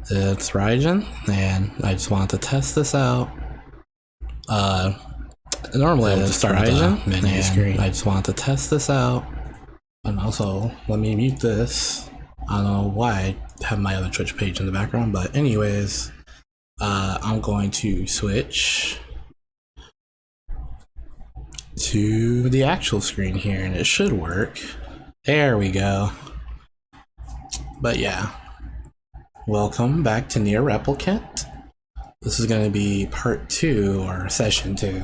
It's Raijin, and I just wanted to test this out. Normally I just start Raijin, menu screen. I just wanted to test this out. And also, let me mute this. I don't know why I have my other Twitch page in the background, but anyways, I'm going to switch to the actual screen here, and it should work. There we go. But yeah, welcome back to NieR Replicant. This is going to be part 2 or session 2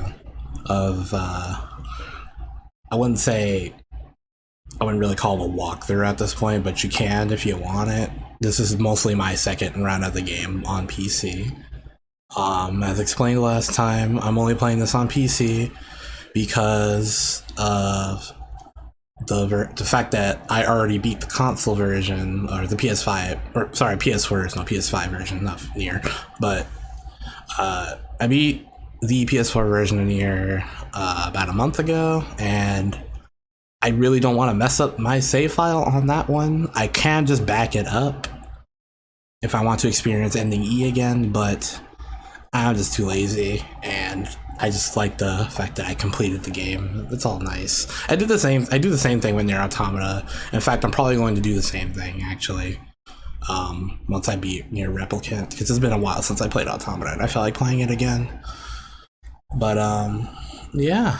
of I wouldn't really call it a walkthrough at this point, but you can if you want it. This is mostly my second run of the game on PC. As explained last time, I'm only playing this on PC because of the fact that I already beat the console version, or the PS5, or sorry, PS5 version of NieR, but I beat the PS4 version of NieR about a month ago, and I really don't want to mess up my save file on that one. I can just back it up if I want to experience ending E again, but I'm just too lazy, and I just like the fact that I completed the game. It's all nice. I do the same thing with NieR Automata. In fact, I'm probably going to do the same thing actually. Once I beat NieR Replicant, because it's been a while since I played Automata and I felt like playing it again. But yeah.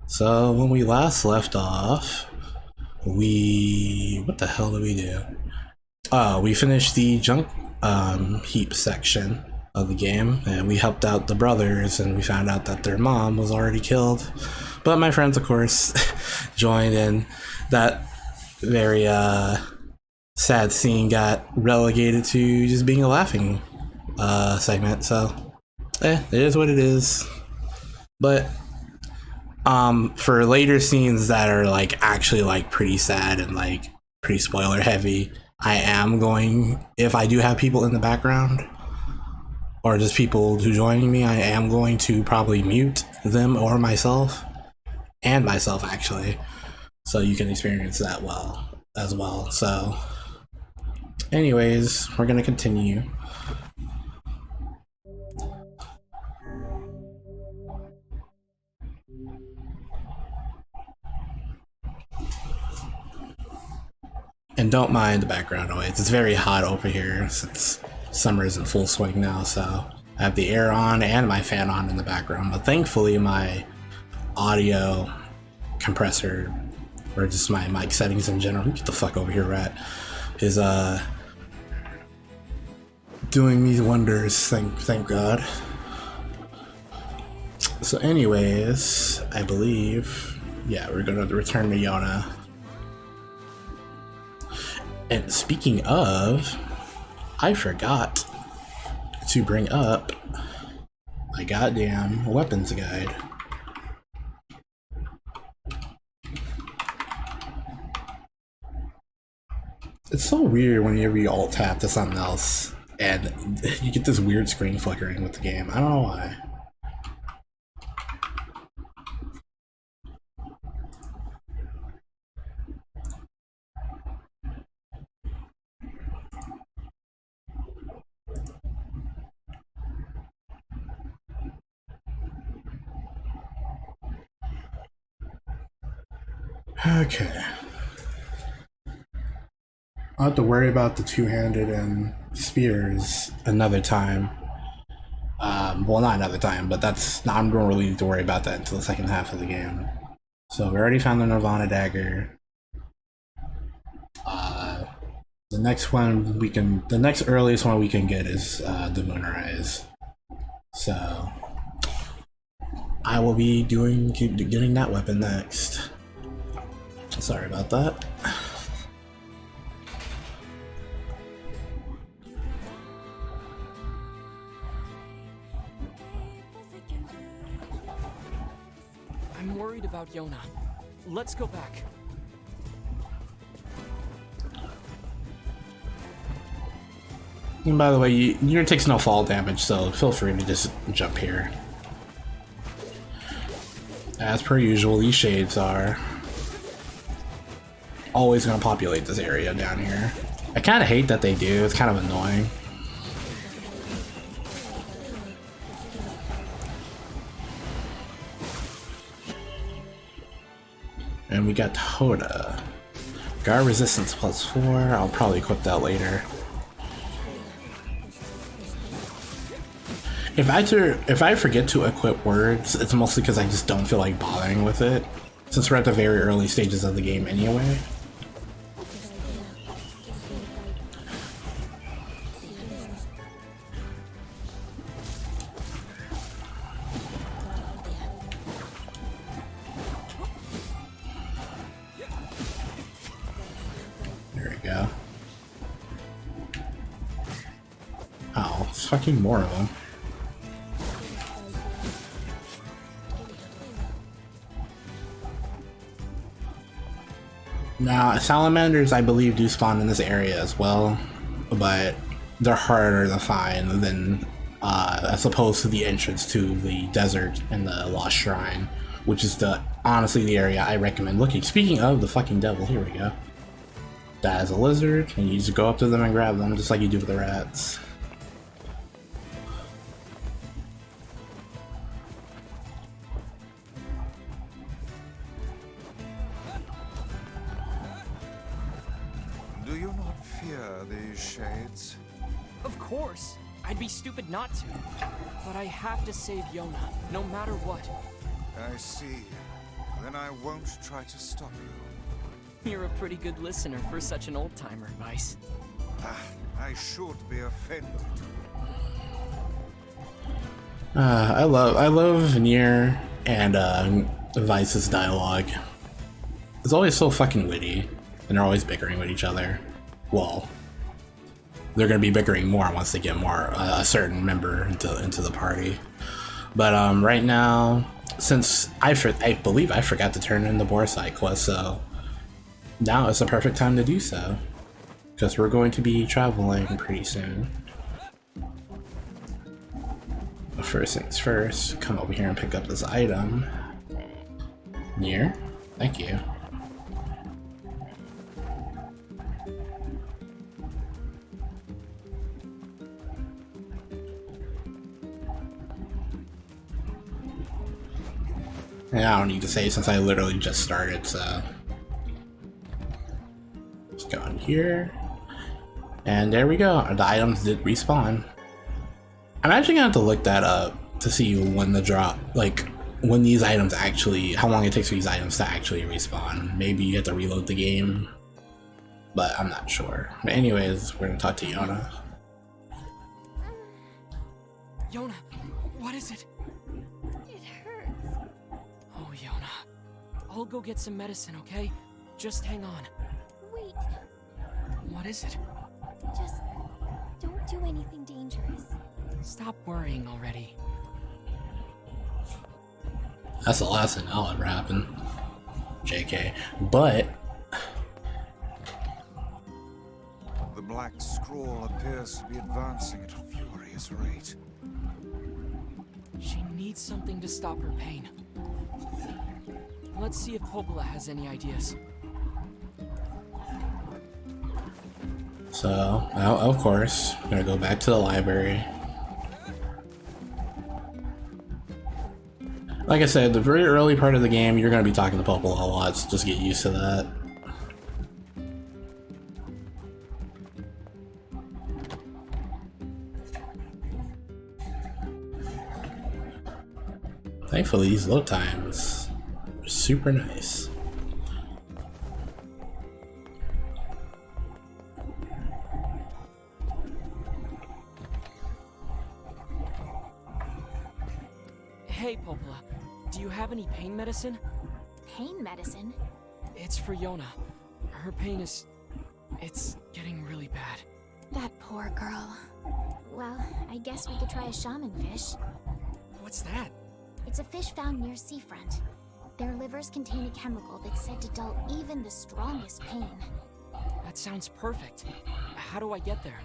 So when we last left off, what the hell did we do? We finished the junk heap section of the game, and we helped out the brothers, and we found out that their mom was already killed. But my friends, of course, joined, and that very sad scene got relegated to just being a laughing segment. So it is what it is. But for later scenes that are like actually like pretty sad and like pretty spoiler heavy, I am going, if I do have people in the background or just people who joining me, I am going to probably mute them or myself, and myself actually, so you can experience that as well. So anyways, we're gonna continue. And don't mind the background noise. It's very hot over here since summer is in full swing now, so I have the air on and my fan on in the background. But thankfully my audio compressor, or just my mic settings in general, get the fuck over here, rat, is doing me wonders, thank God. So anyways, I believe, yeah, we're gonna return to Yona. And speaking of, I forgot to bring up my goddamn weapons guide. It's so weird whenever you alt tap to something else and you get this weird screen flickering with the game. I don't know why. Okay. I'll have to worry about the two-handed and spears another time. Well, not another time, but I don't really need to worry about that until the second half of the game. So we already found the Nirvana dagger. The next earliest one we can get is the Moonrise. So I will be getting that weapon next. Sorry about that. I'm worried about Yona. Let's go back. And by the way, you takes no fall damage, so feel free to just jump here. As per usual, these shades are always going to populate this area down here. I kind of hate that they do. It's kind of annoying. and we got Hoda. Guard resistance +4. I'll probably equip that later. If I forget to equip words, it's mostly because I just don't feel like bothering with it, since we're at the very early stages of the game anyway. There we go. Oh, it's fucking more of them. Now, salamanders, I believe, do spawn in this area as well, but they're harder to find than, as opposed to the entrance to the desert and the Lost Shrine, which is honestly the area I recommend looking. Speaking of the fucking devil, here we go. That is a lizard, and you just go up to them and grab them, just like you do with the rats. Do you not fear these shades? Of course. I'd be stupid not to. But I have to save Yona, no matter what. I see. Then I won't try to stop you. You're a pretty good listener for such an old-timer, Vice. I should be offended. I love NieR and Vice's dialogue. It's always so fucking witty, and they're always bickering with each other. Well, they're gonna be bickering more once they get more a certain member into the party. But right now, since I believe I forgot to turn in the Borsite quest, so now is the perfect time to do so, because we're going to be traveling pretty soon. But first things first, come over here and pick up this item. NieR, thank you. And I don't need to say since I literally just started, so let's go in here. And there we go. The items did respawn. I'm actually gonna have to look that up to see when the drop, like when these items actually, how long it takes for these items to actually respawn. Maybe you have to reload the game, but I'm not sure. But anyways, we're gonna talk to Yona. Yona, what is it? It hurts. Oh, Yona. I'll go get some medicine, okay? Just hang on. Wait, What is it? just don't do anything dangerous. Stop worrying already. That's the last thing that'll ever happen. JK. But The black scroll appears to be advancing at a furious rate. She needs something to stop her pain. Let's see if Popola has any ideas. so, of course, I'm gonna go back to the library. Like I said, the very early part of the game, you're gonna be talking to Popola a lot, so just get used to that. Thankfully, these load times are super nice. Hey, Popola, do you have any pain medicine? Pain medicine? It's for Yona. Her pain is... it's getting really bad. That poor girl. Well, I guess we could try a shaman fish. What's that? It's a fish found near seafront. Their livers contain a chemical that's said to dull even the strongest pain. That sounds perfect. How do I get there?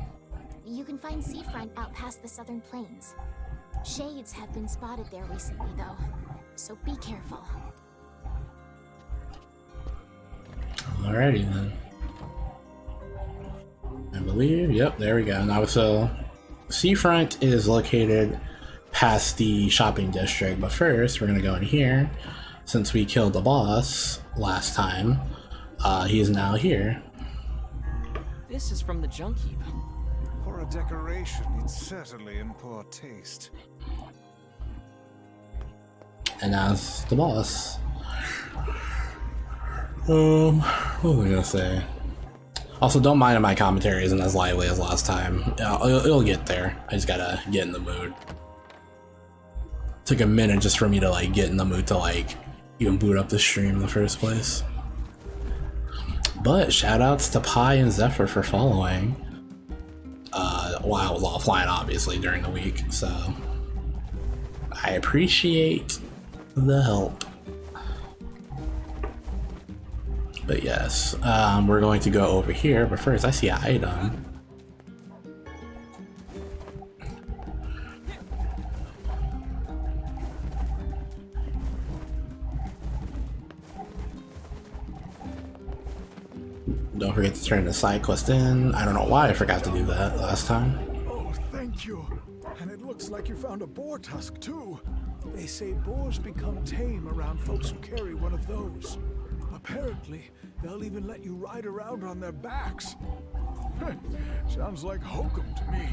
You can find seafront out past the southern plains. Shades have been spotted there recently, though, so be careful. Alrighty then. I believe, yep, there we go. Now, so seafront is located past the shopping district, but first we're gonna go in here since we killed the boss last time, he is now here. This is from the junk heap. For a decoration, it's certainly in poor taste. And now it's the boss. What was I gonna say? Also, don't mind if my commentary isn't as lively as last time. It'll get there. I just gotta get in the mood. Took a minute just for me to like get in the mood to like even boot up the stream in the first place. But shoutouts to Pi and Zephyr for following. While I was offline, obviously, during the week, so I appreciate the help. But yes, we're going to go over here, but first I see an item. Don't forget to turn the side quest in. I don't know why I forgot to do that last time. Oh, thank you. And it looks like you found a boar tusk, too. They say boars become tame around folks who carry one of those. Apparently, they'll even let you ride around on their backs. Sounds like hokum to me.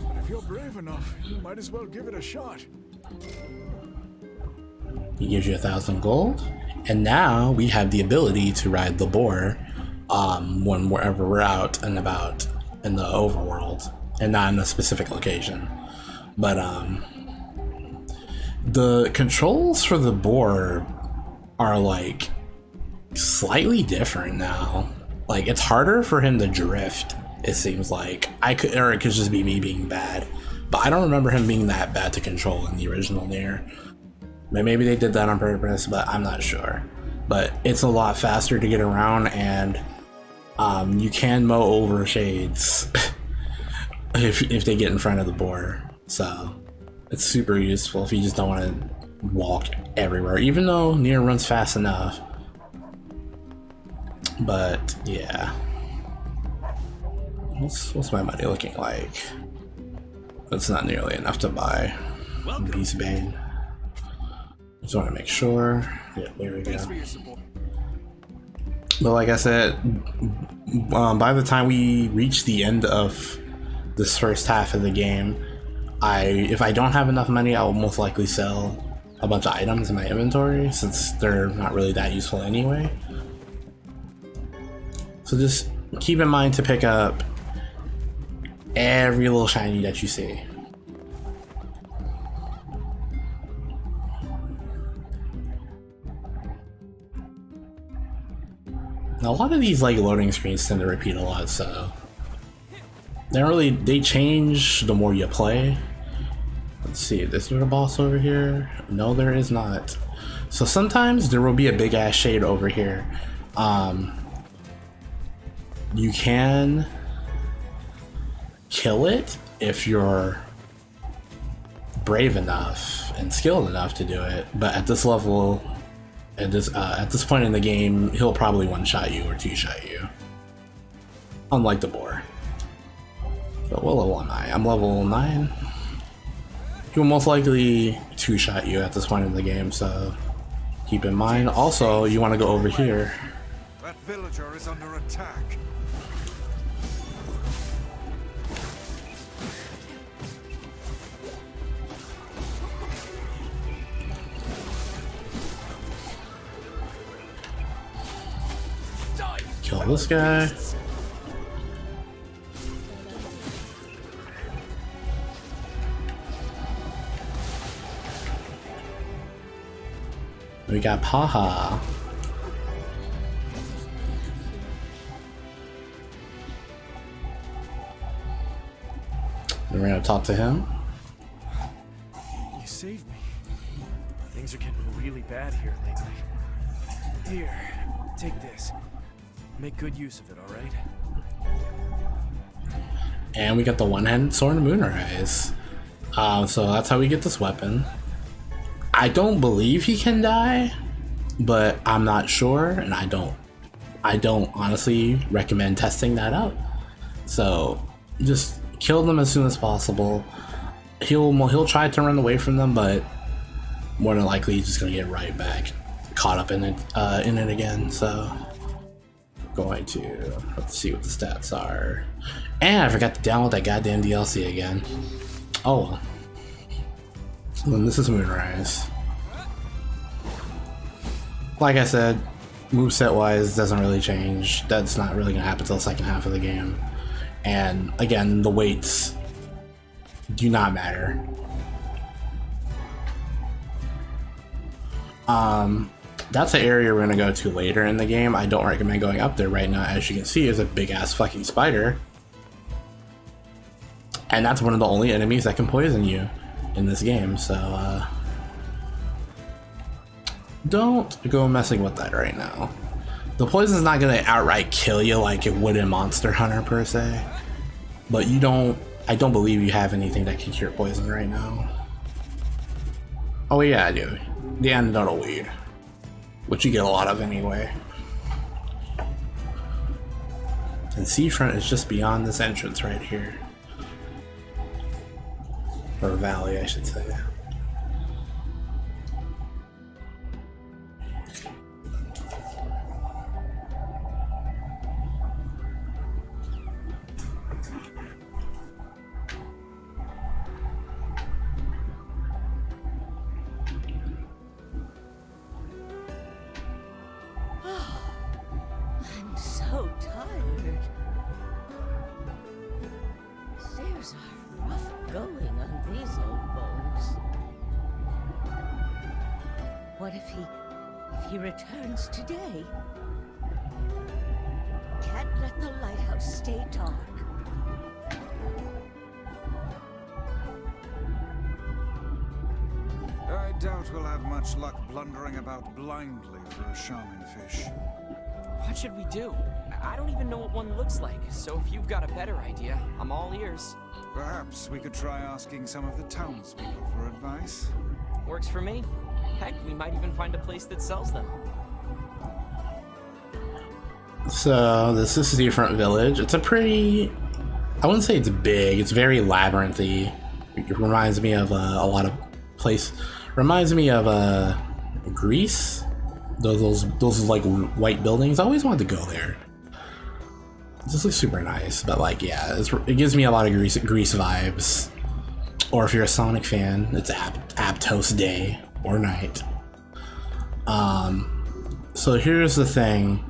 But if you're brave enough, you might as well give it a shot. He gives you 1,000 gold. And now we have the ability to ride the boar when wherever we're out and about in the overworld, and not in a specific location. But the controls for the boar are like slightly different now. Like, it's harder for him to drift, it seems like. Or it could just be me being bad, but I don't remember him being that bad to control in the original NieR. Maybe they did that on purpose, but I'm not sure. But it's a lot faster to get around, and you can mow over shades if they get in front of the boar. So it's super useful if you just don't want to walk everywhere, even though NieR runs fast enough. But yeah, what's my money looking like? It's not nearly enough to buy Beast Bane. Just want to make sure. Yeah, there we go. But like I said, by the time we reach the end of this first half of the game, if I don't have enough money, I will most likely sell a bunch of items in my inventory, since they're not really that useful anyway. So just keep in mind to pick up every little shiny that you see. Now, a lot of these like loading screens tend to repeat a lot, so they change the more you play. Let's see, is there a boss over here? No, there is not. So sometimes there will be a big ass shade over here. You can kill it if you're brave enough and skilled enough to do it, but at this level, at this point in the game, he'll probably one-shot you or two-shot you, unlike the boar. But what level am I? I'm level 9. He will most likely two-shot you at this point in the game, so keep in mind. Also, you want to go over here. That villager is under attack. Kill this guy. We got Paha. We're gonna talk to him. You saved me. Things are getting really bad here lately. Here, take this. Make good use of it, alright? And we got the one-handed sword of Moonrise. So that's how we get this weapon. I don't believe he can die, but I'm not sure, and I don't honestly recommend testing that out. So just kill them as soon as possible. He'll try to run away from them, but more than likely he's just gonna get right back. caught up in it again. So going to, let's see what the stats are. And I forgot to download that goddamn DLC again. Oh, and this is Moonrise. Like I said, moveset wise doesn't really change. That's not really gonna happen until the second half of the game. And again, the weights do not matter. That's an area we're gonna go to later in the game. I don't recommend going up there right now. As you can see, there's a big ass fucking spider. And that's one of the only enemies that can poison you in this game, so don't go messing with that right now. The poison's not gonna outright kill you like it would in Monster Hunter per se, but I don't believe you have anything that can cure poison right now. Oh yeah, I do. The antidotal weed, which you get a lot of anyway. And Seafront is just beyond this entrance right here. Or valley, I should say. I'm so tired. Stairs are rough going on these old bones. What if he returns today? Can't let the lighthouse stay dark. I doubt we'll have much luck blundering about blindly for a shaman fish. What should we do? I don't even know what one looks like, so if you've got a better idea, I'm all ears. Perhaps we could try asking some of the townspeople for advice. Works for me. Heck, we might even find a place that sells them. So this is Seafront Village. It's a pretty, I wouldn't say it's big, it's very labyrinthy. It reminds me of a lot of reminds me of Greece. Those like white buildings. I always wanted to go there. This looks super nice, but like, yeah, it gives me a lot of Greece vibes. Or if you're a Sonic fan, it's Aptos Day or Night. So here's the thing.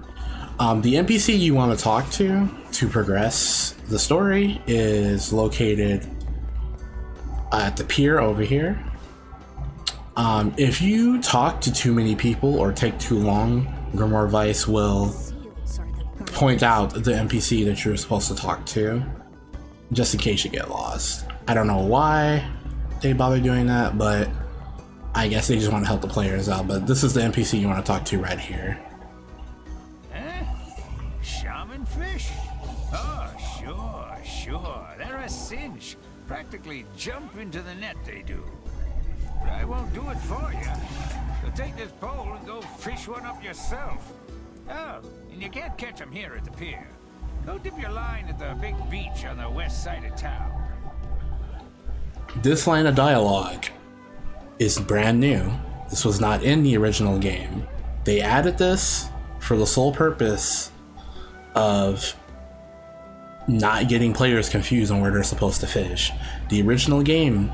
The NPC you want to talk to progress the story is located at the pier over here. If you talk to too many people or take too long, Grimoire Vice will point out the NPC that you're supposed to talk to, just in case you get lost. I don't know why they bother doing that, but I guess they just want to help the players out. But this is the NPC you want to talk to right here. Shaman fish? Oh, sure. They're a cinch. Practically jump into the net, they do. But I won't do it for you. So take this pole and go fish one up yourself. Oh, and you can't catch them here at the pier. Go dip your line at the big beach on the west side of town. This line of dialogue is brand new. This was not in the original game. They added this for the sole purpose of not getting players confused on where they're supposed to fish. The original game,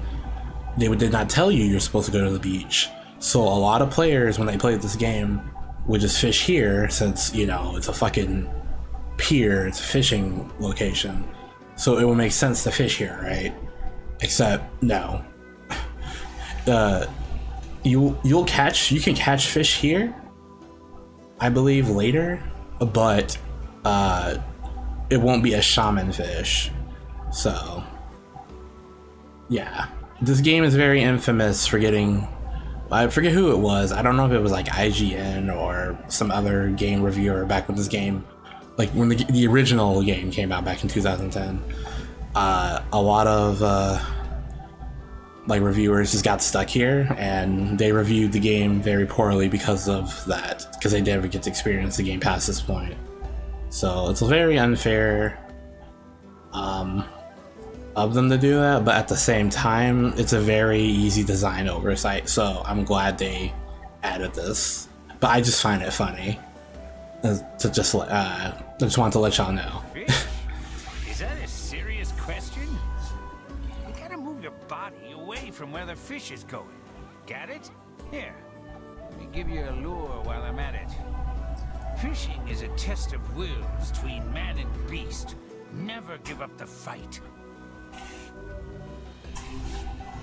they did not tell you you're supposed to go to the beach. So a lot of players, when they played this game, would just fish here since, you know, it's a fucking pier, it's a fishing location. So it would make sense to fish here, right? Except, no. You can catch fish here, I believe, later, but it won't be a shaman fish. So yeah, this game is very infamous for getting, I forget who it was, I don't know if it was like IGN or some other game reviewer back when this game, like when the original game came out back in 2010. A lot of like reviewers just got stuck here, and they reviewed the game very poorly because of that, because they never get to experience the game past this point. So it's very unfair of them to do that, but at the same time, it's a very easy design oversight, so I'm glad they added this. but I just find it funny to just I just want to let y'all know. Fish? Is that a serious question? You gotta move your body away from where the fish is going. Got it? Here, let me give you a lure while I'm at it. Fishing is a test of wills between man and beast. Never give up the fight.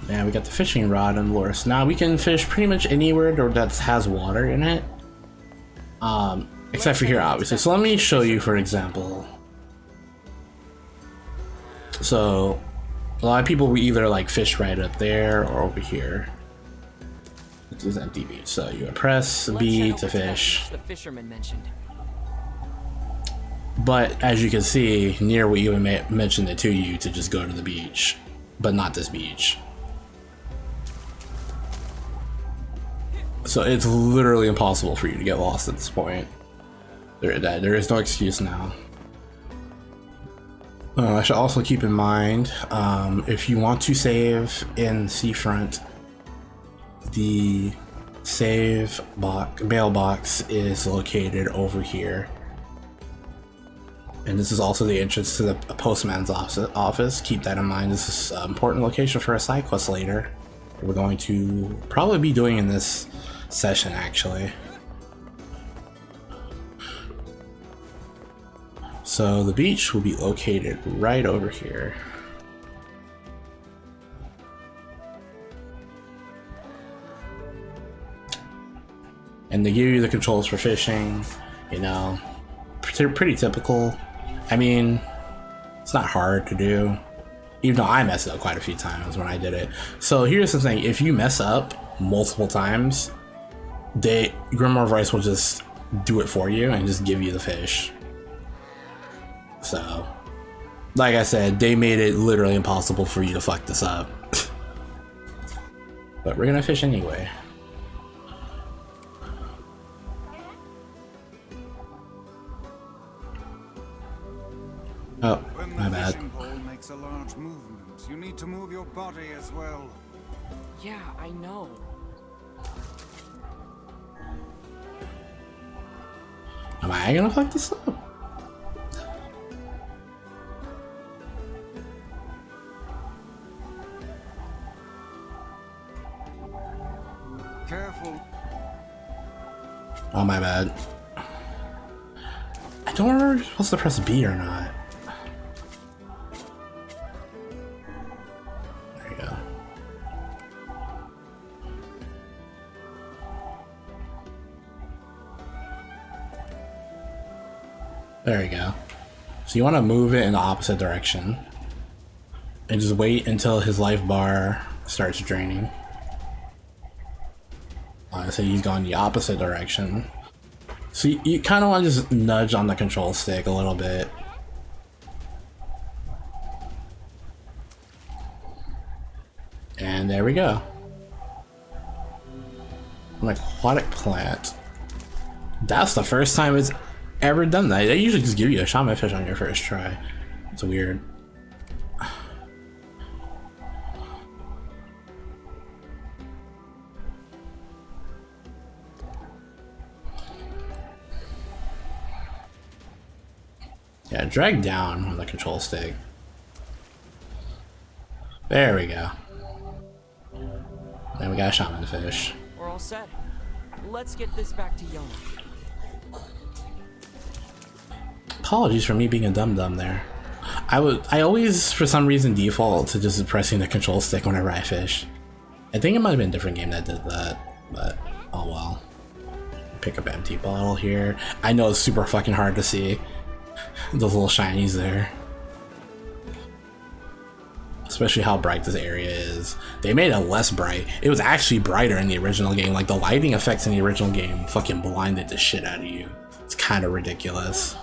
Yeah, we got the fishing rod and lure. So now we can fish pretty much anywhere that has water in it. Except for here, obviously. So let me show you, for example. So a lot of people will either like fish right up there or over here. This is empty beach. So you press B to fish. The fisherman mentioned. But as you can see, NieR will even mention it to you to just go to the beach, but not this beach. So it's literally impossible for you to get lost at this point. There is no excuse now. I should also keep in mind, if you want to save in Seafront, the save mailbox is located over here. And this is also the entrance to the postman's office. Keep that in mind. This is an important location for a side quest later. We're going to probably be doing in this session, actually. So the beach will be located right over here. And they give you the controls for fishing, you know, pretty typical. I mean, it's not hard to do, even though I messed up quite a few times when I did it. So here's the thing, if you mess up multiple times, Grimoire Voice will just do it for you and just give you the fish. So, like I said, they made it literally impossible for you to fuck this up. But we're gonna fish anyway. Oh, my bad. When the fishing pole makes a large movement, you need to move your body as well. Yeah, I know. Am I gonna fuck this up? Careful. Oh, my bad. I don't remember if you're supposed to press B or not. There you go. There you go. So you want to move it in the opposite direction. And just wait until his life bar starts draining. So he's going the opposite direction. So you kind of want to just nudge on the control stick a little bit. And there we go. An aquatic plant. That's the first time it's ever done that. They usually just give you a shaman fish on your first try. It's weird. Yeah, drag down on the control stick. There we go. Then we got a shaman fish. We're all set. Let's get this back to Yona. Apologies for me being a dum-dum there. I always, for some reason, default to just pressing the control stick whenever I fish. I think it might have been a different game that did that, but oh well. Pick up an empty bottle here. I know it's super fucking hard to see those little shinies there. Especially how bright this area is. They made it less bright. It was actually brighter in the original game. Like, the lighting effects in the original game fucking blinded the shit out of you. It's kind of ridiculous.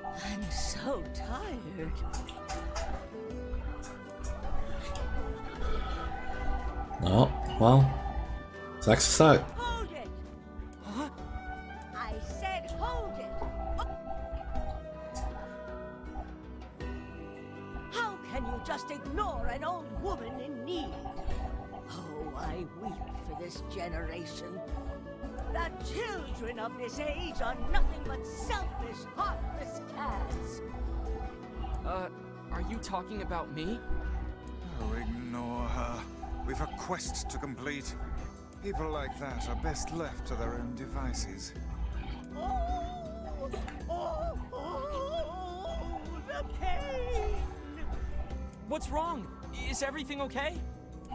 I'm so tired. Oh, well. Sucks to suck. Hold it! Huh? I said hold it! How can you just ignore an old woman in need? Oh, I weep for this generation. The children of this age are nothing but selfish, heartless cads. Are you talking about me? Oh, ignore her. We've a quest to complete. People like that are best left to their own devices. Oh, the pain! What's wrong? Is everything okay?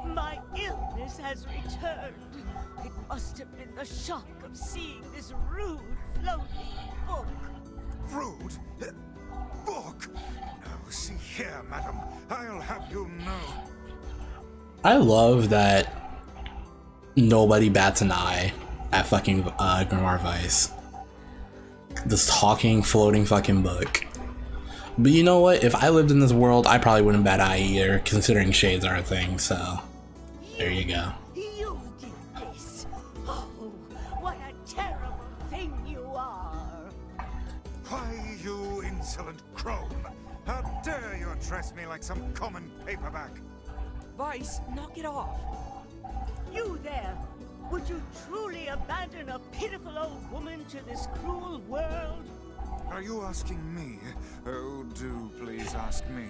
My illness has returned. It must have been the shock of seeing this rude, floating book. Rude? Book? No, see here, madam. I'll have you know. I love that nobody bats an eye at fucking Grimoire Vice. This talking, floating fucking book. But you know what? If I lived in this world, I probably wouldn't bat an eye either, considering shades are a thing, so there you go. You did this. Oh, what a terrible thing you are. Why, you insolent crone! How dare you address me like some common paperback? Vice, knock it off. You there! Would you truly abandon a pitiful old woman to this cruel world? Are you asking me? Oh, do please ask me.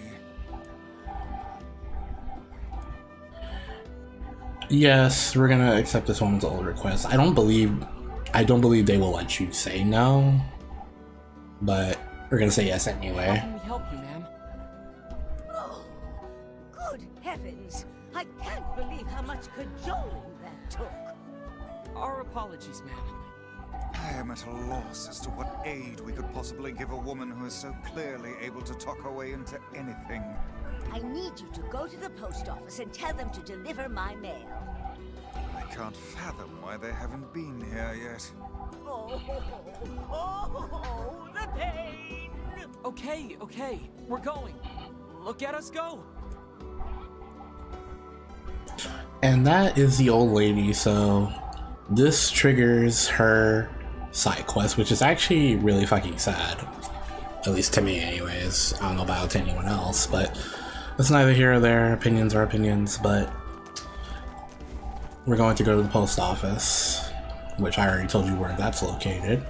Yes, we're gonna accept this woman's old request. I don't believe they will let you say no, but we're gonna say yes How anyway. can we help you, ma'am? Oh, good heavens! I can't believe how much cajoling that took. Our apologies, ma'am. I am at a loss as to what aid we could possibly give a woman who is so clearly able to talk her way into anything. I need you to go to the post office and tell them to deliver my mail. I can't fathom why they haven't been here yet. Oh, the pain! Okay, we're going. Look at us go. And that is the old lady, so this triggers her side quest, which is actually really fucking sad. At least to me anyways. I don't know about to anyone else, but it's neither here or there. Opinions are opinions, but we're going to go to the post office, which I already told you where that's located.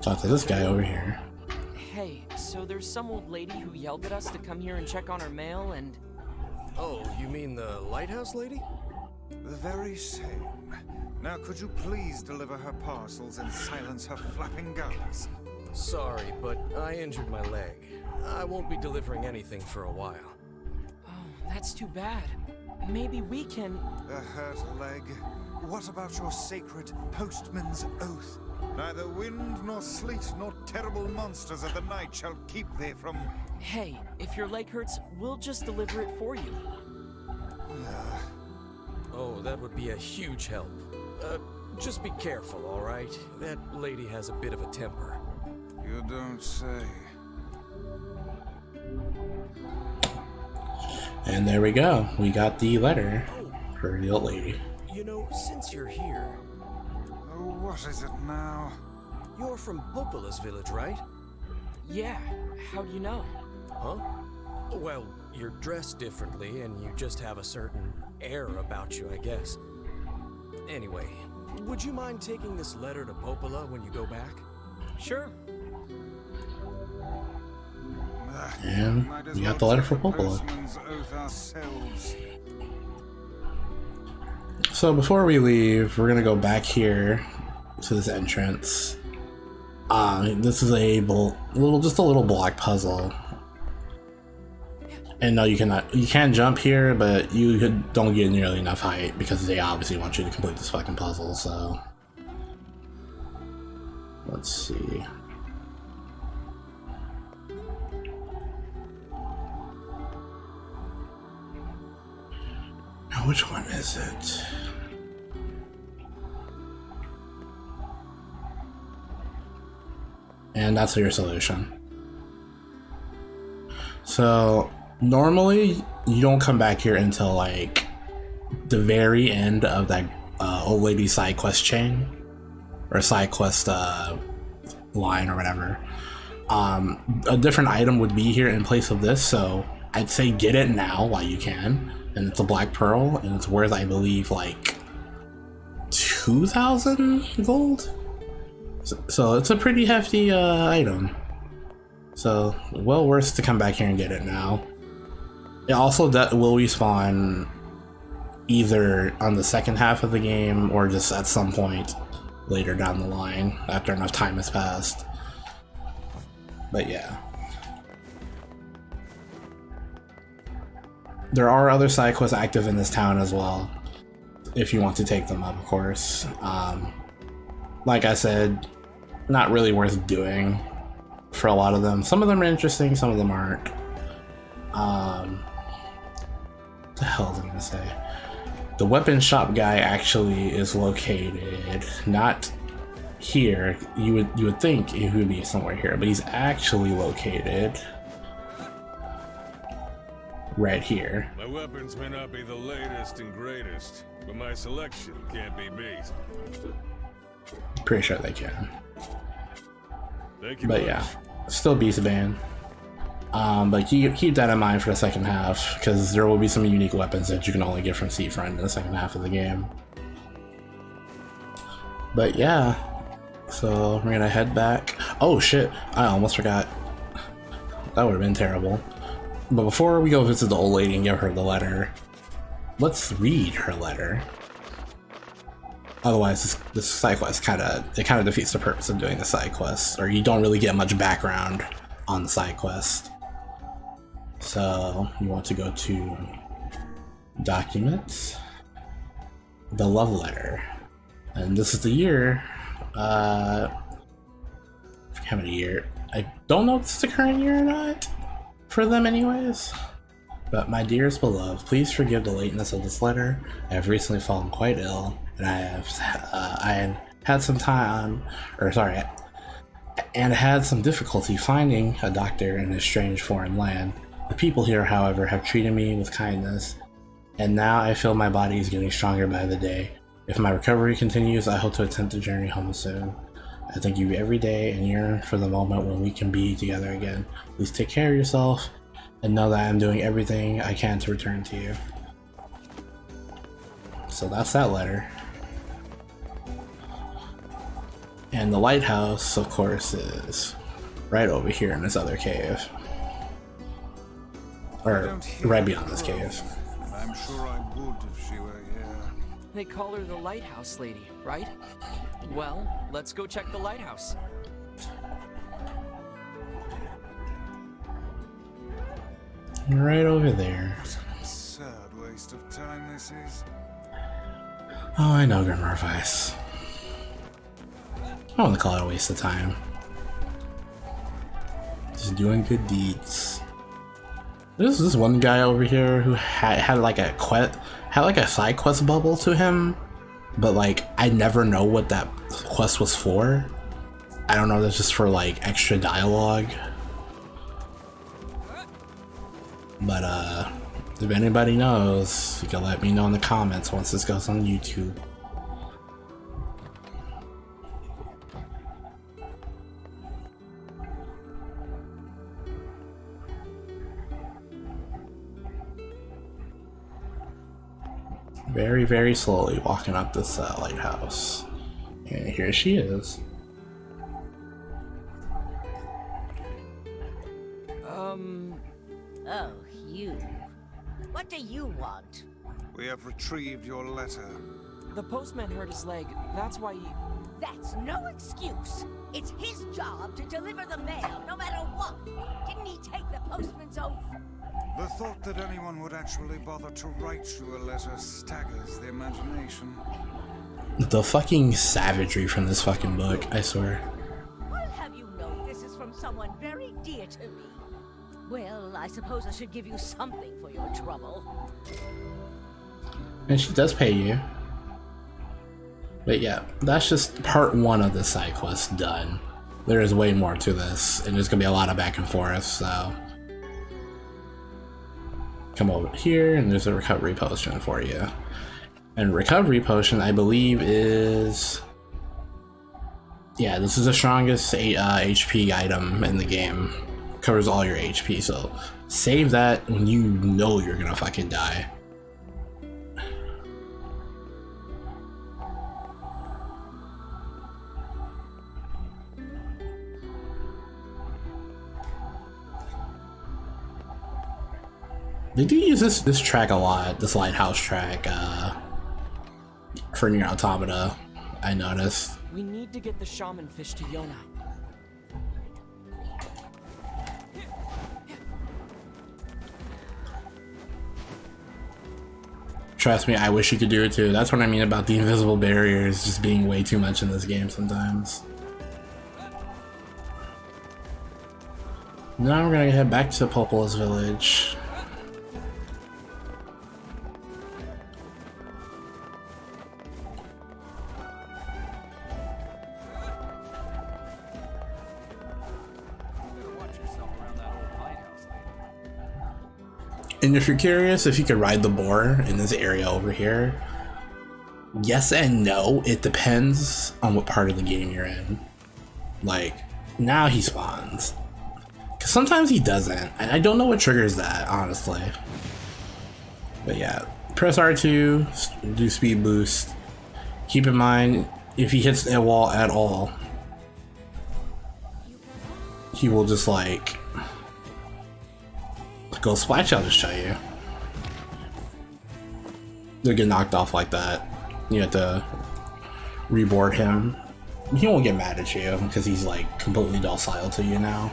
Talk to this guy over here. Hey, so there's some old lady who yelled at us to come here and check on her mail, and Oh, you mean the lighthouse lady? The very same. Now could you please deliver her parcels and silence her flapping gums? Sorry, but I injured my leg. I won't be delivering anything for a while. oh, that's too bad. Maybe we can. A hurt leg? What about your sacred postman's oath? Neither wind nor sleet nor terrible monsters of the night shall keep thee from... Hey, if your leg hurts, we'll just deliver it for you. Oh, that would be a huge help. Just be careful, all right? That lady has a bit of a temper. You don't say. And there we go. We got the letter for the old lady. You know, since you're here, Oh, what is it now? you're from Popola's village, right? Yeah, how do you know? Huh? Well, you're dressed differently, and you just have a certain air about you, I guess. Anyway, would you mind taking this letter to Popola when you go back? Sure. And Might as we well got the letter take for the Popola. postman's oath ourselves. So before we leave, we're gonna go back here to this entrance. This is a little block puzzle. And no, you can't jump here, but you don't get nearly enough height because they obviously want you to complete this fucking puzzle, so. Let's see. Now, which one is it? And that's your solution. So normally you don't come back here until like the very end of that old lady side quest chain, or side quest line or whatever. A different item would be here in place of this, so I'd say get it now while you can. And it's a black pearl, and it's worth, I believe, like 2,000 gold. So it's a pretty hefty item. So well worth to come back here and get it now. It also will respawn either on the second half of the game or just at some point later down the line after enough time has passed. But yeah. There are other side quests active in this town as well, if you want to take them up, of course. Like I said, not really worth doing for a lot of them. Some of them are interesting, some of them aren't. What the hell was I gonna say? The weapon shop guy actually is located not here. You would think he would be somewhere here, but he's actually located right here. My weapons may not be the latest and greatest, but my selection can't be beat. Pretty sure they can. Thank you But much. yeah, still beast ban. But keep that in mind for the second half, because there will be some unique weapons that you can only get from Seafront in the second half of the game. But yeah, so we're gonna head back. Oh shit, I almost forgot. That would have been terrible. But before we go visit the old lady and give her the letter, let's read her letter. Otherwise, this side quest kind of defeats the purpose of doing the side quest, or you don't really get much background on the side quest. So you want to go to Documents, the love letter, and this is the year. I forget how many year. I don't know if it's the current year or not for them, anyways. But my dearest beloved, please forgive the lateness of this letter. I have recently fallen quite ill, and I had some difficulty finding a doctor in this strange foreign land. The people here, however, have treated me with kindness, and now I feel my body is getting stronger by the day. If my recovery continues, I hope to attempt the journey home soon. I thank you every day and yearn for the moment when we can be together again. Please take care of yourself, and know that I'm doing everything I can to return to you. So that's that letter. And the lighthouse, of course, is right over here in this other cave. Or right beyond this cave. I'm sure I would if she were here. They call her the lighthouse lady, right? Well, let's go check the lighthouse. Right over there. What an absurd waste of time this is. Oh, I know, Grimmer Vice. I want to call it a waste of time. Just doing good deeds. There's this one guy over here who had like a side quest bubble to him, but like I never know what that quest was for. I don't know, that's just for like extra dialogue. But if anybody knows, you can let me know in the comments once this goes on YouTube. Very, very slowly walking up this lighthouse. And here she is. Oh, you. What do you want? We have retrieved your letter. The postman hurt his leg. That's why he... That's no excuse. It's his job to deliver the mail, no matter what. Didn't he take the postman's oath? The thought that anyone would actually bother to write you a letter staggers the imagination. The fucking savagery from this fucking book, I swear. I'll have you know this is from someone very dear to me. Well, I suppose I should give you something for your trouble. And she does pay you. But yeah, that's just part one of the side quest done. There is way more to this, and there's gonna be a lot of back and forth, so... Come over here, and there's a recovery potion for you. And recovery potion, I believe, is... Yeah, this is the strongest HP item in the game. Covers all your HP, so save that when you know you're gonna fucking die. They do use this track a lot, this lighthouse track, for NieR Automata, I noticed. We need to get the shaman fish to Yona. Trust me, I wish you could do it too. That's what I mean about the invisible barriers just being way too much in this game sometimes. Now we're gonna head back to Popola's village. And if you're curious if you could ride the boar in this area over here, yes and no. It depends on what part of the game you're in. Like, now he spawns. Because sometimes he doesn't, and I don't know what triggers that, honestly. But yeah, press R2, do speed boost. Keep in mind, if he hits a wall at all, he will just like go splash. I'll just show you. They'll get knocked off like that. You have to reboard him. He won't get mad at you because he's like completely docile to you now.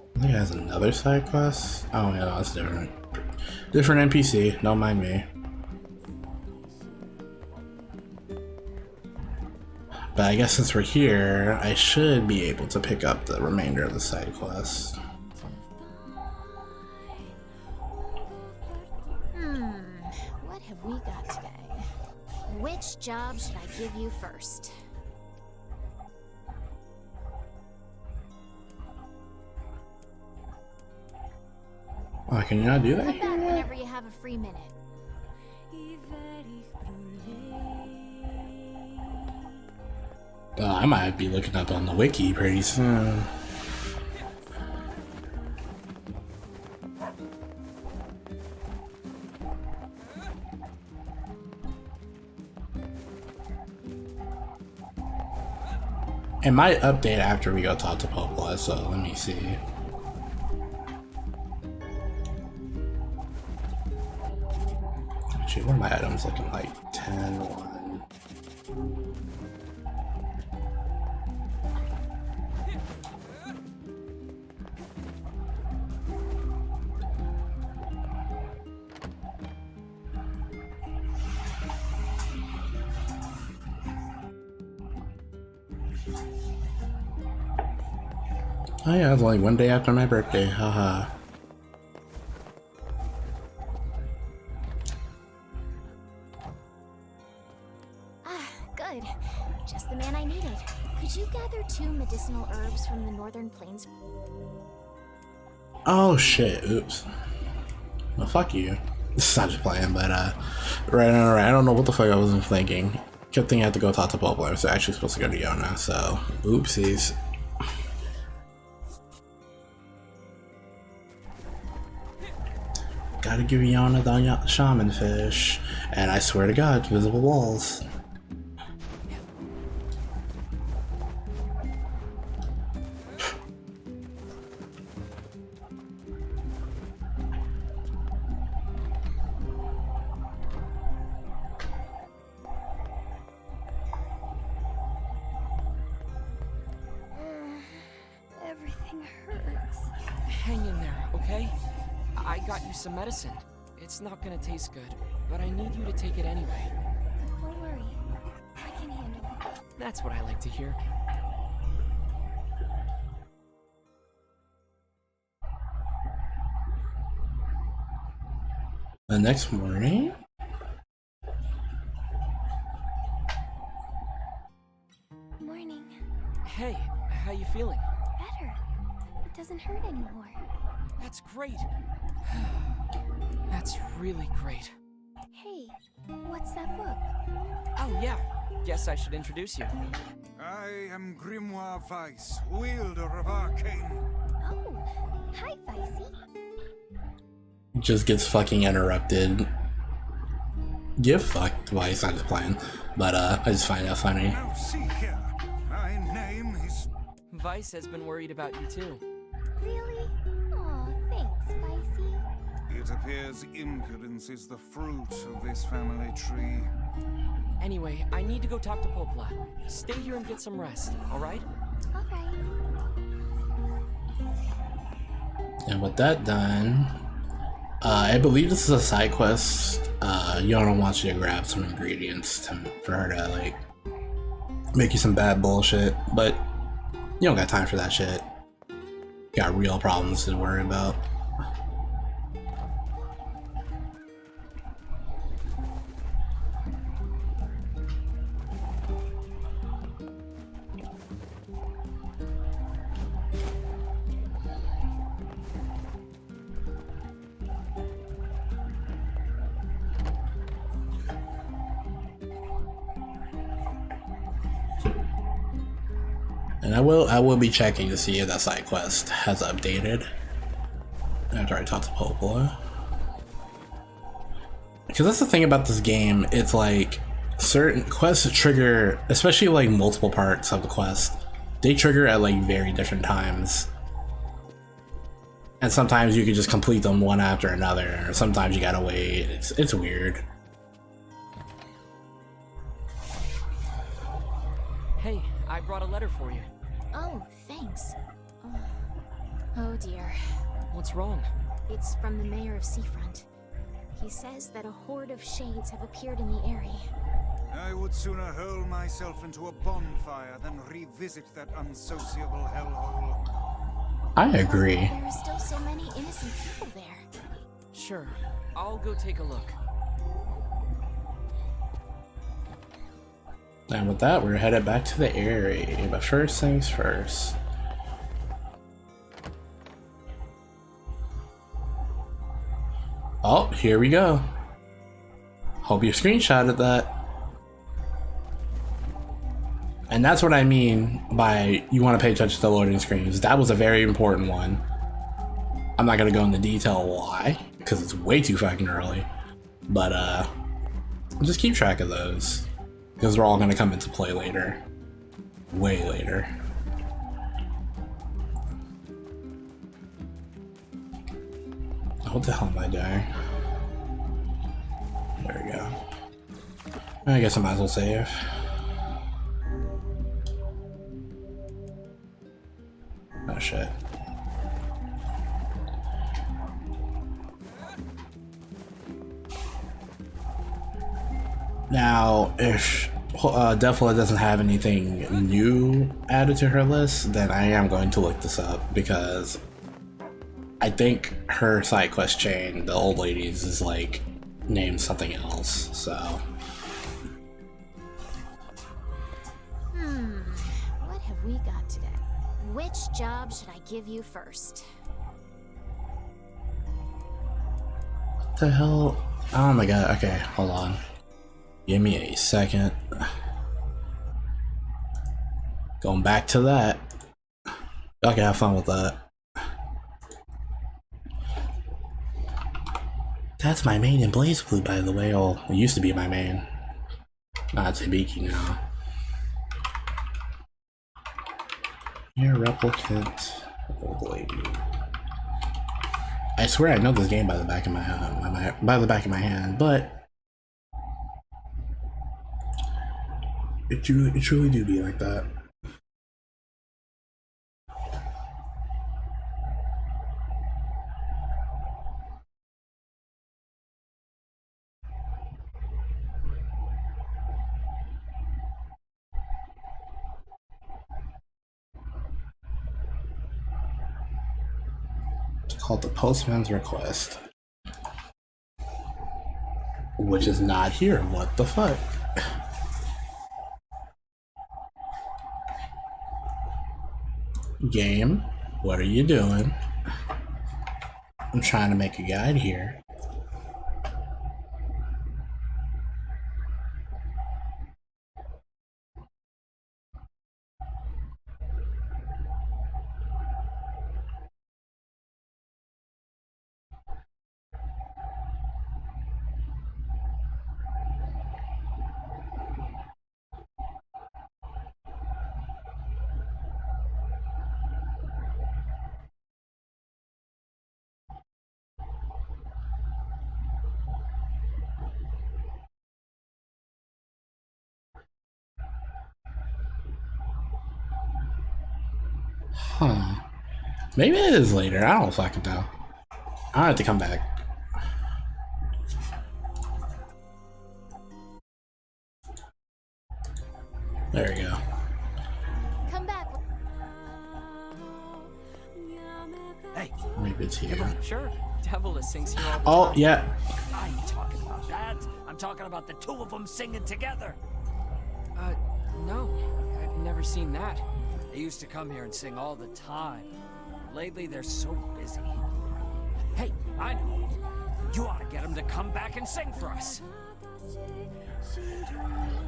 I think it has another side quest. Oh yeah, that's different. Different NPC, don't mind me. But I guess since we're here, I should be able to pick up the remainder of the side quest. What have we got today? Which job should I give you first? Oh, can you not do that? Come back whenever you have a free minute. I might be looking up on the wiki pretty soon. It might update after we go talk to Popola, so let me see. Actually, what are my items looking like? 10, 1. Oh yeah, it's like one day after my birthday, haha. Good. Just the man I needed. Could you gather 2 medicinal herbs from the northern plains? Oh shit, oops. Well, fuck you. I'm just playing, but right, I don't know what the fuck I was thinking. Kept thinking I had to go talk to Popola. I was actually supposed to go to Yona, so oopsies. Gotta give Yona the shaman fish, and I swear to God, visible walls. Everything hurts. Hang in there, okay? I got you some medicine. It's not gonna taste good, but I need you to take it anyway. Don't worry. I can handle it. That's what I like to hear. The next morning. Morning. Hey, how you feeling? Better. It doesn't hurt anymore. That's great. That's really great. Hey, what's that book? Oh yeah, guess I should introduce you. I am Grimoire Weiss, wielder of arcane. Oh, hi, Vicey. Just gets fucking interrupted. Give fucked while he's not just playing. But I just find that funny. Now see here, my name is... Vice has been worried about you too. Really? Aw, thanks, Vicey. It appears impudence is the fruit of this family tree. Anyway, I need to go talk to Popola. Stay here and get some rest, alright? Alright. And with that done, I believe this is a side quest. Yona wants you to grab some ingredients for her to, like, make you some bad bullshit, but you don't got time for that shit. You got real problems to worry about. And I will be checking to see if that side quest has updated after I talk to Popola. Because that's the thing about this game, it's like certain quests trigger, especially like multiple parts of the quest, they trigger at like very different times. And sometimes you can just complete them one after another, or sometimes you gotta wait. It's weird. Hey, I brought a letter for you. Oh, thanks. Oh dear. What's wrong? It's from the mayor of Seafront. He says that a horde of shades have appeared in the area. I would sooner hurl myself into a bonfire than revisit that unsociable hellhole. I agree. There are still so many innocent people there. Sure, I'll go take a look. And with that, we're headed back to the area. But first things first. Oh, here we go. Hope you screenshotted that. And that's what I mean by you want to pay attention to the loading screens. That was a very important one. I'm not going to go into detail why, because it's way too fucking early. But just keep track of those, because they're all going to come into play later. Way later. What the hell am I doing? There we go. I guess I might as well save. Oh shit. Now, if Defla doesn't have anything new added to her list, then I am going to look this up, because I think her side quest chain, the old ladies, is like named something else, so. What have we got today? Which job should I give you first? What the hell? Oh my god, okay, hold on. Give me a second. Going back to that. Y'all can have fun with that. That's my main in Blaze Blue, by the way. Oh, it used to be my main. Not Hibiki now. NieR Replicant. Old lady. I swear I know this game by the back of my hand, but it truly do be like that. It's called the Postman's Request. which is not here. What the fuck? Game, what are you doing? I'm trying to make a guide here. Huh. Maybe it is later. I don't fucking know. I'll have to come back. There we go. Come back. Hey, Maybe it's here. Sure, Devil sings here all the Oh, time. yeah. I ain't talking about that. I'm talking about the two of them singing together. No, I've never seen that. They used to come here and sing all the time. Lately, they're so busy. Hey, I know. You ought to get them to come back and sing for us.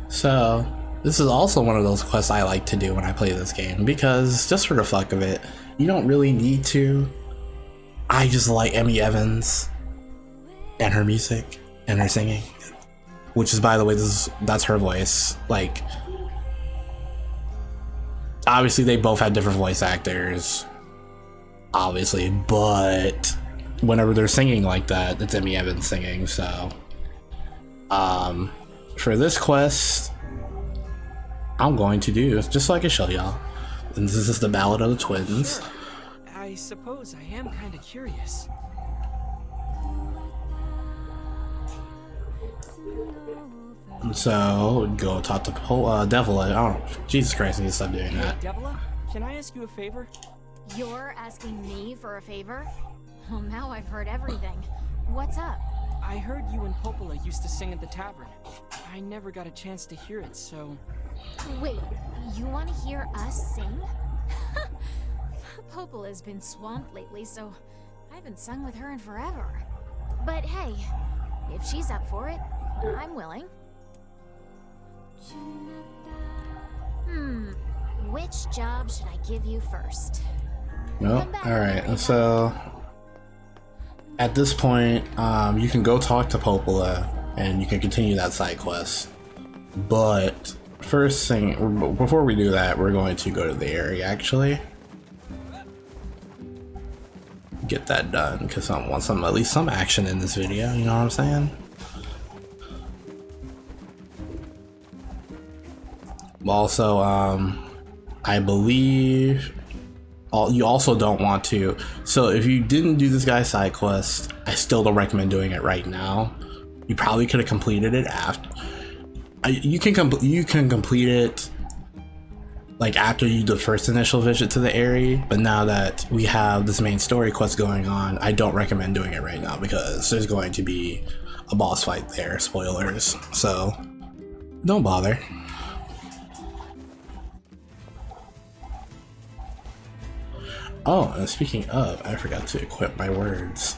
So, this is also one of those quests I like to do when I play this game, because just for the fuck of it, you don't really need to. I just like Emmy Evans and her music and her singing, which is, by the way, that's her voice. Like, obviously they both have different voice actors, obviously, but whenever they're singing like that, it's Emmy Evans singing. So for this quest, I'm going to do just so I can show y'all, and this is the Ballad of the Twins. I suppose I am kind of curious. So go talk to Devil. I don't know. Jesus Christ, I need to stop doing that. Devila, can I ask you a favor? You're asking me for a favor? Well, now I've heard everything. What's up? I heard you and Popola used to sing at the tavern. I never got a chance to hear it, so... Wait, you want to hear us sing? Popola's been swamped lately, so I haven't sung with her in forever. But hey, if she's up for it, I'm willing. Which job should I give you first? Nope. Alright, so at this point, you can go talk to Popola and you can continue that side quest. But first thing, before we do that, we're going to go to the area actually. Get that done, because I want at least some action in this video, you know what I'm saying? Also, I believe you also don't want to. So if you didn't do this guy's side quest, I still don't recommend doing it right now. You probably could have completed it after. You can complete it like after you do the first initial visit to the area, but now that we have this main story quest going on, I don't recommend doing it right now because there's going to be a boss fight there. Spoilers. So don't bother. Oh, and speaking of, I forgot to equip my words.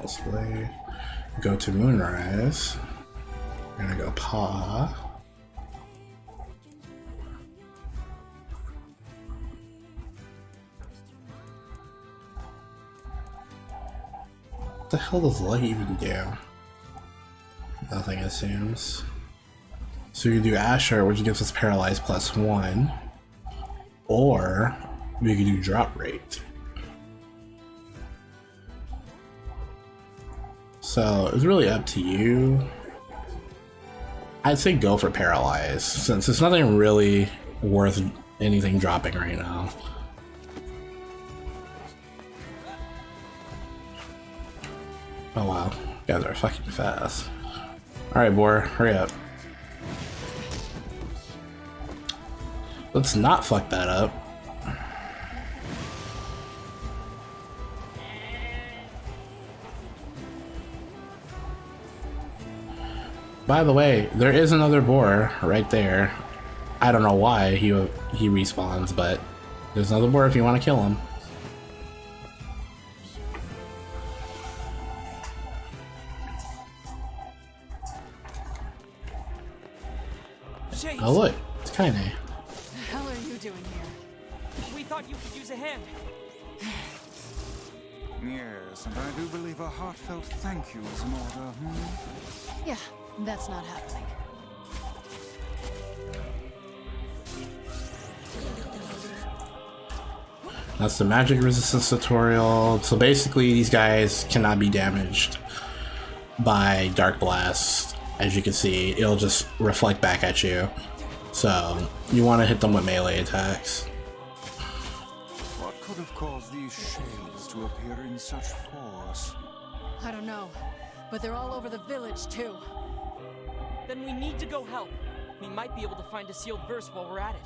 Display. Go to Moonrise. We're gonna go paw. What the hell does light even do? Nothing, it seems. So you can do Asher, which gives us Paralyzed +1, or we can do Drop Rate. So it's really up to you. I'd say go for Paralyzed, since it's nothing really worth anything dropping right now. Oh wow, you guys are fucking fast. Alright, Boar, hurry up. Let's not fuck that up. By the way, there is another boar right there. I don't know why he respawns, but there's another boar if you want to kill him. Shades, Oh look, it's Kaine. The hell are you doing here? we thought you could use a hand. Yes, and I do believe a heartfelt thank you is in order, Yeah, that's not happening. That's the magic resistance tutorial. So basically these guys cannot be damaged by Dark Blast. As you can see, it'll just reflect back at you. So you want to hit them with melee attacks. What could have caused these shades to appear in such force? I don't know, but they're all over the village too. Then we need to go help. We might be able to find a sealed verse while we're at it.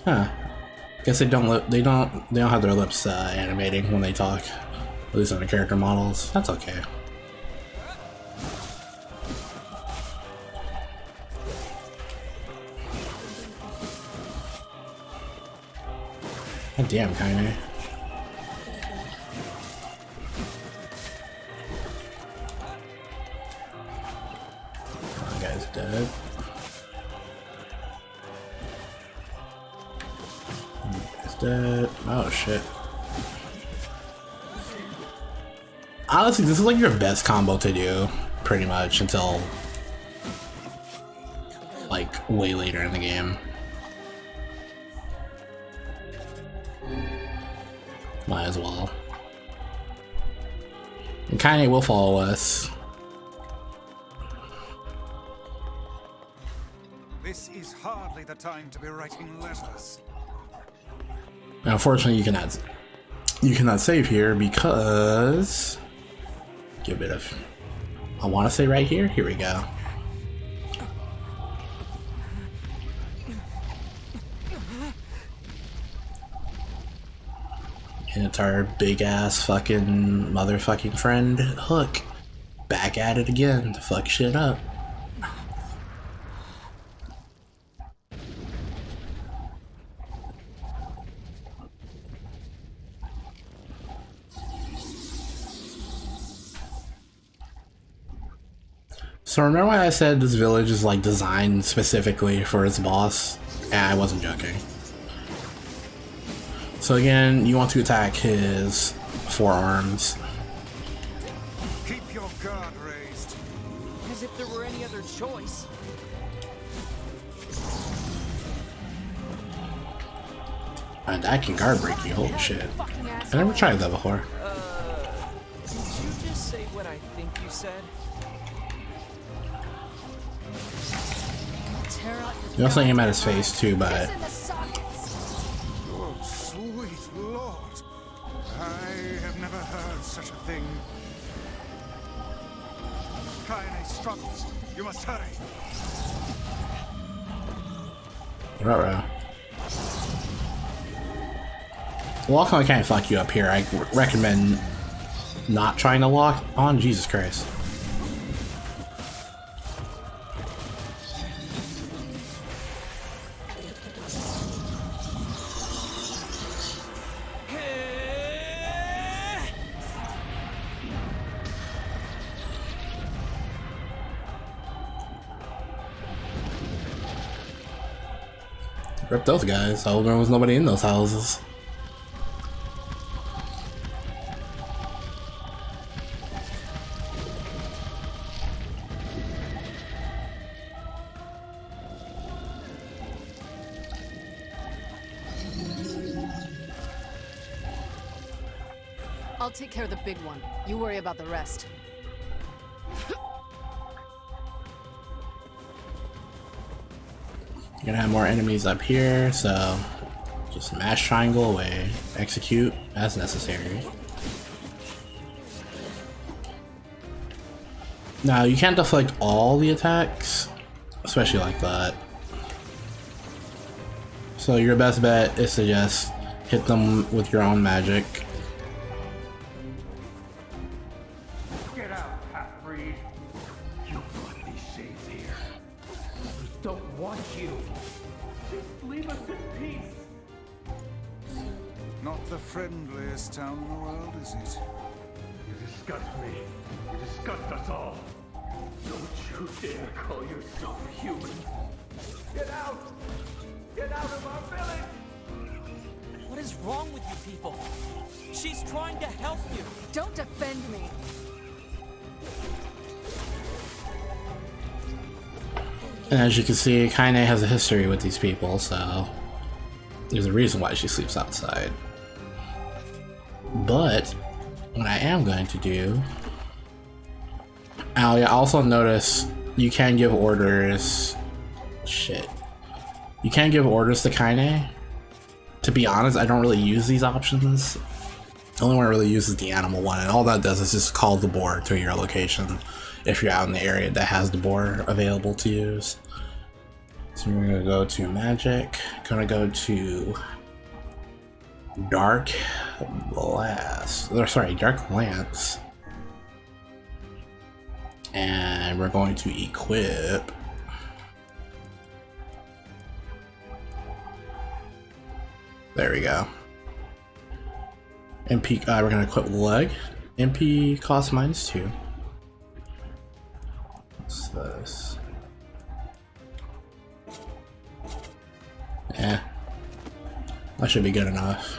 Huh. Guess they don't have their lips animating when they talk. At least on the character models. That's okay. God damn, Kaine. That guy's dead. He's dead. Oh shit. Honestly, this is like your best combo to do, pretty much, until like way later in the game. Might as well. And Kaine will follow us. This is hardly the time to be writing letters. Unfortunately, you cannot save here because give it I want to say right here. Here we go. And it's our big ass fucking motherfucking friend Hook back at it again to fuck shit up. So remember when I said this village is like designed specifically for its boss? And I wasn't joking. So again, you want to attack his forearms. Keep your guard raised. As if there were any other choice. And that can guard break you, holy shit. I never tried that before. Did you just say what I think you said? You also aim at his face too, but Oh, sweet Lord. I have never heard such a thing. Kaine struggles. You must hurry. ruh-roh. Lock on can't fuck you up here. I recommend not trying to lock on. Jesus Christ. Rip those guys. I hope there was nobody in those houses. I'll take care of the big one. You worry about the rest. You're gonna have more enemies up here, so just mash triangle away, execute as necessary. Now you can't deflect all the attacks, especially like that. So your best bet is to just hit them with your own magic. Get out, half-breed. want you. Just leave us in peace. Not the friendliest town in the world, is it? You disgust me. You disgust us all. Don't you dare call yourself human. Get out! Get out of our village! What is wrong with you people? She's trying to help you. Don't defend me. And as you can see, Kaine has a history with these people, so there's a reason why she sleeps outside. But what I am going to do... Oh yeah, also notice you can give orders... Shit. You can give orders to Kaine. To be honest, I don't really use these options. The only one I really use is the animal one, and all that does is just call the boar to your location if you're out in the area that has the boar available to use. So we're gonna go to magic, gonna go to dark blast, or sorry, dark lance, and we're going to equip there we go. MP, we're gonna equip leg. MP cost -2. What's this? Yeah, that should be good enough.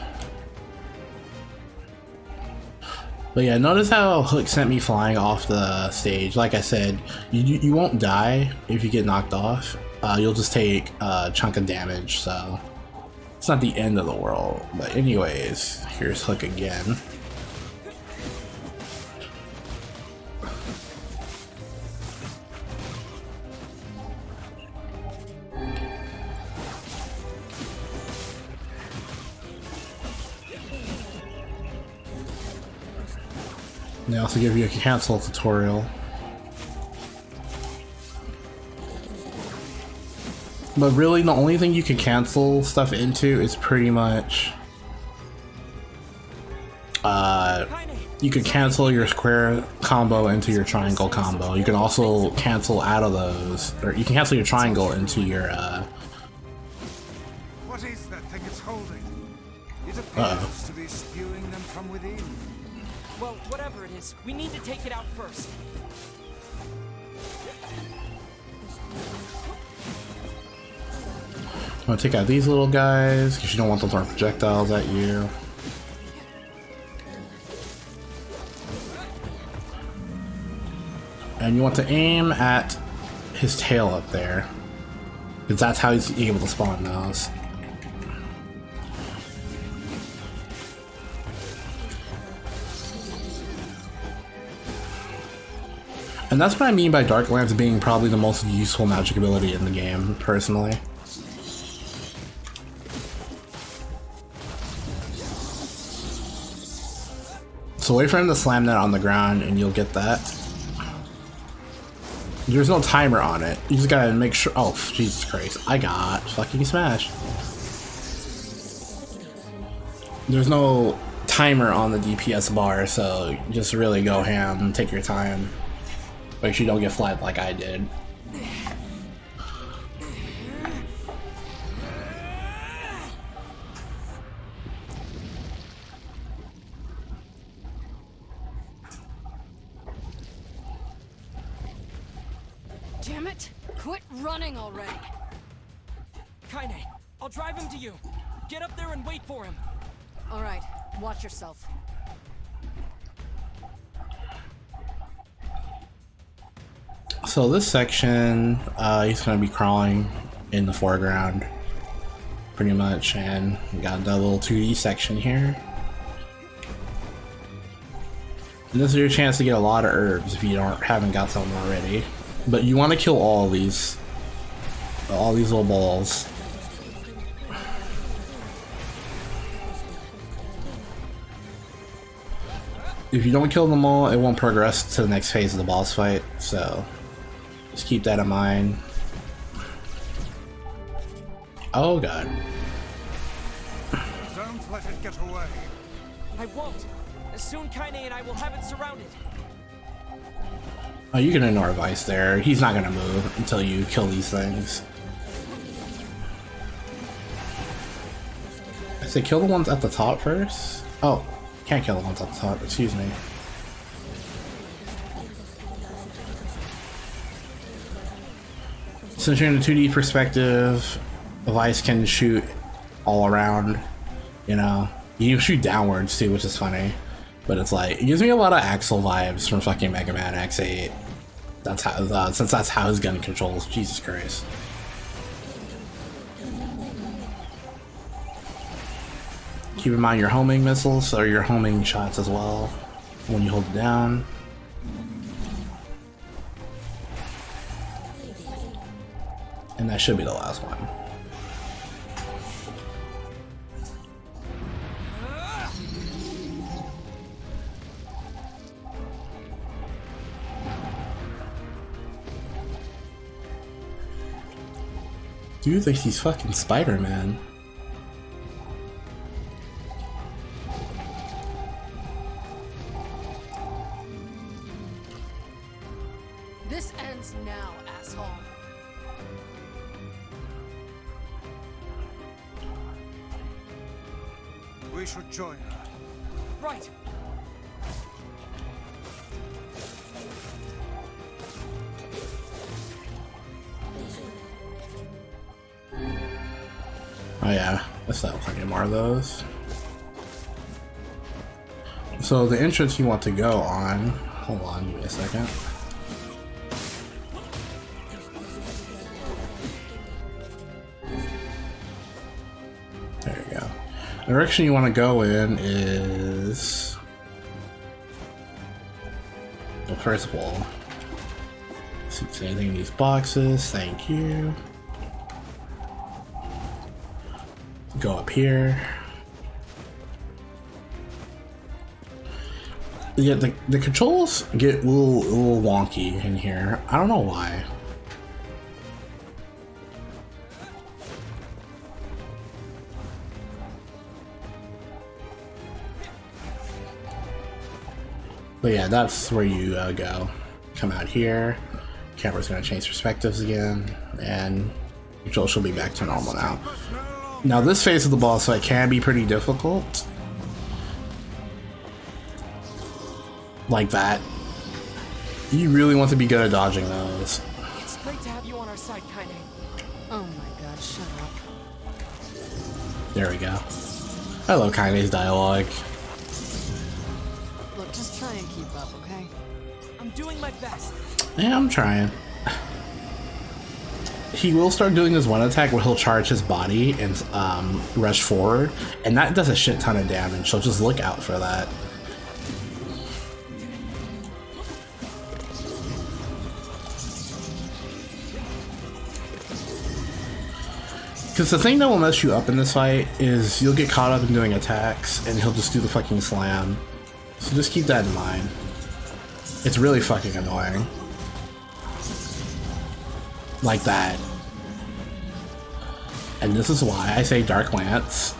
But yeah, notice how Hook sent me flying off the stage. Like I said, you won't die if you get knocked off. You'll just take a chunk of damage, so it's not the end of the world. But anyways, here's Hook again. They also give you a cancel tutorial. But really, the only thing you can cancel stuff into is pretty much... you can cancel your square combo into your triangle combo. You can also cancel out of those, or you can cancel your triangle into your, What is that thing it's holding? It appears to be spewing them from within. Well, whatever it is, we need to take it out first. I'm gonna take out these little guys because you don't want them throwing projectiles at you. And you want to aim at his tail up there, because that's how he's able to spawn those. And that's what I mean by Dark Lance being probably the most useful magic ability in the game, personally. So wait for him to slam that on the ground and you'll get that. There's no timer on it. You just gotta make sure. Oh, Jesus Christ. I got fucking smashed. There's no timer on the DPS bar, so just really go ham and take your time. Make sure you don't get flagged like I did. Damn it! Quit running already! Kaine, I'll drive him to you. Get up there and wait for him. Alright, watch yourself. So this section, he's going to be crawling in the foreground, pretty much, and we got that little 2D section here. And this is your chance to get a lot of herbs if you haven't got some already. But you want to kill all these little balls. If you don't kill them all, it won't progress to the next phase of the boss fight, so just keep that in mind. Oh god. Don't let it get away. I won't. Soon Kaine and I will have it surrounded. Oh, you can ignore Vice there. He's not gonna move until you kill these things. Say kill the ones at the top first. Oh, can't kill the ones at the top. Excuse me. Since you're in a 2D perspective, the Vice can shoot all around. You know, you can shoot downwards too, which is funny. But it's like, it gives me a lot of Axel vibes from fucking Mega Man X8. That's how, since that's how his gun controls. Jesus Christ. Keep in mind your homing missiles or your homing shots as well when you hold it down. And that should be the last one. Dude thinks he's fucking Spider-Man. This ends now, asshole. We should join her. Right. Oh yeah, let's not fucking more of those. So the entrance you want to go on, hold on, give me a second. There you go. The direction you want to go in is the first wall. See anything in these boxes, thank you. Go up here. Yeah, the controls get a little wonky in here. I don't know why. But yeah, that's where you go. Come out here. Camera's gonna change perspectives again, and controls should be back to normal now. Now this phase of the boss fight can be pretty difficult. Like that. You really want to be good at dodging those. It's great to have you on our side, Kaine. Oh my god, shut up. There we go. I love Kaine's dialogue. Look, just try and keep up, okay? I'm doing my best. Yeah, I'm trying. He will start doing this one attack where he'll charge his body and rush forward, and that does a shit ton of damage, so just look out for that. Because the thing that will mess you up in this fight is you'll get caught up in doing attacks and he'll just do the fucking slam. So just keep that in mind. It's really fucking annoying. Like that. And this is why I say Dark Lance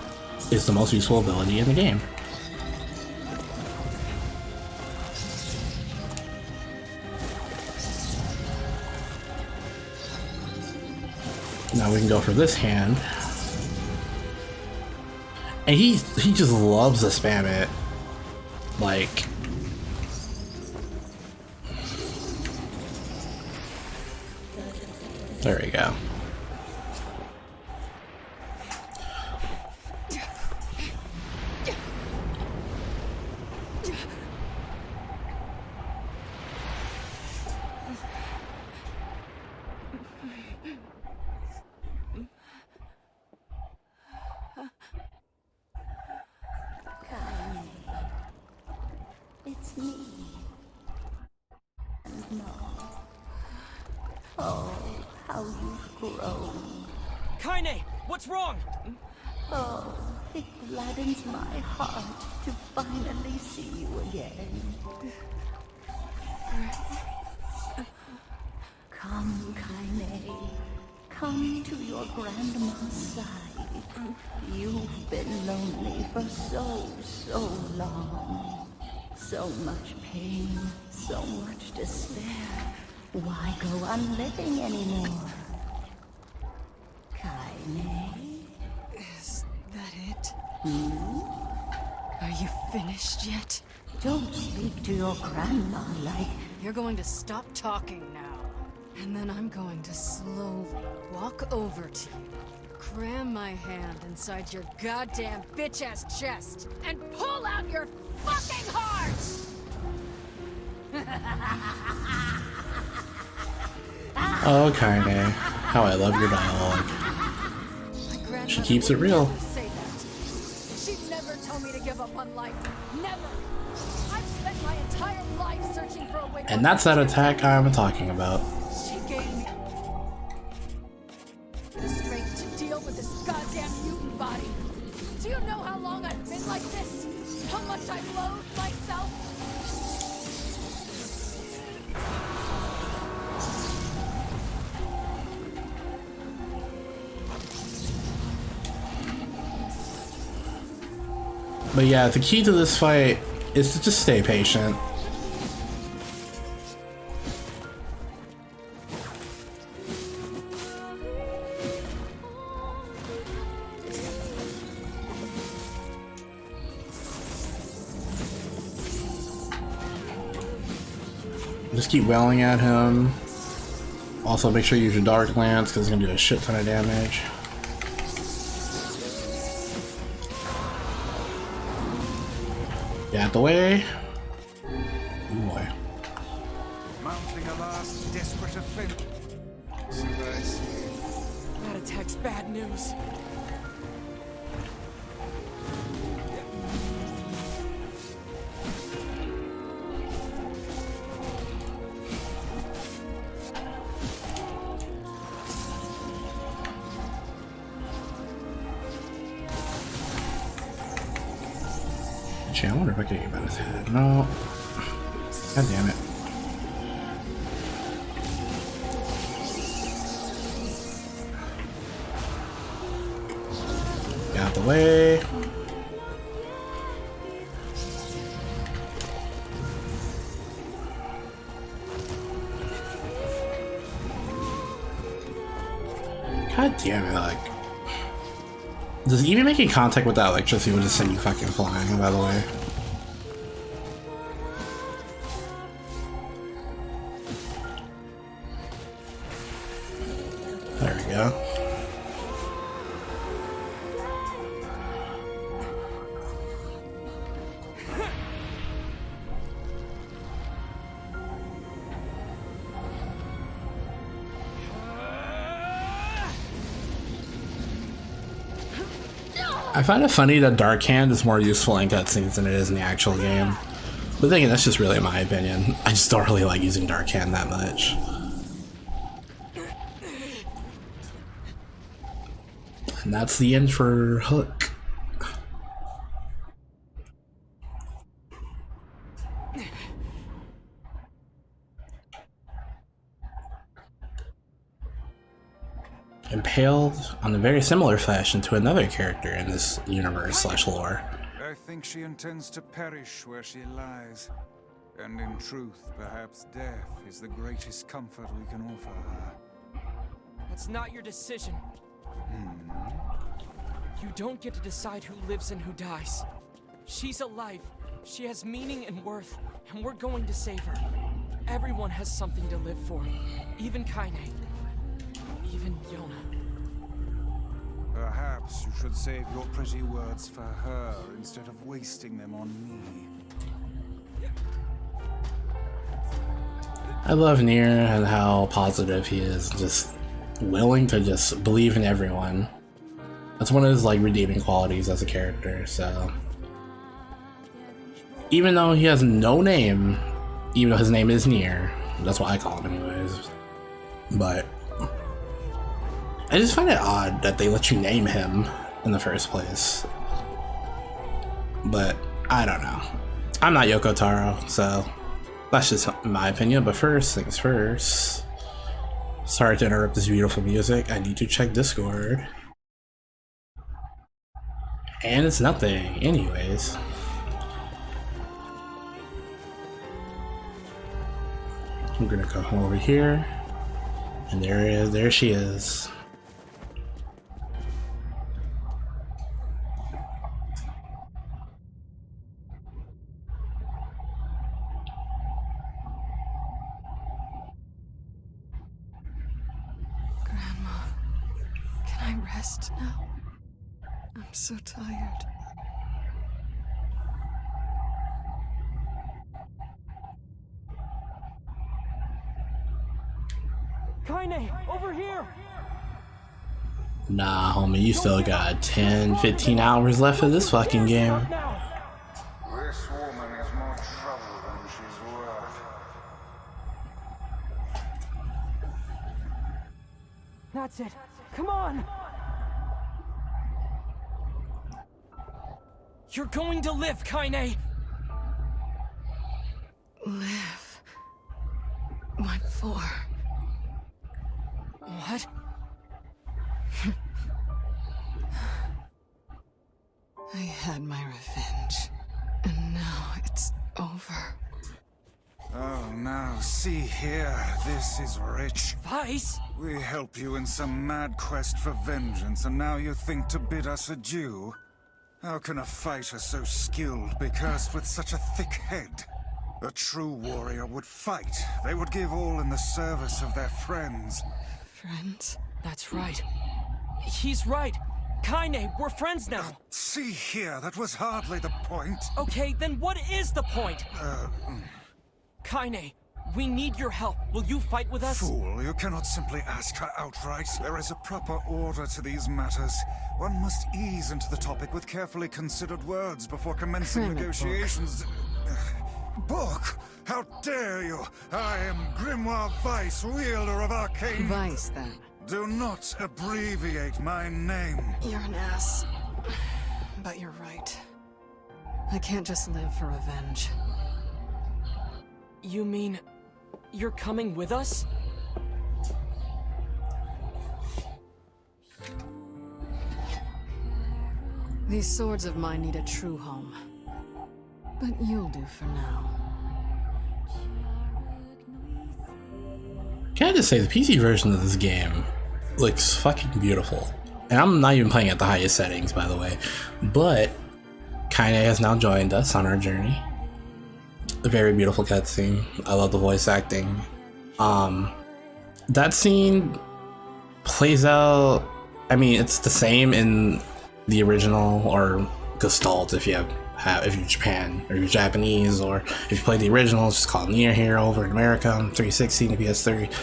is the most useful ability in the game. Now we can go for this hand. And he just loves to spam it. Like, there we go. It's me. And Mom. Oh, how you've grown. Kaine, what's wrong? Oh, it gladdens my heart to finally see you again. Come, Kaine. Come to your grandma's side. You've been lonely for so long. So much pain, so much despair. Why go on living anymore? Kaine? Is that it? Are you finished yet? Don't speak to your grandma like... You're going to stop talking now. And then I'm going to slowly walk over to you, cram my hand inside your goddamn bitch-ass chest, and pull out your fucking heart! Oh, kinda. How I love your dialogue. She keeps it real. She'd never tell me to give up on life. Never! I've spent my entire life searching for a way to... And that's that attack I'm talking about. She gave me the strength to deal with this goddamn mutant body. Do you know how long I've been like this? How much I've loathed myself? But yeah, the key to this fight is to just stay patient. Just keep wailing at him. Also, make sure you use your Dark Lance because it's gonna do a shit ton of damage. Get out the way. Oh boy. Mounting a last desperate offense. So I see. That attack's bad news. I wonder if I can get about his head. No. God damn it. Get out the way. God damn it, like. Does even making contact with that electricity will just send you fucking flying, by the way. There we go. I find it funny that Dark Hand is more useful in cutscenes than it is in the actual game. But then again, that's just really my opinion. I just don't really like using Dark Hand that much. And that's the end for Hook. Impaled on a very similar fashion to another character in this universe / lore. I think she intends to perish where she lies. And in truth, perhaps death is the greatest comfort we can offer her. That's not your decision. You don't get to decide who lives and who dies. She's alive. She has meaning and worth, and we're going to save her. Everyone has something to live for. Even Kaine. Even Yona. Perhaps you should save your pretty words for her instead of wasting them on me. I love NieR and how positive he is, just willing to just believe in everyone. That's one of his like redeeming qualities as a character, so. Even though he has no name, even though his name is NieR, that's what I call him anyways. But I just find it odd that they let you name him in the first place. But I don't know. I'm not Yoko Taro, so that's just my opinion. But first things first. Sorry to interrupt this beautiful music. I need to check Discord. And it's nothing, anyways. I'm gonna go over here. And there she is. rest now? I'm so tired. Kaine, over here! Nah, homie, you still got 10, 15 hours left of this fucking game. This woman is more trouble than she's worth. That's it. Come on! You're going to live, Kaine! Live. What for? What? I had my revenge, and now it's over. Oh, now see here, this is rich. Weiss? We help you in some mad quest for vengeance, and now you think to bid us adieu? How can a fighter so skilled be cursed with such a thick head? A true warrior would fight. They would give all in the service of their friends. Friends? That's right. He's right. Kaine, we're friends now. See here, that was hardly the point. Okay, then what is the point? Kaine, we need your help. Will you fight with us? Fool, you cannot simply ask her outright. There is a proper order to these matters. One must ease into the topic with carefully considered words before commencing negotiations. Book? How dare you? I am Grimoire Weiss, wielder of arcane... Weiss, then. Do not abbreviate my name. You're an ass. But you're right. I can't just live for revenge. You mean... you're coming with us? These swords of mine need a true home. But you'll do for now. Can I just say, the PC version of this game looks fucking beautiful. And I'm not even playing at the highest settings, by the way. But Kaine has now joined us on our journey. A very beautiful cutscene. I love the voice acting. That scene plays out... I mean, it's the same in the original, or Gestalt if you're Japan, or you're Japanese, or if you play the original, it's just called NieR here over in America on 360 and PS3.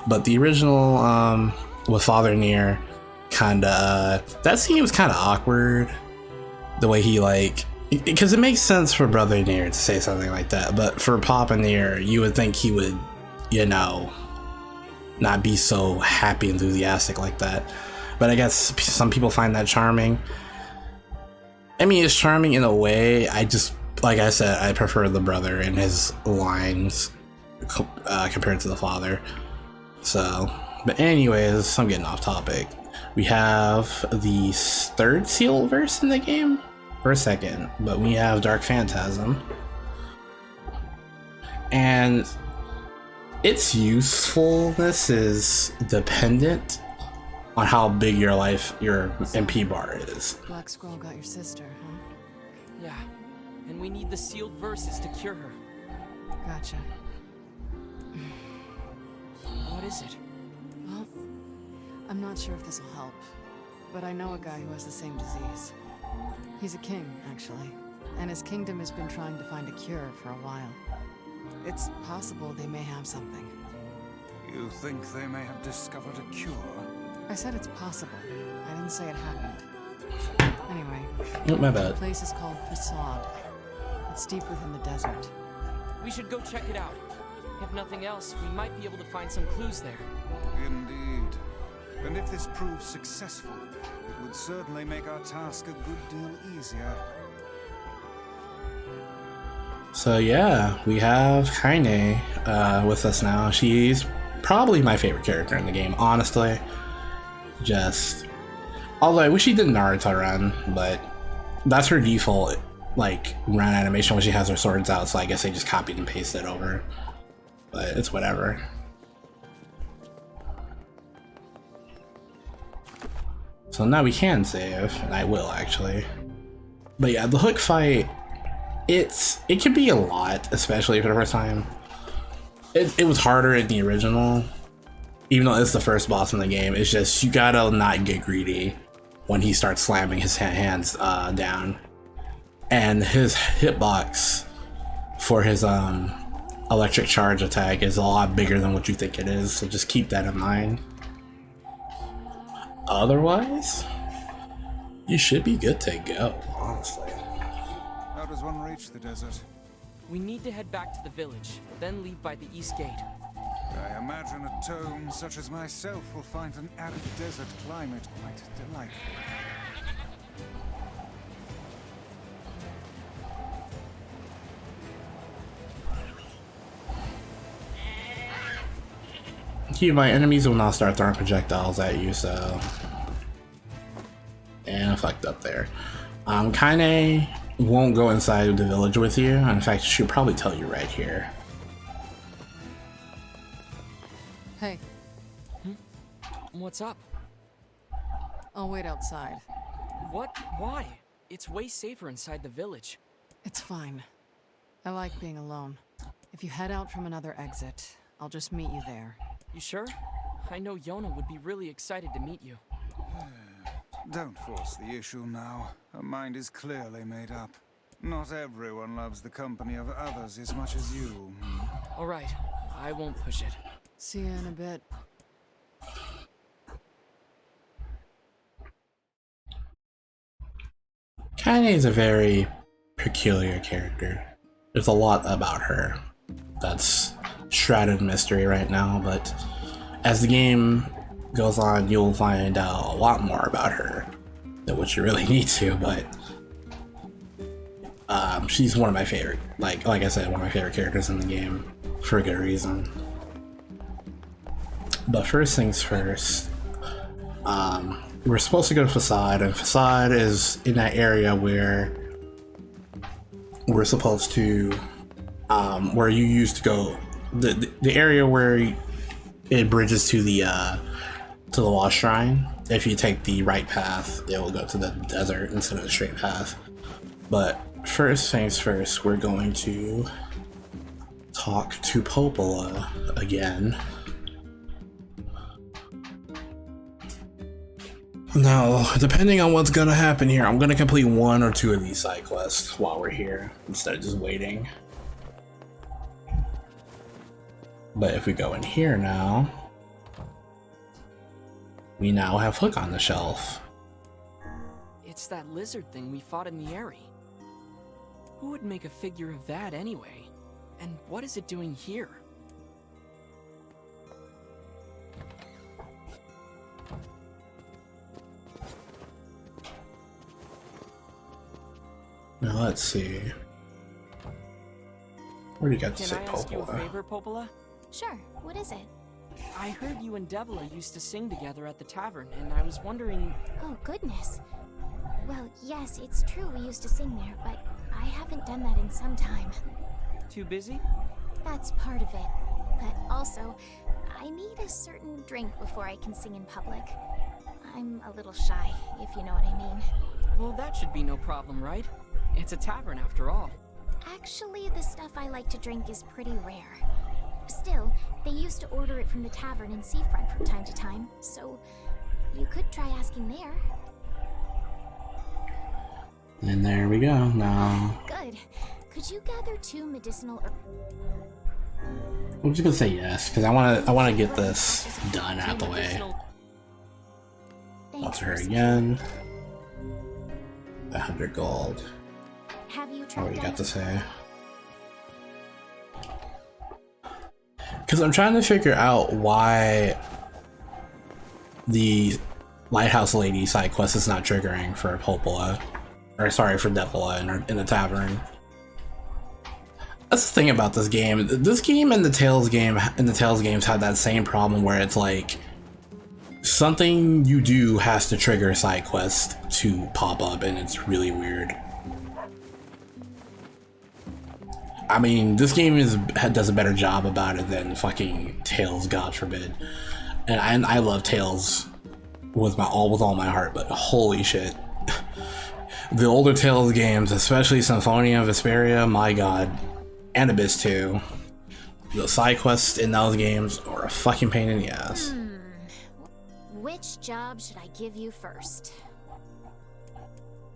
But the original, with Father NieR, kinda, that scene was kinda awkward. The way he, like, because it makes sense for Brother NieR to say something like that, but for Papa NieR, you would think he would, you know, not be so happy, enthusiastic like that. But I guess some people find that charming. I mean, it's charming in a way. I just, like I said, I prefer the brother and his lines compared to the father. So, but anyways, I'm getting off topic. We have the third seal verse in the game, or second, but we have Dark Phantasm. And its usefulness is dependent on how big your MP bar is. Black Scroll got your sister, huh? Yeah, and we need the sealed verses to cure her. Gotcha. What is it? Well, I'm not sure if this will help, but I know a guy who has the same disease. He's a king, actually, and his kingdom has been trying to find a cure for a while. It's possible they may have something. You think they may have discovered a cure? I said it's possible. I didn't say it happened. Anyway, Oh, my bad. the place is called Facade. It's deep within the desert. We should go check it out. If nothing else, we might be able to find some clues there. Indeed. And if this proves successful, it would certainly make our task a good deal easier. So yeah, we have Kaine with us now. She's probably my favorite character in the game, honestly. Although I wish she did Naruto run, but that's her default, like, run animation when she has her swords out, so I guess they just copied and pasted it over. But it's whatever. So now we can save, and I will actually. But yeah, the hook fight, it can be a lot, especially for the first time. It was harder in the original, even though it's the first boss in the game, it's just you gotta not get greedy when he starts slamming his hands down. And his hitbox for his electric charge attack is a lot bigger than what you think it is, so just keep that in mind. Otherwise, you should be good to go, honestly. How does one reach the desert? We need to head back to the village, then leave by the east gate. I imagine a tome such as myself will find an arid desert climate quite delightful. Keep my enemies will now start throwing projectiles at you, so. And I fucked up there. Kaine won't go inside the village with you. In fact, she'll probably tell you right here. Hey. What's up? I'll wait outside. What? Why? It's way safer inside the village. It's fine. I like being alone. If you head out from another exit, I'll just meet you there. You sure? I know Yona would be really excited to meet you. Don't force the issue now. Her mind is clearly made up. Not everyone loves the company of others as much as you. All right, I won't push it. See you in a bit. Kaine is a very peculiar character. There's a lot about her that's shrouded in mystery right now, but as the game goes on, you'll find out a lot more about her than what you really need to, but she's one of my favorite, like I said, one of my favorite characters in the game for a good reason. But first things first, we're supposed to go to Facade, and Facade is in that area where we're supposed to, where you used to go, the area where it bridges to the Lost Shrine. If you take the right path, it will go to the desert instead of the straight path. But first things first, we're going to talk to Popola again. Now, depending on what's gonna happen here, I'm gonna complete one or two of these side quests while we're here, instead of just waiting. But if we go in here now, we now have Hook on the shelf. It's that lizard thing we fought in the area. Who would make a figure of that anyway? And what is it doing here? Now let's see. What do you got to say, Can I ask you a Popola? favor, Popola? Sure, what is it? I heard you and Devila used to sing together at the tavern, and I was wondering... Oh, goodness. Well, yes, it's true we used to sing there, but I haven't done that in some time. Too busy? That's part of it. But also, I need a certain drink before I can sing in public. I'm a little shy, if you know what I mean. Well, that should be no problem, right? It's a tavern after all. Actually, the stuff I like to drink is pretty rare. Still, they used to order it from the tavern in Seafront from time to time, so you could try asking there. And there we go. Now, Good. Could you gather 2 medicinal I'm just gonna say yes because I want to get this done out the way. Talk to her again. 100 gold. Have you What tried do you got to that? say? Because I'm trying to figure out why the Lighthouse Lady side quest is not triggering for Popola. Or sorry, for Devila in the tavern. That's the thing about this game. This game and the Tales games have that same problem where it's like something you do has to trigger a side quest to pop up, and it's really weird. I mean, this game does a better job about it than fucking Tales, God forbid. And I love Tales with all my heart, but holy shit. The older Tales games, especially Symphonia of Vesperia, my god, and Abyss 2, the side quests in those games are a fucking pain in the ass. Which job should I give you first?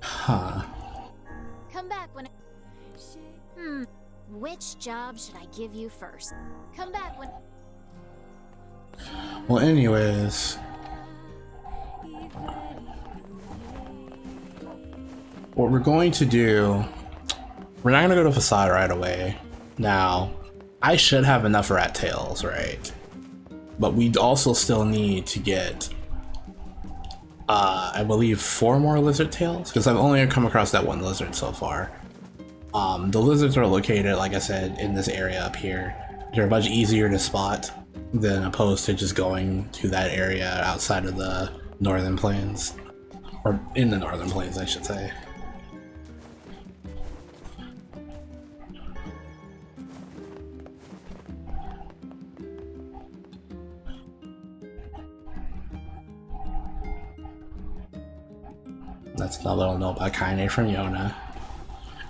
Huh. Come back when Which job should I give you first? Come back when Well, anyways. What we're going to do, we're not going to go to Facade right away. Now, I should have enough rat tails, right? But we also still need to get, I believe, 4 more lizard tails, because I've only come across that one lizard so far. The lizards are located, like I said, in this area up here. They're much easier to spot than opposed to just going to that area outside of the northern plains. Or in the northern plains, I should say. That's another little note about Kaine from Yona.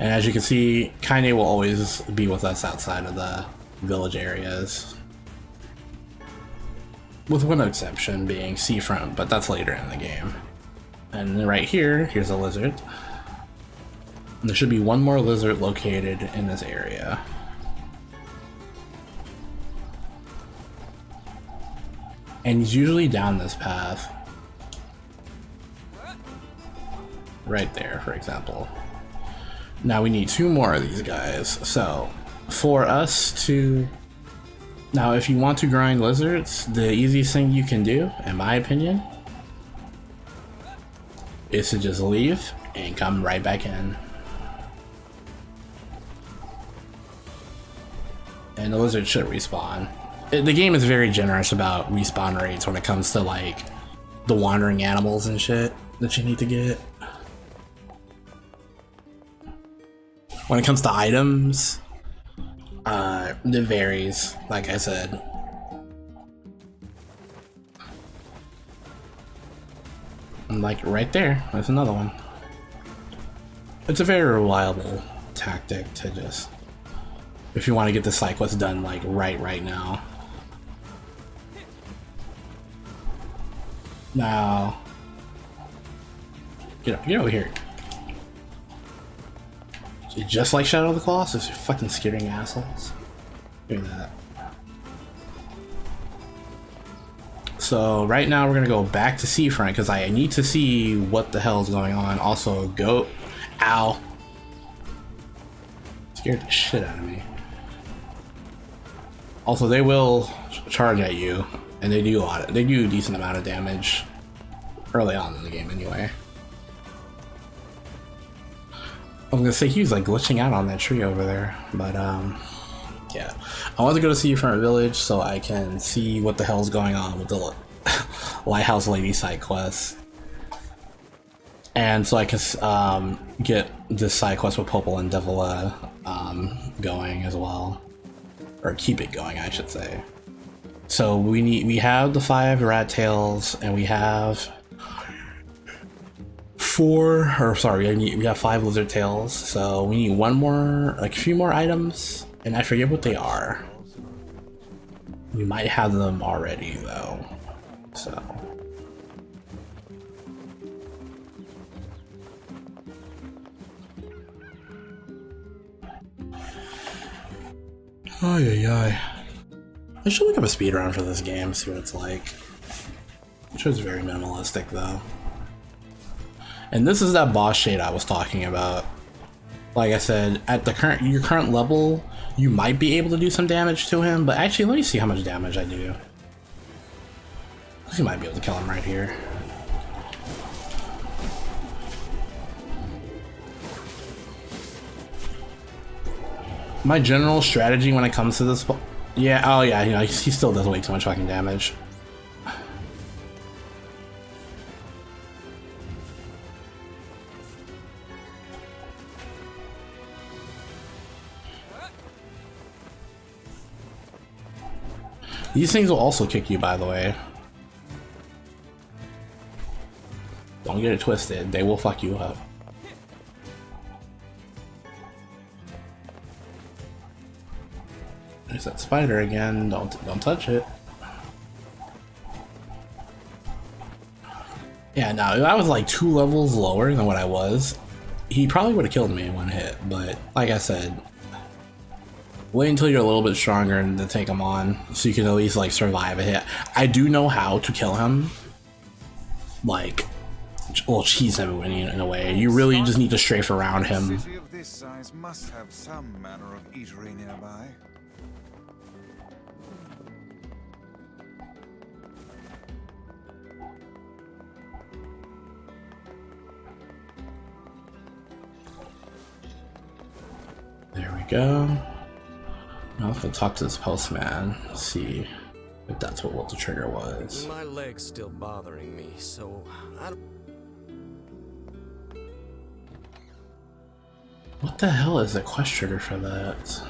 And as you can see, Kaine will always be with us outside of the village areas. With one exception being Seafront, but that's later in the game. And then right here, here's a lizard. And there should be one more lizard located in this area. And he's usually down this path. Right there, for example. Now we need 2 more of these guys. So, for us to... Now, if you want to grind lizards, the easiest thing you can do, in my opinion, is to just leave and come right back in. And the lizard should respawn. The game is very generous about respawn rates when it comes to, like, the wandering animals and shit that you need to get. When it comes to items, it varies, like I said. And like right there, there's another one. It's a very reliable tactic to just, if you want to get the side quest done like right now. Now, get over here. Just like Shadow of the Colossus, you fucking skittering assholes. Look at that. So right now we're gonna go back to Seafront because I need to see what the hell is going on. Also, go. Ow. Scared the shit out of me. Also, they will charge at you, and they do a decent amount of damage early on in the game anyway. I was gonna say he was like glitching out on that tree over there, but yeah. I want to go to Seafront Village so I can see what the hell's going on with the Lighthouse Lady side quest. And so I can get this side quest with Popol and Devila going as well. Or keep it going, I should say. So we have the 5 rat tails and we have we have 5 lizard tails, so we need one more, like a few more items, and I forget what they are. We might have them already though, so. I should look up a speedrun for this game, see what it's like. I'm sure it's very minimalistic though. And this is that boss shade I was talking about. Like I said, at your current level, you might be able to do some damage to him, but actually let me see how much damage I do. You might be able to kill him right here. My general strategy when it comes to this, yeah, oh yeah, you know, he still does way too much fucking damage. These things will also kick you, by the way. Don't get it twisted, they will fuck you up. There's that spider again, don't touch it. Yeah, no, I was like 2 levels lower than what I was. He probably would have killed me in 1 hit, but like I said, wait until you're a little bit stronger and then take him on, so you can at least like survive a hit. I do know how to kill him, like, well, cheese him in a way. You really just need to strafe around him. A city of this size must have some manner of eatery nearby. There we go. Now let's go talk to this postman, see if that's what the trigger was. My leg's still bothering me, so I don't... What the hell is the quest trigger for that?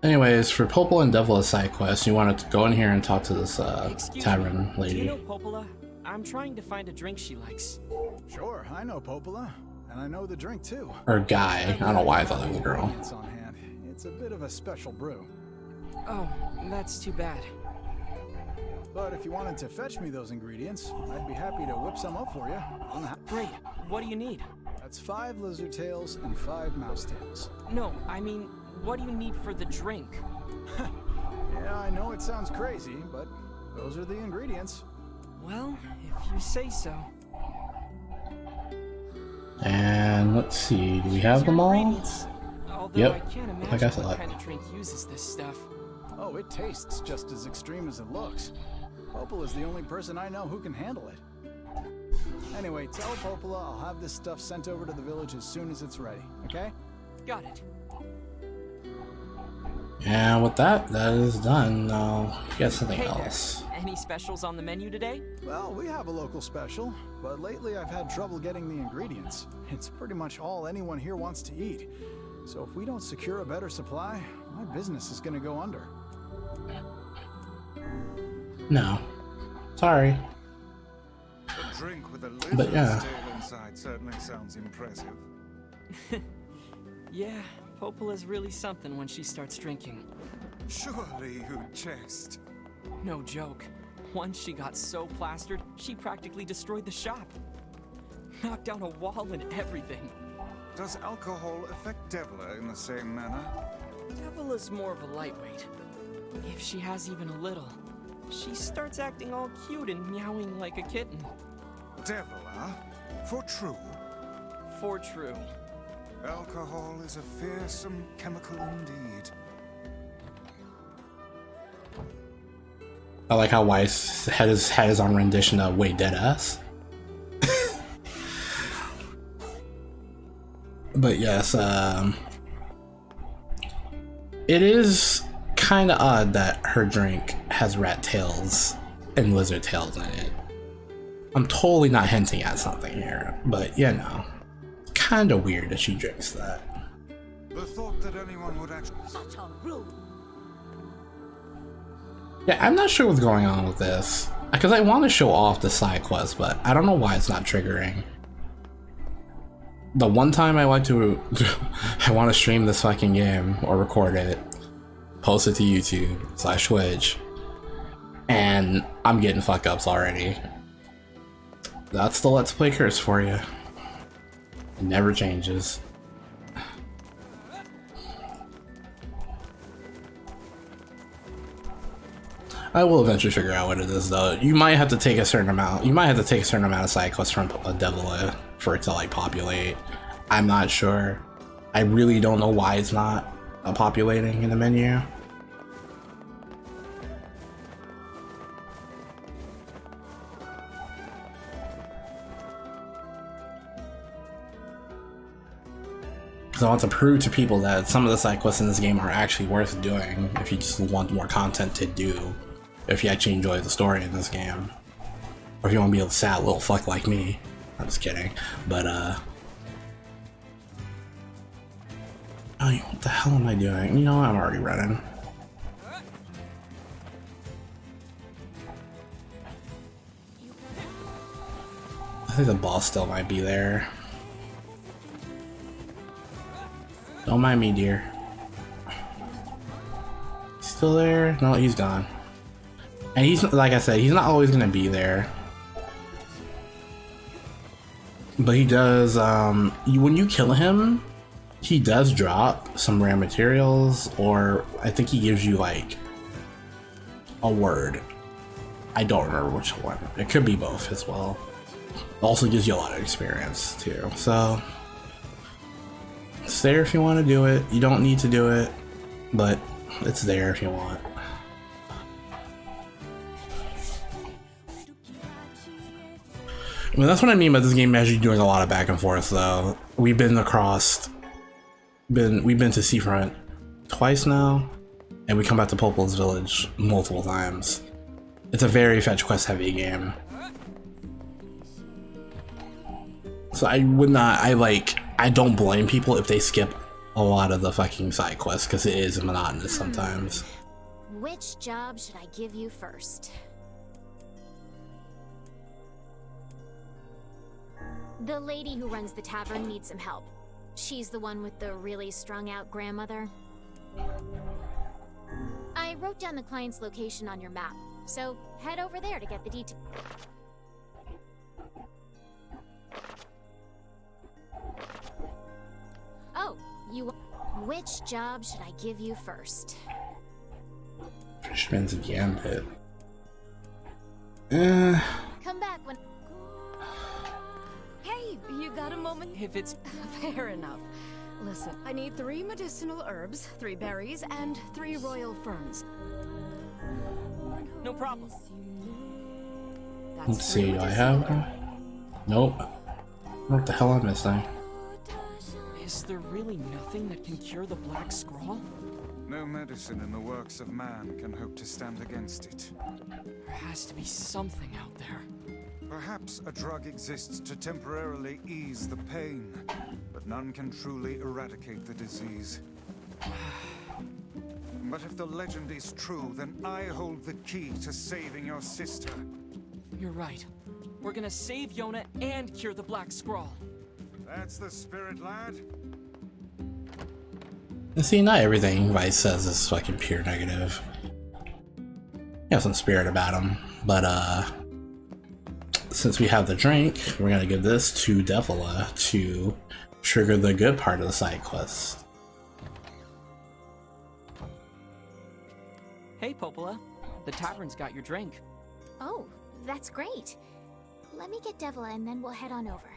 Anyways, for Popola and Devil side quest, you want to go in here and talk to this tavern lady. Do you know Popola? I'm trying to find a drink she likes. Sure, I know Popola, and I know the drink too. Or guy. I don't know why I thought it was a girl. It's on hand. It's a bit of a special brew. Oh, that's too bad. But if you wanted to fetch me those ingredients, I'd be happy to whip some up for you. Great. What do you need? That's 5 lizard tails and 5 mouse tails. No, I mean, what do you need for the drink? Yeah, I know it sounds crazy, but those are the ingredients. Well, if you say so. And let's see, do we have them all? Although Yep. I can't imagine Like I what thought. kind of drink uses this stuff. Oh, it tastes just as extreme as it looks. Popola is the only person I know who can handle it. Anyway, tell Popola I'll have this stuff sent over to the village as soon as it's ready, okay? Got it. And with that is done. Now, we got something Hey there. else. Any specials on the menu today? Well, we have a local special, but lately I've had trouble getting the ingredients. It's pretty much all anyone here wants to eat. So if we don't secure a better supply, my business is gonna go under. No. Sorry. A drink with a But lizard's yeah. tail inside certainly sounds impressive. Yeah, Popola's really something when she starts drinking. Surely you'd jest. No joke. Once she got so plastered, she practically destroyed the shop. Knocked down a wall and everything. Does alcohol affect Devla in the same manner? Devil is more of a lightweight. If she has even a little, she starts acting all cute and meowing like a kitten. Devla? For true? For true. Alcohol is a fearsome chemical indeed. I like how Weiss had his own rendition of Wait Deadass. But yes, it is kind of odd that her drink has rat tails and lizard tails in it. I'm totally not hinting at something here, but you know, kind of weird that she drinks that. The thought that anyone would actually... Such a rude. Yeah, I'm not sure what's going on with this, because I want to show off the side quest, but I don't know why it's not triggering. The one time I want to stream this fucking game or record it, post it to YouTube/Twitch, and I'm getting fuck ups already. That's the Let's Play curse for you. It never changes. I will eventually figure out what it is, though. You might have to take a certain amount. You might have to take a certain amount of side quests from a devil for it to like populate. I'm not sure. I really don't know why it's not populating in the menu. Because I want to prove to people that some of the side quests in this game are actually worth doing if you just want more content to do. If you actually enjoy the story in this game. Or if you want to be a sad little fuck like me. I'm just kidding. But, oh, what the hell am I doing? You know what? I'm already running. think the boss still might be there. Don't mind me, dear. Still there? No, he's gone. And he's, like I said, he's not always gonna be there. But he does, when you kill him, he does drop some rare materials, or I think he gives you like a word. I don't remember which one. It could be both as well. Also gives you a lot of experience too. So it's there if you want to do it. You don't need to do it, but it's there if you want. I mean, that's what I mean by this game actually doing a lot of back and forth though. We've been to Seafront twice now, and we come back to Popol's Village multiple times. It's a very fetch quest heavy game. So I don't blame people if they skip a lot of the fucking side quests, because it is monotonous sometimes. Which job should I give you first? The lady who runs the tavern needs some help. She's the one with the really strung out grandmother. I wrote down the client's location on your map, so head over there to get the details. Oh, which job should I give you first? Fishman's Gambit. Come back when... Hey, you got a moment? If it's... Fair enough. Listen, I need 3 medicinal herbs, 3 berries, and 3 royal ferns. No problem. Let's see, do I have? Nope. What the hell am I missing? Is there really nothing that can cure the Black Scrawl? No medicine in the works of man can hope to stand against it. There has to be something out there. Perhaps a drug exists to temporarily ease the pain, but none can truly eradicate the disease. But if the legend is true, then I hold the key to saving your sister. You're right. We're gonna save Yona and cure the Black Scrawl. That's the spirit, lad. See, not everything Vice says is fucking pure negative. You have some spirit about him, but since we have the drink, we're gonna give this to Devila to trigger the good part of the side quest. Hey, Popola. The tavern's got your drink. Oh, that's great. Let me get Devila and then we'll head on over.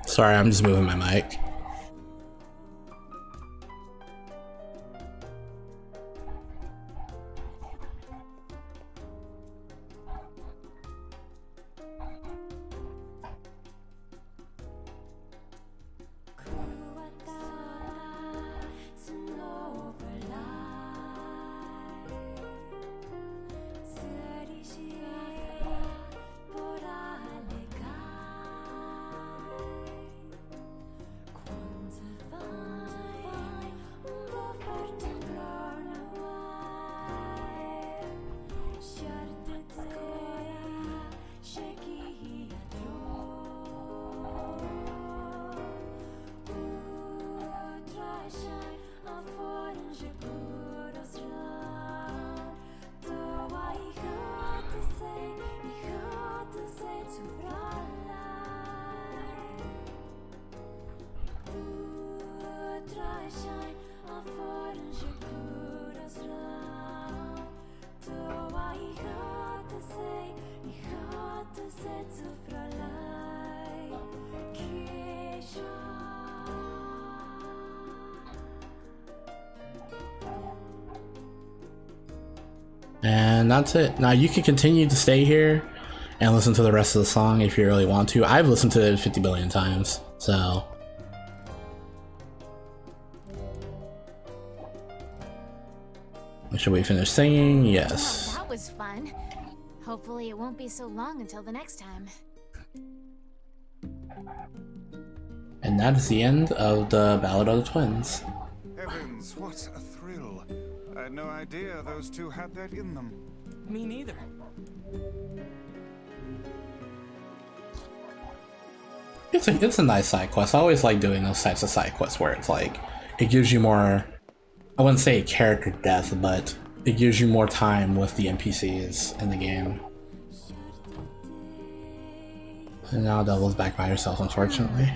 Sorry, I'm just moving my mic. And that's it. Now you can continue to stay here and listen to the rest of the song if you really want to. I've listened to it 50 billion times, so. Should we finish singing? Yes. Well, that was fun. Hopefully it won't be so long until the next time. And that is the end of the Ballad of the Twins. Heavens, what a thrill. I had no idea those two had that in them. Me neither. It's a nice side quest. I always like doing those types of side quests where it's like it gives you more, I wouldn't say character depth, but it gives you more time with the NPCs in the game. And now Devil's back by herself, unfortunately.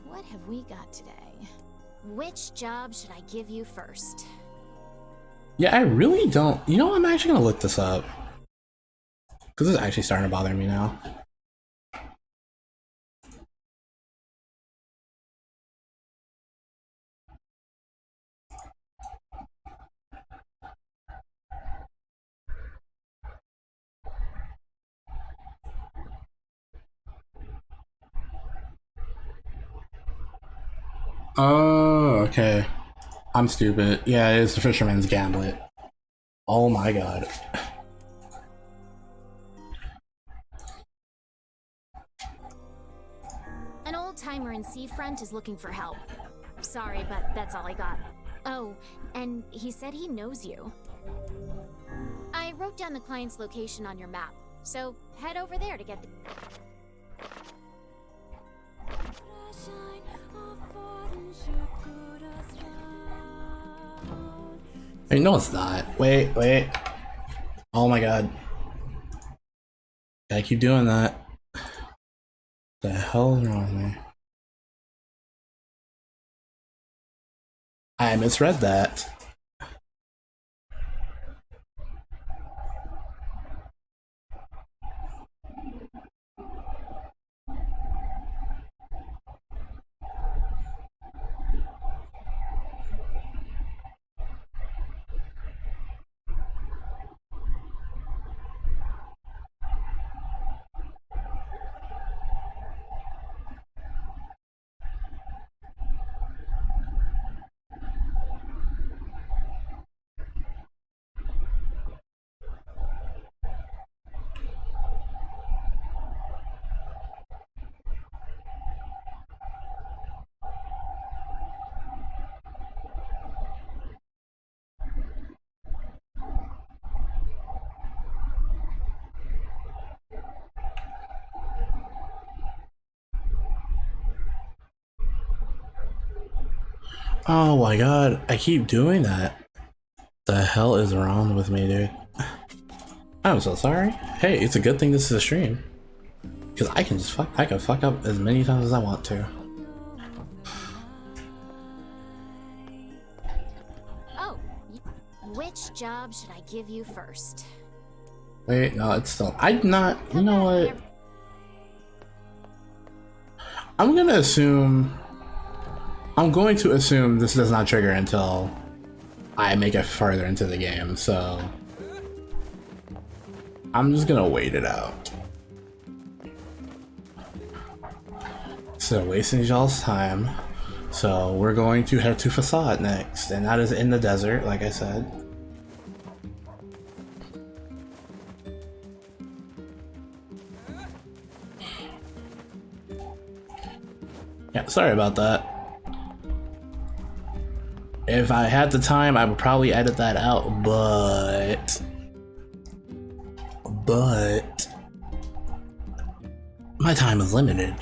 What have we got today? Which job should I give you first? Yeah, I really don't. You know what? I'm actually gonna look this up. Because this is actually starting to bother me now. Oh, okay. I'm stupid. Yeah, it is the Fisherman's Gambit. Oh my god. An old-timer in Seafront is looking for help. Sorry, but that's all I got. Oh, and he said he knows you. I wrote down the client's location on your map, so head over there to get the... Hey, no it's not. Wait, wait. Oh my god. Gotta keep doing that. The hell is wrong with me? I misread that. Oh my god, I keep doing that. The hell is wrong with me, dude? I'm so sorry. Hey, it's a good thing this is a stream. Because I can just I can fuck up as many times as I want to. Oh, which job should I give you first? Wait, no, it's still... I'm not... You know what? I'm gonna assume... I'm going to assume this does not trigger until I make it further into the game, so... I'm just gonna wait it out. So, wasting y'all's time. So, we're going to head to Facade next, and that is in the desert, like I said. Yeah, sorry about that. If I had the time, I would probably edit that out, but my time is limited,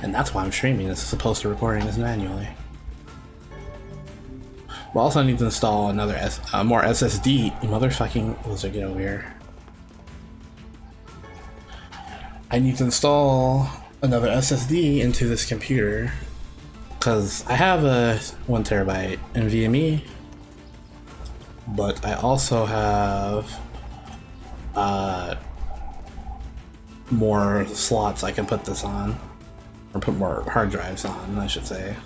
and that's why I'm streaming this as opposed to recording this manually. We'll also need to install another more SSD. Motherfucking lizard, get over here. I need to install another SSD into this computer because I have a 1 terabyte NVMe, but I also have more slots I can put this on, or put more hard drives on, I should say.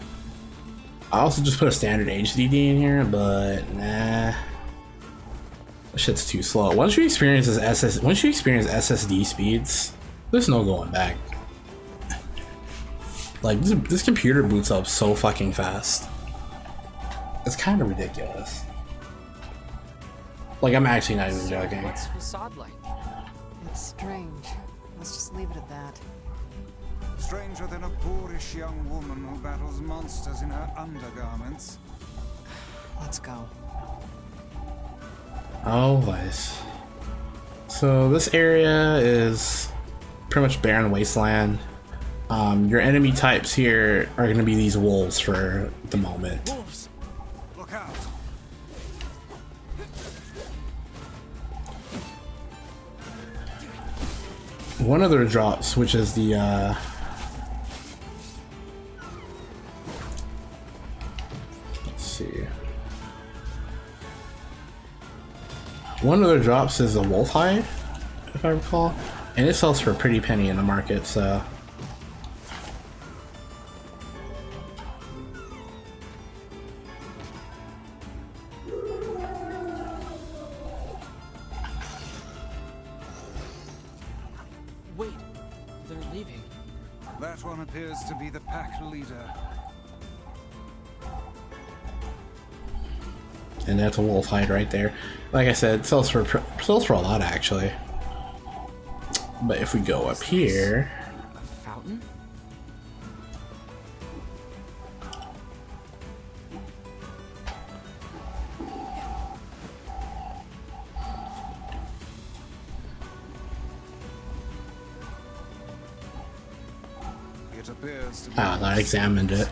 I also just put a standard HDD in here, but nah, that shit's too slow. Once you experience SSD speeds, there's no going back. Like, this computer boots up so fucking fast. It's kind of ridiculous. Like, I'm actually not even joking. What's Facade like? It's strange. Let's just leave it at that. Stranger than a boorish young woman who battles monsters in her undergarments. Let's go. Always. So this area is pretty much barren wasteland. Your enemy types here are going to be these wolves for the moment. Wolves! Look out! One of their drops, which is the let's see. One of their drops is a wolf hide, if I recall, and it sells for a pretty penny in the market, so. Wait, they're leaving. That one appears to be the pack leader. And that's a wolf hide right there. Like I said, it sells for a lot actually. But if we go up here, A fountain? It appears to be I examined it.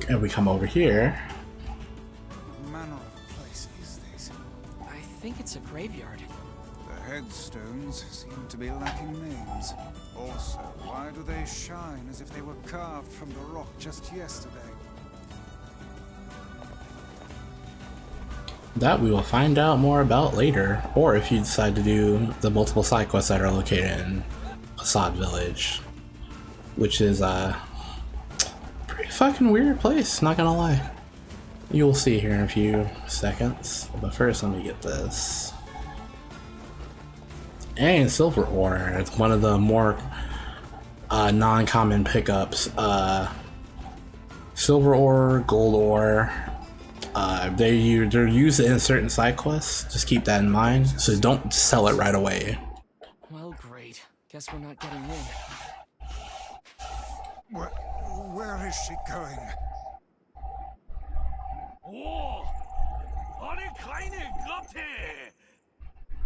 And we come over here. What manner of place is this? I think it's a graveyard. The headstones seem to be lacking names. Also, why do they shine as if they were carved from the rock just yesterday? That we will find out more about later, or if you decide to do the multiple side quests that are located in Assad Village, which is a pretty fucking weird place, not gonna lie. You will see here in a few seconds, but first let me get this. And silver ore, it's one of the more non-common pickups. Silver ore, gold ore. They're used in certain side quests. Just keep that in mind. So don't sell it right away. Well, great. Guess we're not getting in. Where is she going? 오! 아니 카인의 같아!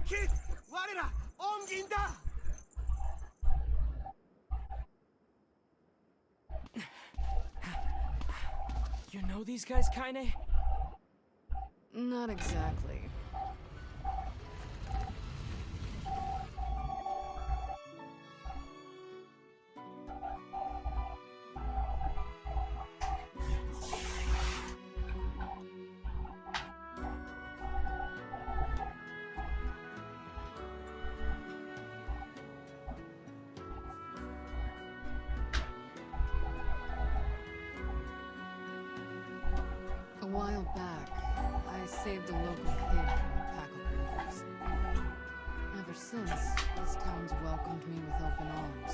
킷! 와리라! 옮긴다! You know these guys, Kaine? Not exactly. A while back, I saved a local kid from a pack of wolves. Ever since, this town's welcomed me with open arms.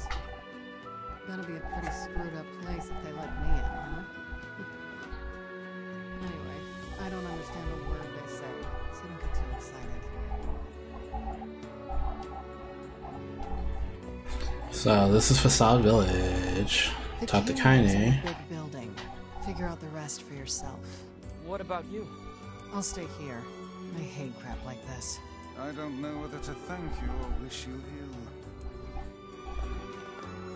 Gotta be a pretty screwed up place if they let me in, huh? Anyway, I don't understand a word they say, so don't get too excited. So this is Facade Village. Talk to Kaine. Big building. Figure out the rest for yourself. What about you? I'll stay here. I hate crap like this. I don't know whether to thank you or wish you ill.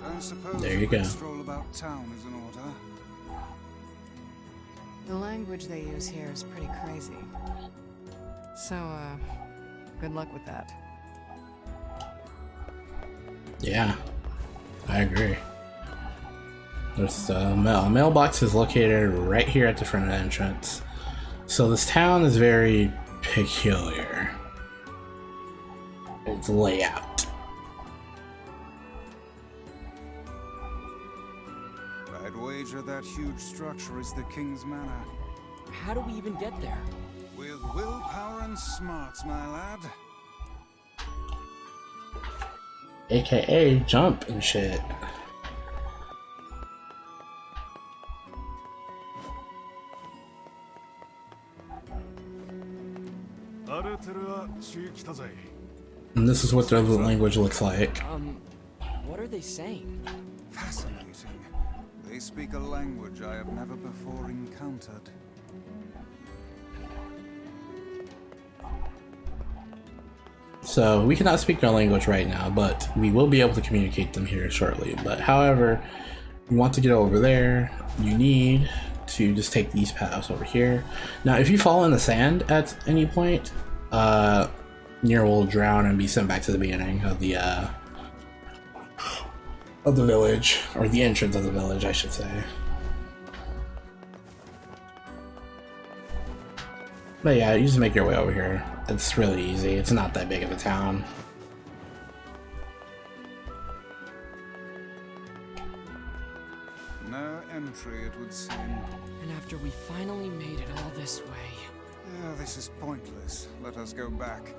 I suppose There you go. a stroll about town is in order. The language they use here is pretty crazy. So, good luck with that. Yeah, I agree. There's a mailbox is located right here at the front of the entrance. So this town is very peculiar. Its layout. I'd wager that huge structure is the King's Manor. How do we even get there? With willpower and smarts, my lad. AKA jump and shit. And this is what their language looks like. What are they saying? Fascinating. They speak a language I have never before encountered. encountered. So we cannot speak their language right now, but we will be able to communicate them here shortly. But however, you want to get over there, you need to just take these paths over here. Now, if you fall in the sand at any point, NieR will drown and be sent back to the beginning of the village, or the entrance of the village, I should say. But yeah, you just make your way over here. It's really easy. It's not that big of a town. No entry, it would seem. And after we finally made it all this way... Oh, this is pointless. Let us go back.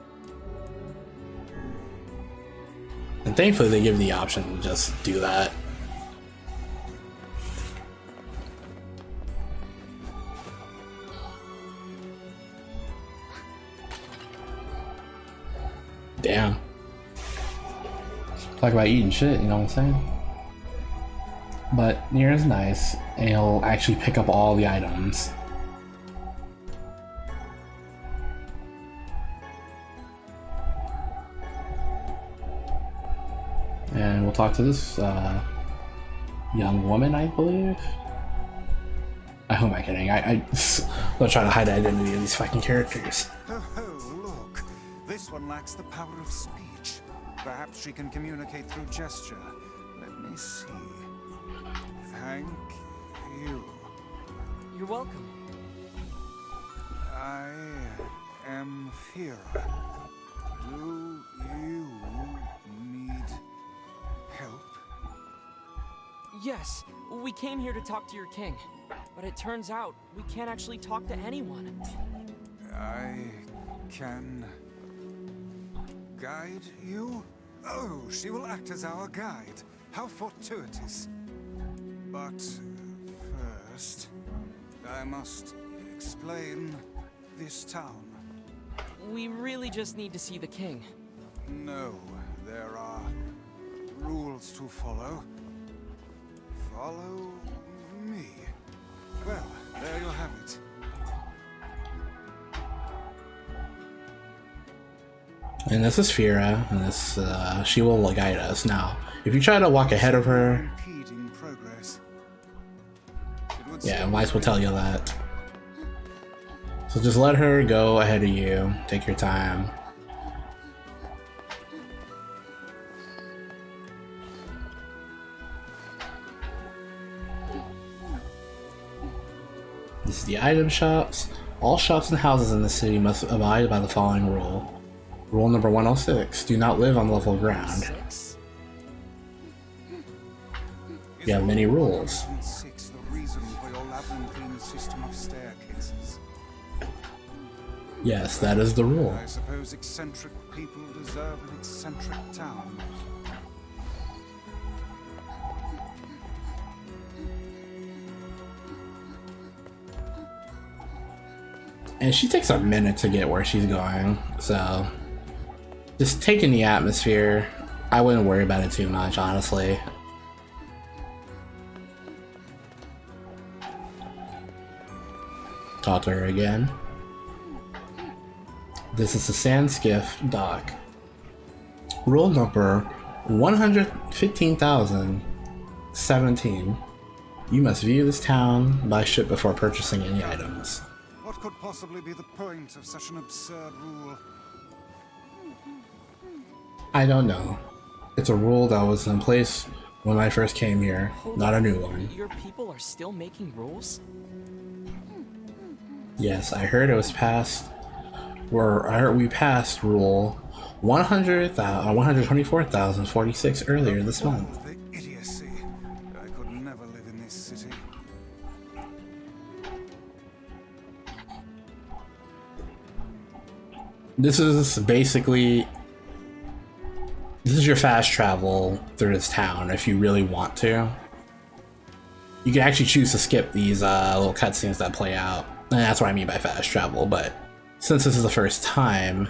And thankfully they give the option to just do that. Damn. Talk about eating shit, you know what I'm saying? But NieR is nice, and he'll actually pick up all the items. And we'll talk to this young woman, I believe. Who am I kidding? I'm not trying to hide the identity of these fucking characters. Oh, look. This one lacks the power of speech. Perhaps she can communicate through gesture. Let me see. Thank you. You're welcome. I am Fira. Do you need help? Yes, we came here to talk to your king. But it turns out we can't actually talk to anyone. I can guide you? Oh, she will act as our guide. How fortuitous. But first, I must explain this town. We really just need to see the king. No, there are rules to follow. Follow me. Well, there you have it. And this is Fira, and this she will guide us. Now, if you try to walk ahead of her, yeah, Mice will tell you that. So just let her go ahead of you. Take your time. This is the item shops. All shops and houses in the city must abide by the following rule. Rule number 106. Do not live on level ground. You have many rules. Yes, that is the rule. I suppose eccentric people deserve an eccentric town. And she takes a minute to get where she's going, so just taking the atmosphere, I wouldn't worry about it too much, honestly. Talk to her again. This is the Sand Skiff dock. Rule number 115,017. You must view this town by ship before purchasing any items. What could possibly be the point of such an absurd rule? I don't know. It's a rule that was in place when I first came here, not a new one. Your people are still making rules? Yes, I heard it was passed, or I heard we passed rule 124,046 earlier this month. The idiocy. I could never live in this city. This is basically, this is your fast travel through this town if you really want to. You can actually choose to skip these little cutscenes that play out. And that's what I mean by fast travel, but since this is the first time,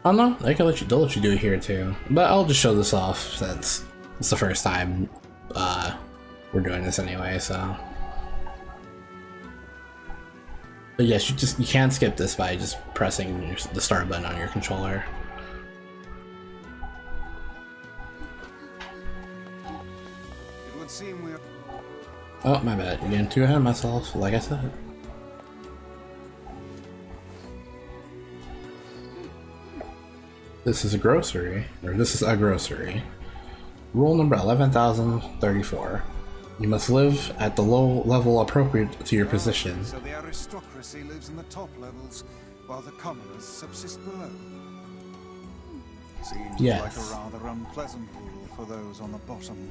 I don't know, they'll let you do it here too. But I'll just show this off since it's the first time we're doing this anyway, so. But yes, you can't skip this by just pressing the start button on your controller. It would seem we're... Oh, my bad. You're getting too ahead of myself, like I said. This is a grocery, or this is a grocery. Rule number 11,034. You must live at the low level appropriate to your position. So the aristocracy lives in the top levels, while the commoners subsist below. Seems Yes. like a rather unpleasant rule for those on the bottom.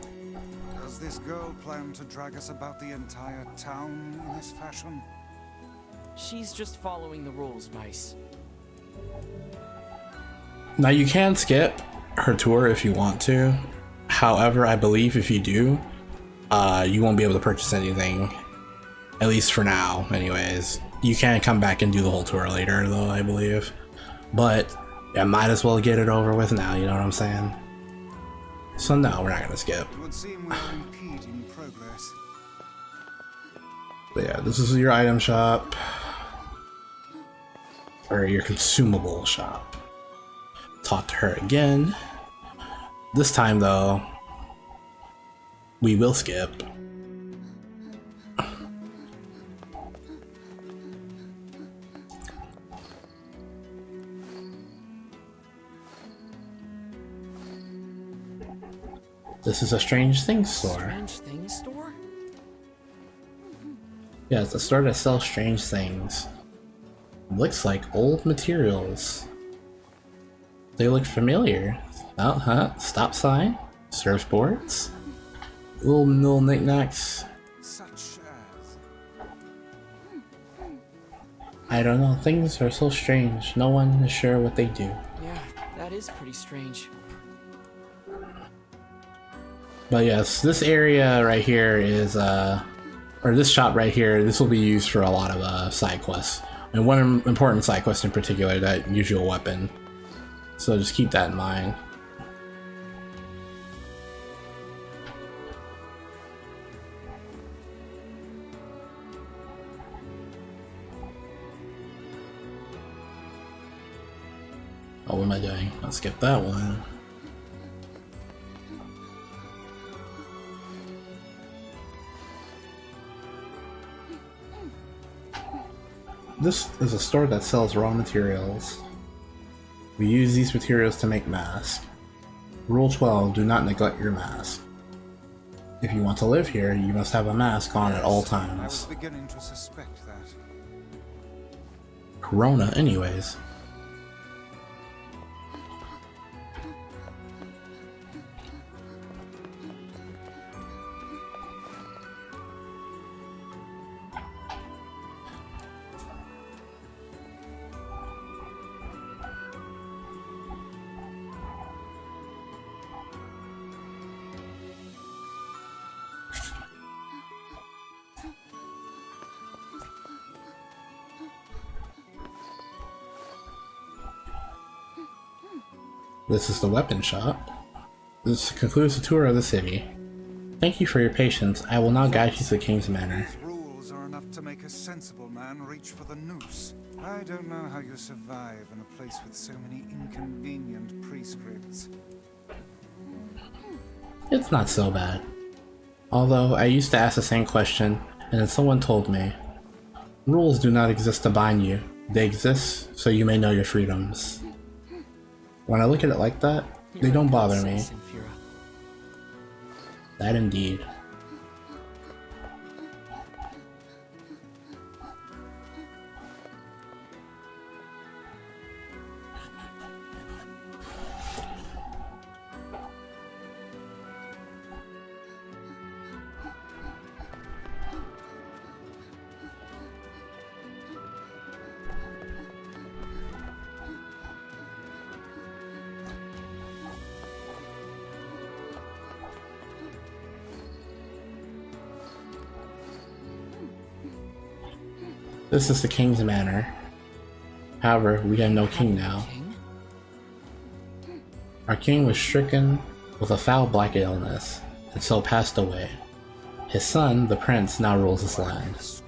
Does this girl plan to drag us about the entire town in this fashion? She's just following the rules, Mice. Now you can skip her tour if you want to. However, I believe if you do, you won't be able to purchase anything. At least for now, anyways. You can come back and do the whole tour later, though, I believe. But I might as well get it over with now, you know what I'm saying? So no, we're not gonna skip. It would seem we're impeding progress. But yeah, this is your item shop. Or your consumable shop. Talk to her again. This time, though, we will skip. This is a Strange Things store. Strange Things store? Yeah, it's a store that sells strange things. Looks like old materials. They look familiar. Oh, huh? Stop sign? Surfboards? Little knickknacks. Such as... I don't know, things are so strange. No one is sure what they do. Yeah, that is pretty strange. But yes, this area right here is, or this shop right here, this will be used for a lot of side quests. And one important side quest in particular, that usual weapon. So just keep that in mind. Oh, what am I doing? Let's skip that one. This is a store that sells raw materials. We use these materials to make masks. Rule 12, do not neglect your mask. If you want to live here, you must have a mask on at all I was times. beginning to suspect that. Corona anyways. This is the weapon shop. This concludes the tour of the city. Thank you for your patience. I will now guide you to the King's Manor. These rules are enough to make a sensible man reach for the noose. I don't know how you survive in a place with so many inconvenient prescripts. It's not so bad. Although, I used to ask the same question, and then someone told me, rules do not exist to bind you. They exist so you may know your freedoms. When I look at it like that, they don't bother me. That indeed. This is the King's Manor. However, we have no king now. Our king was stricken with a foul black illness, and so passed away. His son, the prince, now rules this land.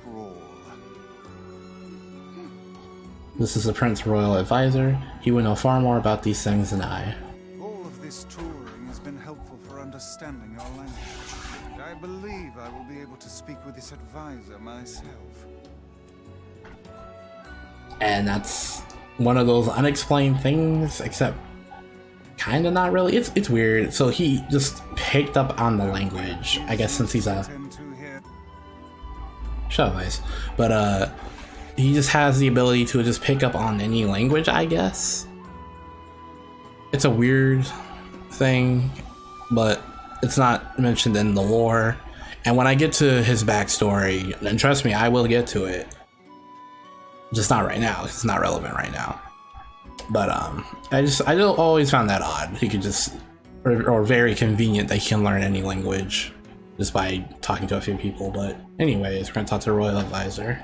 This is the Prince's royal advisor. He would know far more about these things than I. All of this touring has been helpful for understanding your language. I believe I will be able to speak with this advisor myself. And that's one of those unexplained things, except kinda not really. It's weird. So he just picked up on the language, I guess, since he's a... Shut up, Ice. But, he just has the ability to just pick up on any language, I guess. It's a weird thing, but it's not mentioned in the lore. And when I get to his backstory, and trust me, I will get to it. Just not right now. It's not relevant right now. But I always found that odd. He could just, or very convenient that he can learn any language just by talking to a few people. But anyways, we're gonna talk to the royal advisor.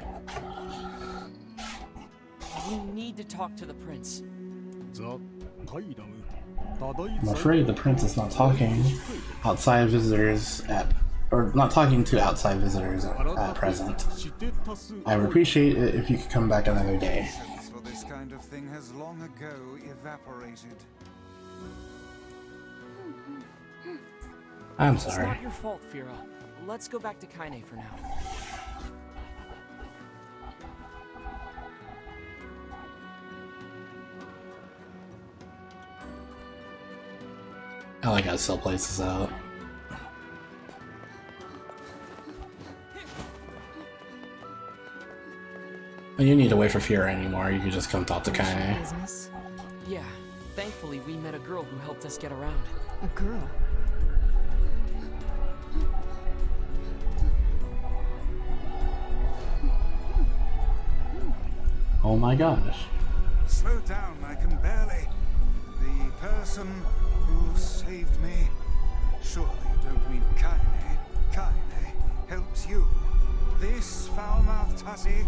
We need to talk to the prince. I'm afraid the prince is not talking outside visitors or not talking to outside visitors at present. I would appreciate it if you could come back another day. For this kind of thing has long ago evaporated. I'm It's sorry. not your fault, Fira. Let's go back to Kaine for now. I like how it still places out. And you need to wait for Fira anymore. You can just come talk to Kaine. Yeah, thankfully we met a girl who helped us get around. A girl? Oh my gosh. Slow down, I can barely. The person who saved me. Surely you don't mean Kaine. Kaine helps you. This foul-mouthed hussy.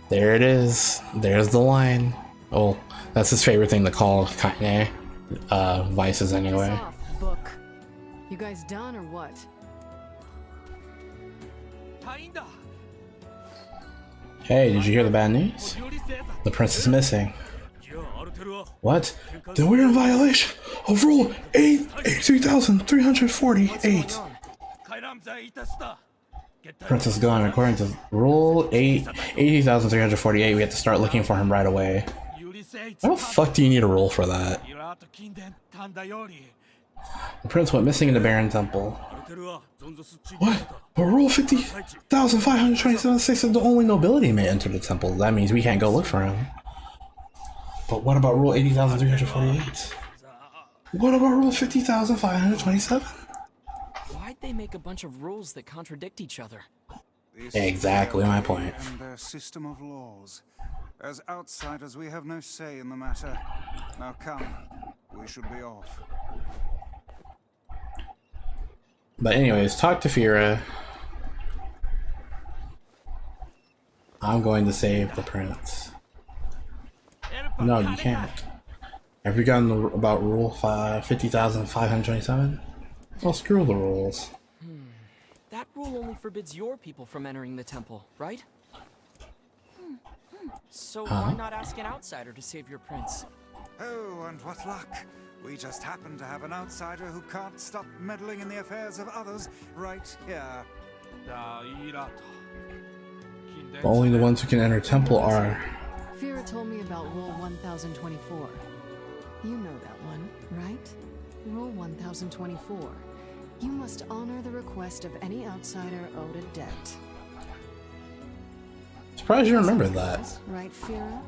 There it is. There's the line. Oh, that's his favorite thing to call Kaine. Vices anyway. Off, book. You guys done or what? Hey, did you hear the bad news? The prince is missing. What? Then we're in violation of Rule 83,348. Prince is gone. According to Rule 80,348, we have to start looking for him right away. How the fuck do you need a rule for that? The prince went missing in the Baron Temple. What? But Rule 50,527 states that the only nobility may enter the temple. That means we can't go look for him. But what about Rule 80,348? What about Rule 50,527? Why'd they make a bunch of rules that contradict each other? Exactly my point. And their system of laws. As outsiders, we have no say in the matter. Now come, we should be off. But anyways, talk to Fira. I'm going to save the prince. No, you can't. Have you gotten about Rule 50,527? Well, screw the rules. That rule only forbids your people from entering the temple, right? So why not ask an outsider to save your prince? Oh, and what luck! We just happen to have an outsider who can't stop meddling in the affairs of others right here. Only the ones who can enter temple are... Fira told me about Rule 1024. You know that one, right? Rule 1024. You must honor the request of any outsider owed a debt. Surprised you remember that. Right, Fira?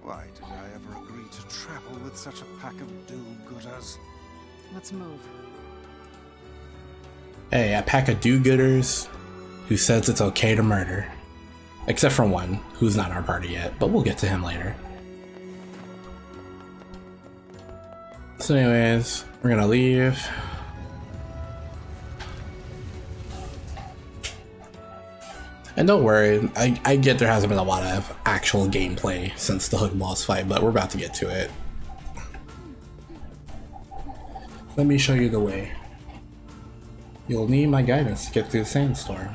Why did I ever agree to travel with such a pack of do-gooders? Let's move. Hey, a pack of do-gooders who says it's okay to murder. Except for one, who's not our party yet, but we'll get to him later. So anyways, we're gonna leave. And don't worry, I get there hasn't been a lot of actual gameplay since the Hook boss fight, but we're about to get to it. Let me show you the way. You'll need my guidance to get through the sandstorm.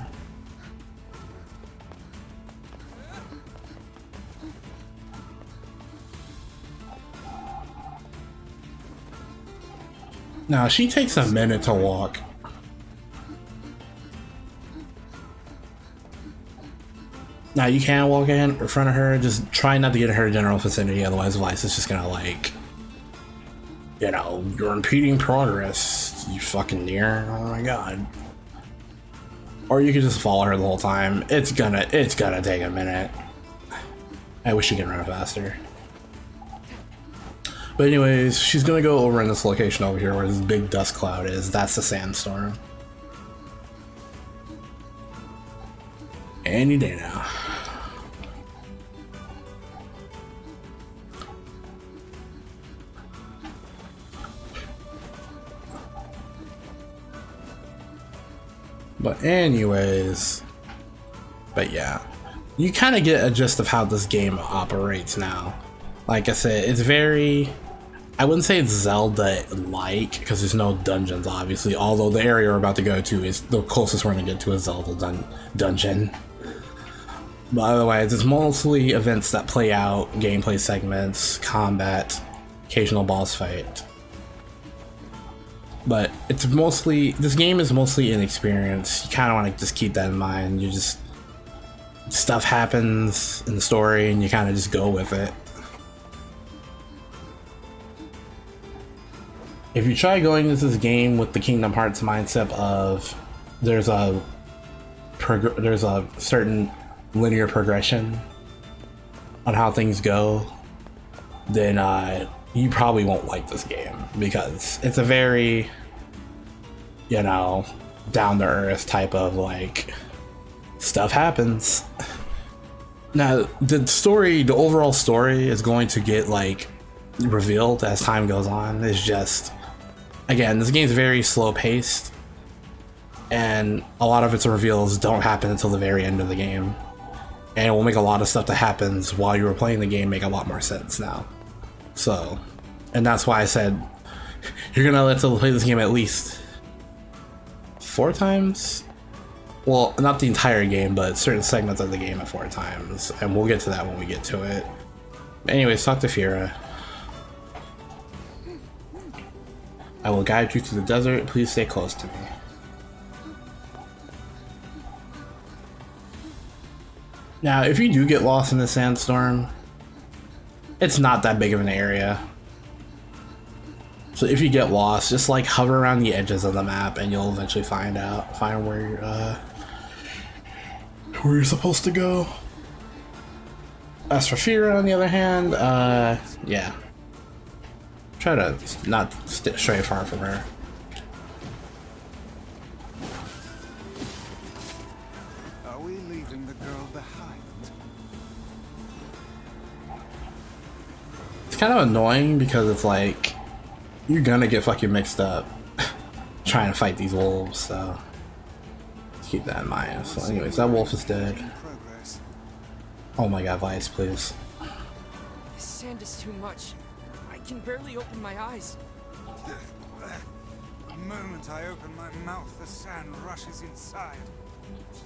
Now she takes a minute to walk. Now you can walk in front of her, just try not to get in her general vicinity, otherwise Vice is just gonna like, you know, you're impeding progress, you fucking NieR, oh my god. Or you could just follow her the whole time. It's gonna take a minute. I wish you could run faster. But anyways, she's gonna go over in this location over here where this big dust cloud is. That's the sandstorm. Any day now. But anyways, but yeah, you kind of get a gist of how this game operates now. Like I said, it's very, I wouldn't say it's Zelda-like, because there's no dungeons, obviously, although the area we're about to go to is the closest we're going to get to a Zelda dungeon. But otherwise, it's mostly events that play out, gameplay segments, combat, occasional boss fight. But it's mostly, this game is mostly inexperience. You kind of want to just keep that in mind. You just, stuff happens in the story and you kind of just go with it. If you try going into this game with the Kingdom Hearts mindset of there's a certain linear progression on how things go, then you probably won't like this game, because it's a very, you know, down to earth type of like, stuff happens. Now the story, the overall story is going to get like revealed as time goes on. It's just, again, this game's very slow paced and a lot of its reveals don't happen until the very end of the game, and it will make a lot of stuff that happens while you were playing the game make a lot more sense now. So, and that's why I said you're gonna let to play this game at least 4 times. Well, not the entire game, but certain segments of the game at 4 times, and we'll get to that when we get to it. But anyways, talk to Fira. I will guide you through the desert. Please stay close to me. Now, if you do get lost in the sandstorm, it's not that big of an area. So if you get lost, just like hover around the edges of the map and you'll eventually find where you're supposed to go. As for Fira, on the other hand, yeah. Try to not stray far from her. Are we leaving the girl behind? It's kind of annoying because it's like you're gonna get fucking mixed up trying to fight these wolves, so let's keep that in mind. So anyways, that wolf is dead. Oh my god, Vice, please. This sand is too much. I can barely open my eyes. The moment I open my mouth, the sand rushes inside.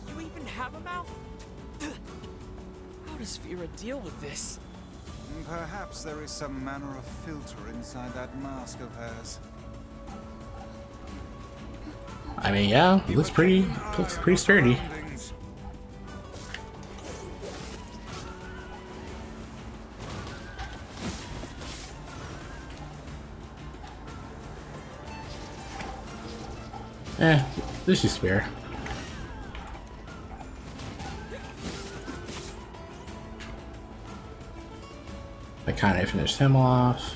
Do you even have a mouth? How does Fira deal with this? Perhaps there is some manner of filter inside that mask of hers. I mean, yeah, he looks pretty sturdy. This is spare. I kind of finished him off.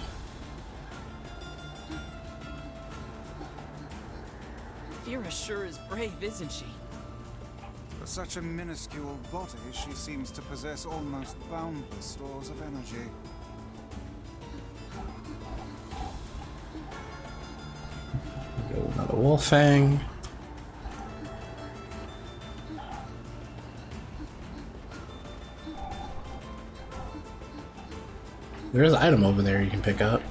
Fira sure is brave, isn't she? For such a minuscule body, she seems to possess almost boundless stores of energy. Go another wolf fang. There's an item over there you can pick up.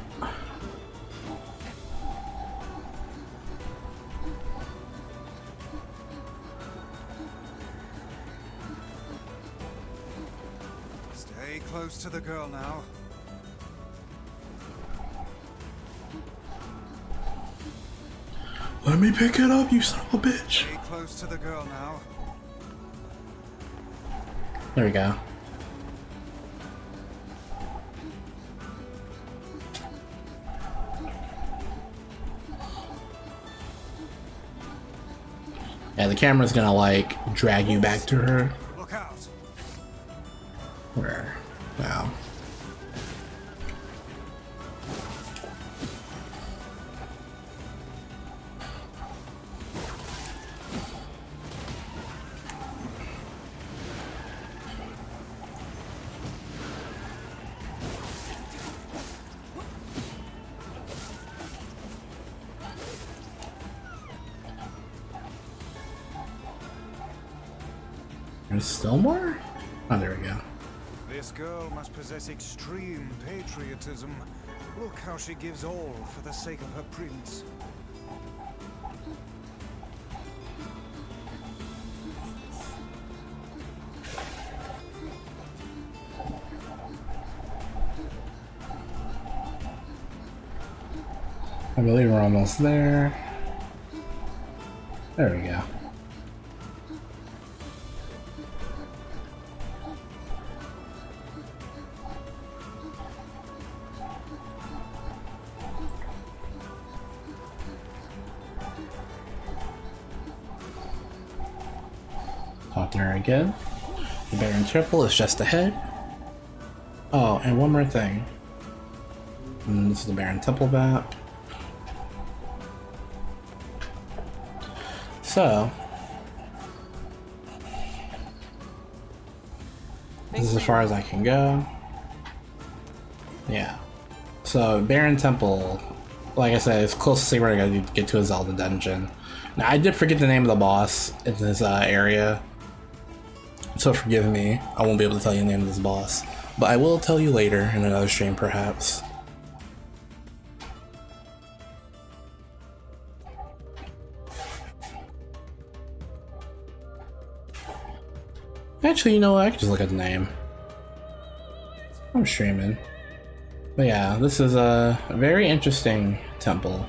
Stay close to the girl now. Let me pick it up, you son of a bitch. Stay close to the girl now. There we go. Yeah, the camera's gonna like drag you back to her. Look out. Where? Wow. There's still more? Oh, there we go. This girl must possess extreme patriotism. Look how she gives all for the sake of her prince. I believe we're almost there. There we go. Hop there again. The Baron Triple is just ahead. Oh, and one more thing. And this is the Baron Temple map. So, this is as far as I can go. Yeah. So, Baron Temple, like I said, it's close to see where I gotta get to a Zelda dungeon. Now, I did forget the name of the boss in this area, so forgive me. I won't be able to tell you the name of this boss, but I will tell you later in another stream, perhaps. Actually, you know what? I can just look at the name. I'm streaming. But yeah, this is a very interesting temple.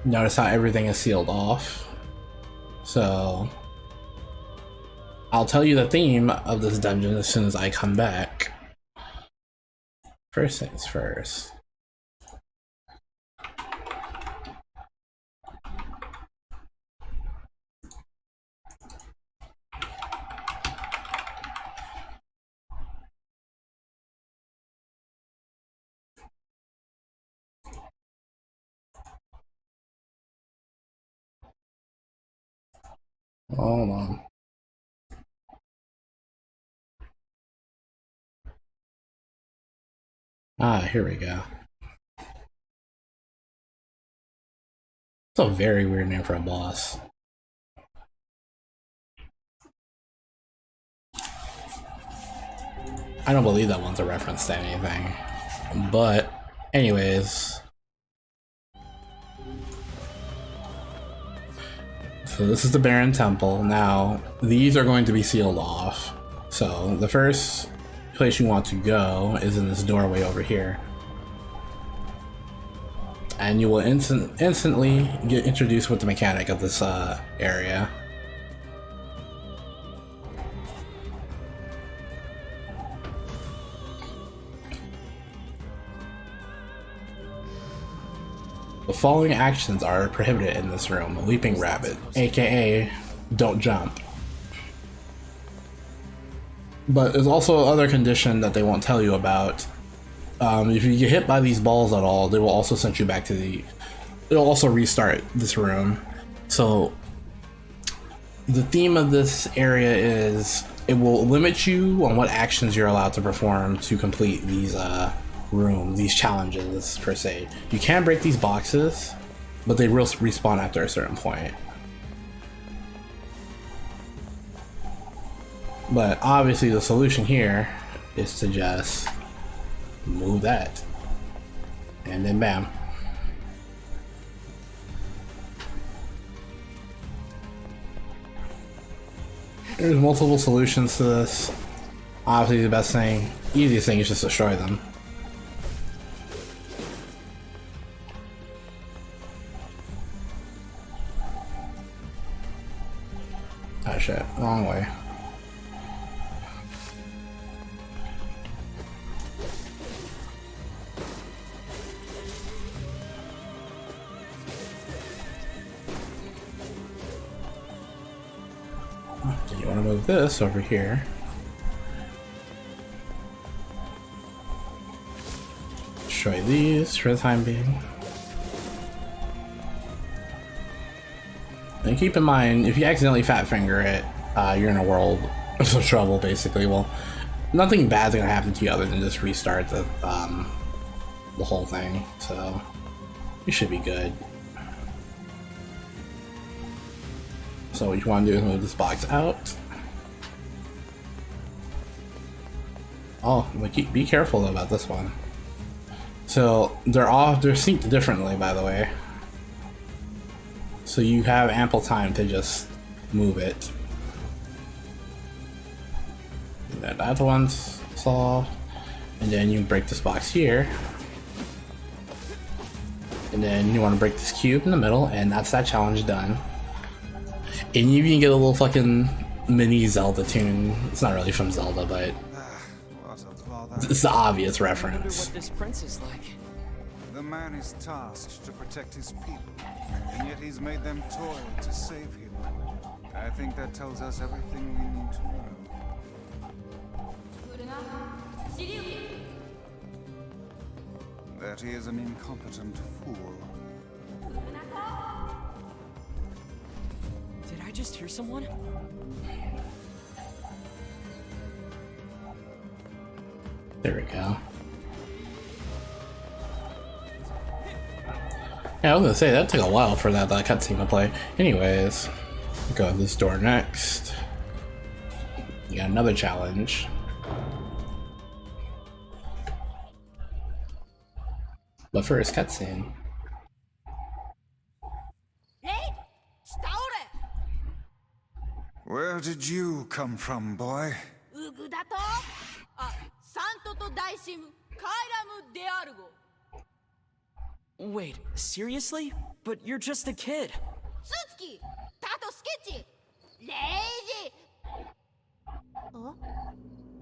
Notice how everything is sealed off. So, I'll tell you the theme of this dungeon as soon as I come back. First things first. Hold on. Ah, here we go. It's a very weird name for a boss. I don't believe that one's a reference to anything. But, anyways. So this is the Baron Temple. Now, these are going to be sealed off. So, the first place you want to go is in this doorway over here. And you will instantly get introduced with the mechanic of this area. The following actions are prohibited in this room. Leaping rabbit, aka don't jump. But there's also other condition that they won't tell you about. If you get hit by these balls at all, they will also send you back to the... It'll also restart this room. So the theme of this area is it will limit you on what actions you're allowed to perform to complete these these challenges per se. You can break these boxes, but they will respawn after a certain point. But obviously the solution here is to just move that, and then bam. There's multiple solutions to this. Obviously the best thing, easiest thing is just destroy them. shit, wrong way. You want to move this over here. Destroy these for the time being. And keep in mind, if you accidentally fat finger it, you're in a world of trouble, basically. Well, nothing bad's gonna happen to you other than just restart the whole thing. So you should be good. So what you want to do is move this box out. Oh, but be careful though about this one. So they're synced differently, by the way. So you have ample time to just move it. And then that one's solved. And then you break this box here. And then you want to break this cube in the middle, and that's that challenge done. And you even get a little fucking mini Zelda tune. It's not really from Zelda, but it's the obvious reference. I wonder what this prince is like. The man is tasked to protect his people, and yet he's made them toil to save him. I think that tells us everything we need to know. That he is an incompetent fool. Did I just hear someone? There we go. Yeah, I was gonna say, that took a while for that cutscene to play. Anyways, go to this door next. You got another challenge. But first, cutscene. Where did you come from, boy? Wait, seriously? But you're just a kid.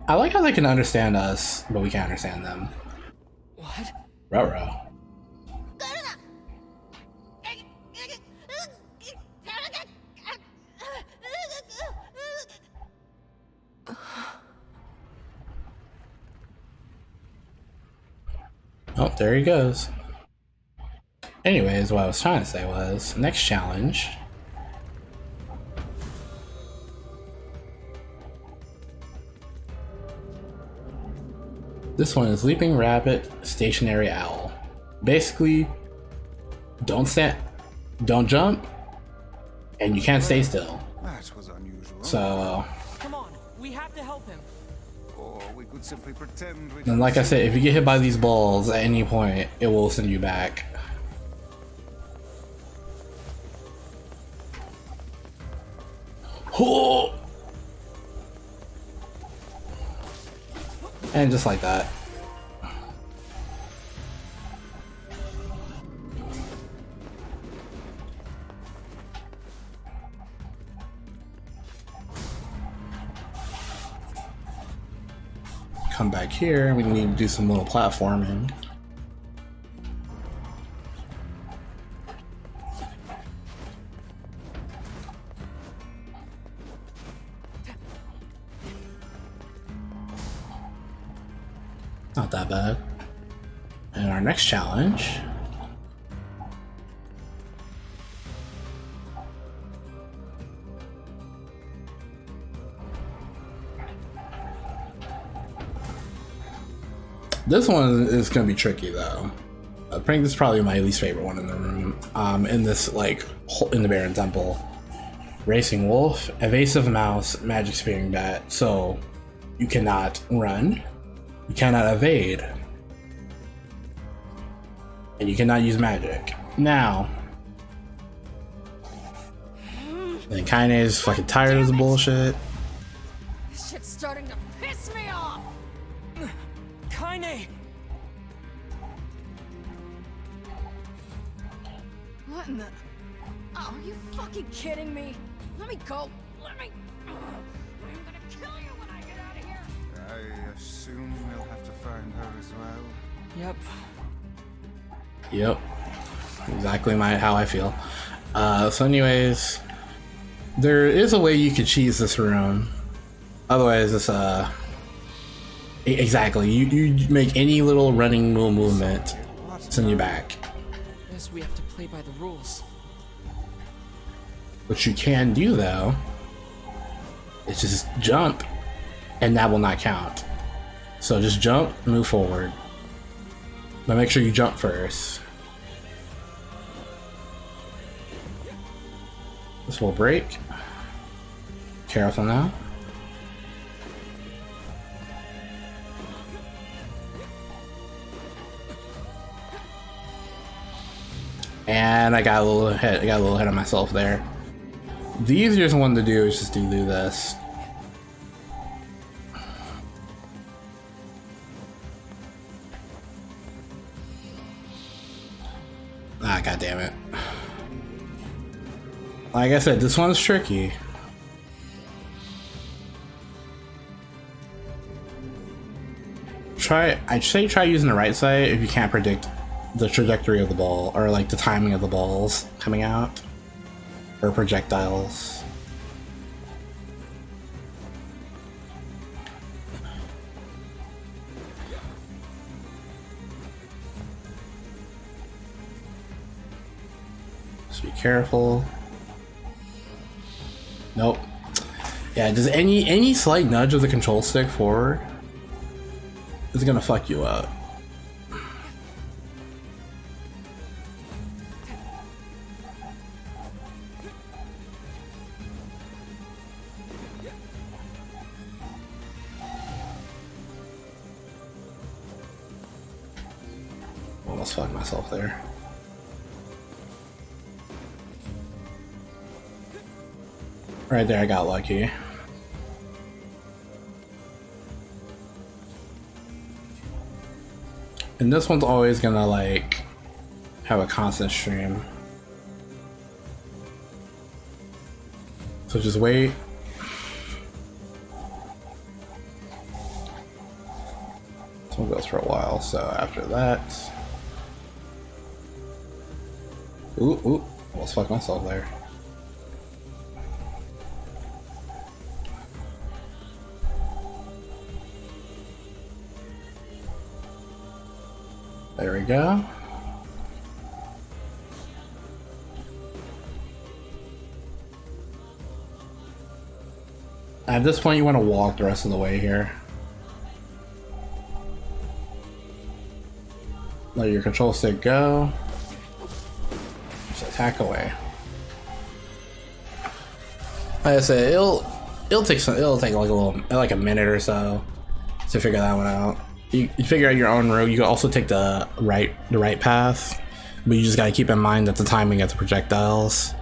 I like how they can understand us, but we can't understand them. What? Ruh-roh. Oh, there he goes. Anyways, what I was trying to say was, next challenge. This one is Leaping Rabbit, Stationary Owl. Basically, don't jump, and you can't stay still. That was unusual. So, Come on, we have to help him. Or we could simply pretend we and like I said, if you get hit by these balls at any point, it will send you back. Oh! And just like that. Come back here, we need to do some little platforming. Not that bad. And our next challenge. This one is gonna be tricky though. I think this is probably my least favorite one in the room. In this, like, in the Baron Temple. Racing Wolf, Evasive Mouse, Magic Spearing Bat. So, you cannot run. You cannot evade. And you cannot use magic. Now. And Kaine is fucking tired of the bullshit. This shit's starting to piss me off! Kaine! What in the... Oh, are you fucking kidding me? Let me go. Let me... I assume we'll have to find her as well. Yep. Yep. Exactly how I feel. So anyways, there is a way you could cheese this room. Otherwise, it's exactly. You make any little running movement, send you back. Guess we have to play by the rules. What you can do though is just jump, and that will not count. So just jump, move forward. But make sure you jump first. This will break. Careful now. And I got a little ahead of myself there. The easiest one to do is just to do this. Ah, god damn it. Like I said, this one's tricky. I'd say try using the right side if you can't predict the trajectory of the ball, or like the timing of the balls coming out, or projectiles. Just be careful. Nope. Yeah, just any slight nudge of the control stick forward is gonna fuck you up. Almost fucked myself there. Right there, I got lucky. And this one's always gonna like have a constant stream. So just wait. This one goes for a while, so after that. Ooh, almost fucked myself there. There we go. At this point, you want to walk the rest of the way here. Let your control stick go. Just attack away. Like I said, it'll take like a minute or so to figure that one out. You figure out your own route. You can also take the right path, but you just gotta keep in mind that the timing of the projectiles.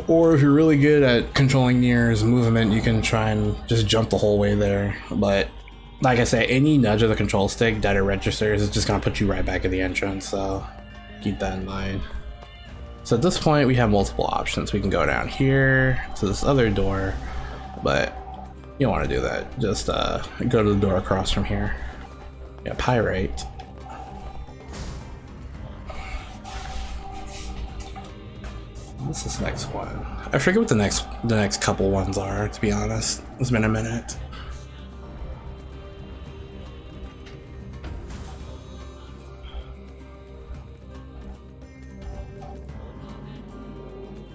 Or if you're really good at controlling NieR's movement, you can try and just jump the whole way there. But like I said, any nudge of the control stick that it registers is just gonna put you right back at the entrance. So keep that in mind. So at this point, we have multiple options. We can go down here to this other door, but you don't want to do that. Just go to the door across from here. Yeah, pyrite. What's this next one? I forget what the next couple ones are, to be honest. It's been a minute.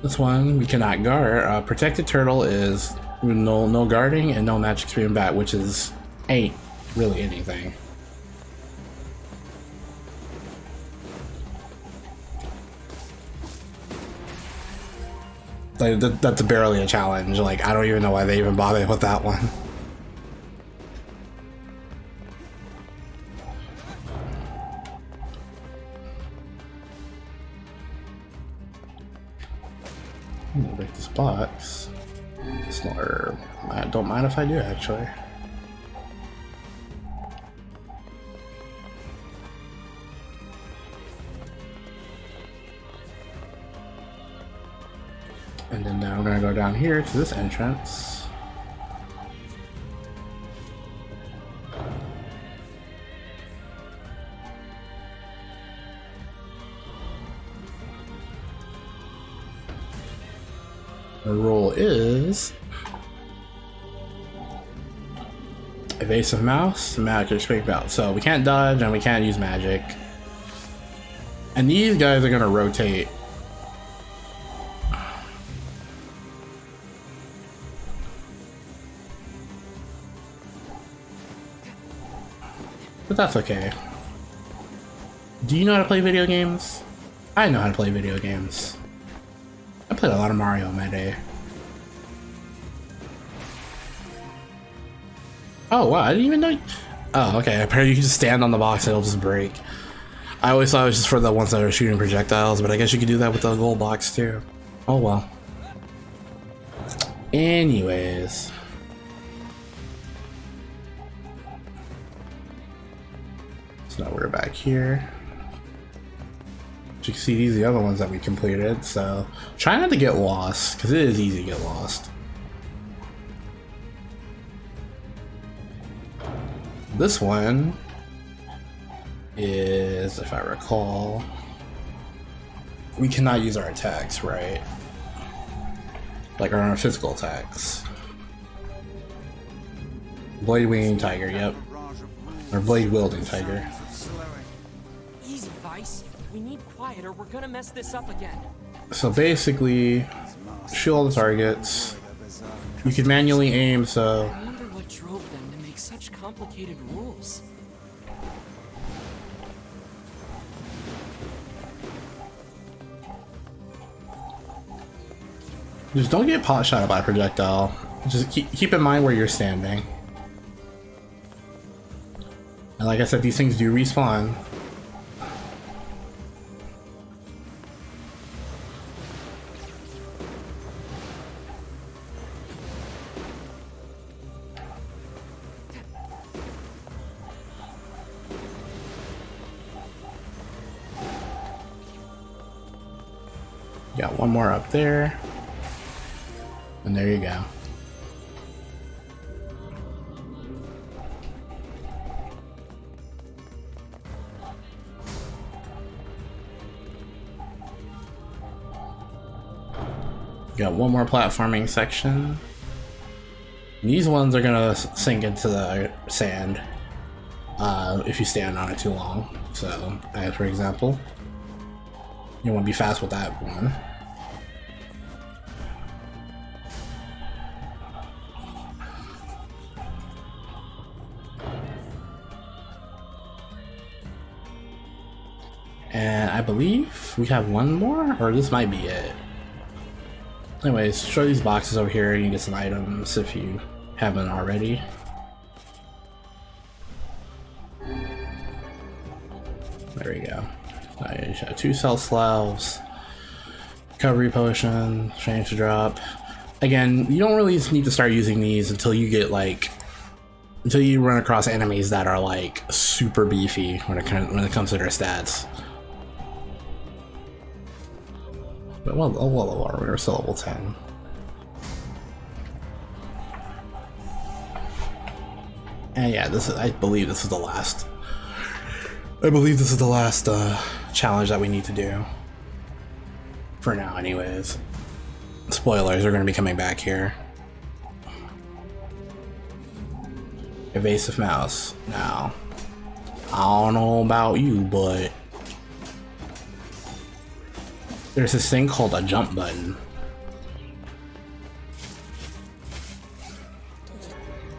This one we cannot guard. Protected turtle is no guarding and no magic stream bat, which ain't really anything. Like that's barely a challenge. Like I don't even know why they even bothered with that one. I'm gonna break this box. It's not herb. I don't mind if I do, actually. And then Now we're gonna go down here to this entrance. The rule is evasive mouse, magic speak belt. So we can't dodge and we can't use magic. And these guys are gonna rotate. But that's okay. Do you know how to play video games? I know how to play video games. I played a lot of Mario in my day. Oh wow, I didn't even know. Oh, okay. Apparently you can just stand on the box and it'll just break. I always thought it was just for the ones that are shooting projectiles, but I guess you could do that with the gold box too. Oh well. Anyways. So now we're back here. As you can see, these are the other ones that we completed, so try not to get lost, because it is easy to get lost. This one is, if I recall, we cannot use our attacks, right? Like our physical attacks. Blade wielding tiger, yep. Or blade wielding tiger. Easy, Vice. We need quiet or we're gonna mess this up again. So basically, shoot all the targets. You can manually aim, so. I wonder what drove them to make such complicated rules. Just don't get pot shot by a projectile. Just keep in mind where you're standing. And like I said, these things do respawn. Got one more up there. And there you go. Got one more platforming section. These ones are gonna sink into the sand if you stand on it too long. So, as for example, you want to be fast with that one. And I believe we have one more, or this might be it. Anyways, show these boxes over here. You can get some items if you haven't already. There we go. Nice. 2 cell slabs, recovery potion, change to drop. Again, you don't really need to start using these until you get until you run across enemies that are like super beefy when it comes to their stats. But well, we're still level 10. And yeah, I believe this is the last. I believe this is the last challenge that we need to do. For now, anyways. Spoilers are going to be coming back here. Evasive mouse. Now, I don't know about you, but there's this thing called a jump button.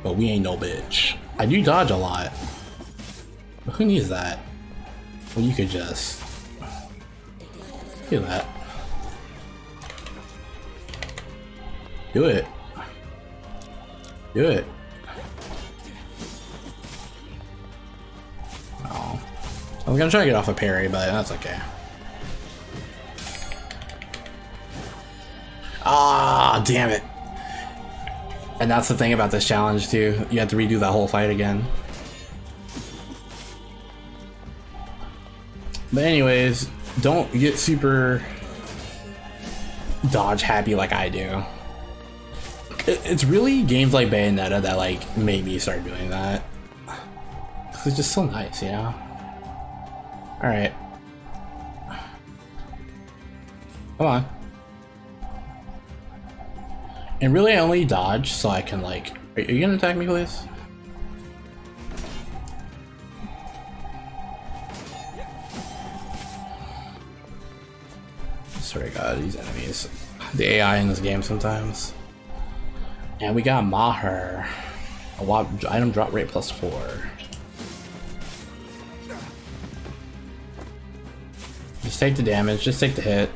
But we ain't no bitch. I do dodge a lot. But who needs that? Well, you could just do that. Do it. Do it. Oh. I was gonna try to get off a parry, but that's okay. Ah, damn it. And that's the thing about this challenge too. You have to redo that whole fight again. But anyways, don't get super dodge happy like I do. It's really games like Bayonetta that like made me start doing that. It's just so nice, you know? Alright. Come on. And really I only dodge so I can like... Are you gonna attack me, please? I swear to God, these enemies. The AI in this game sometimes. And we got Maher. Item drop rate +4. Just take the damage, just take the hit.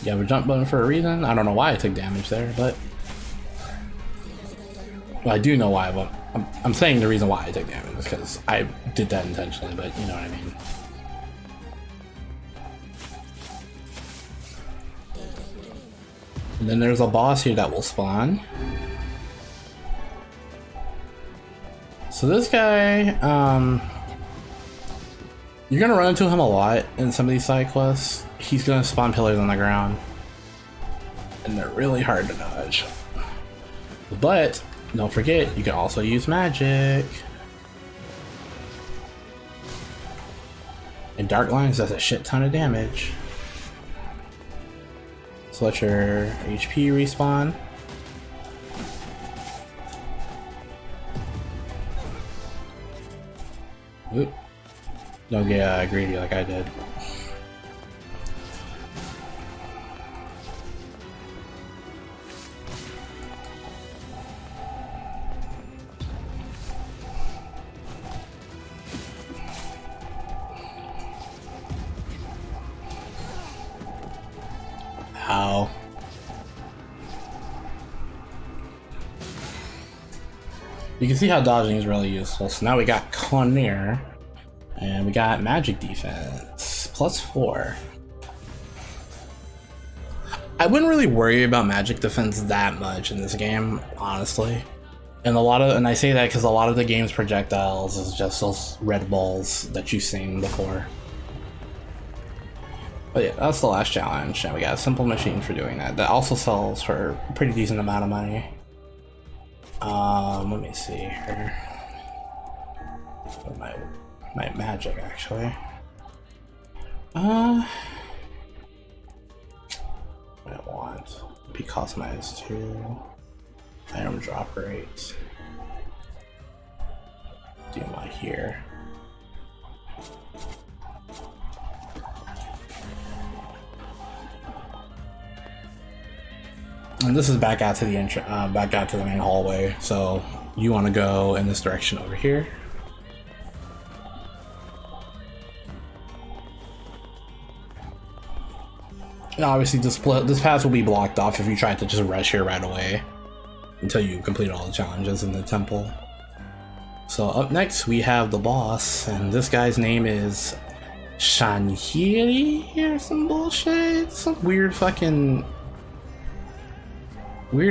You have a jump button for a reason. I don't know why I took damage there, but... Well, I do know why, but I'm saying the reason why I took damage is because I did that intentionally, but you know what I mean. And then there's a boss here that will spawn. So this guy, you're gonna run into him a lot in some of these side quests. He's gonna spawn pillars on the ground, and they're really hard to dodge. But don't forget, you can also use magic. And Dark Lines does a shit ton of damage. So let your HP respawn. Oop. Don't get greedy like I did. Ow. You can see how dodging is really useful. So now we got NieR, and we got magic defense +4. I wouldn't really worry about magic defense that much in this game, honestly. And I say that because a lot of the game's projectiles is just those red balls that you've seen before. But yeah, that's the last challenge, and we got a simple machine for doing that. That also sells for a pretty decent amount of money. Let me see here. My magic, actually. What I want. Be customized to item drop rate. Do my here. And this is back out to the back out to the main hallway. So you want to go in this direction over here. And obviously this path will be blocked off if you try to just rush here right away until you complete all the challenges in the temple. So up next we have the boss, and this guy's name is Shanhiri or some bullshit. Some weird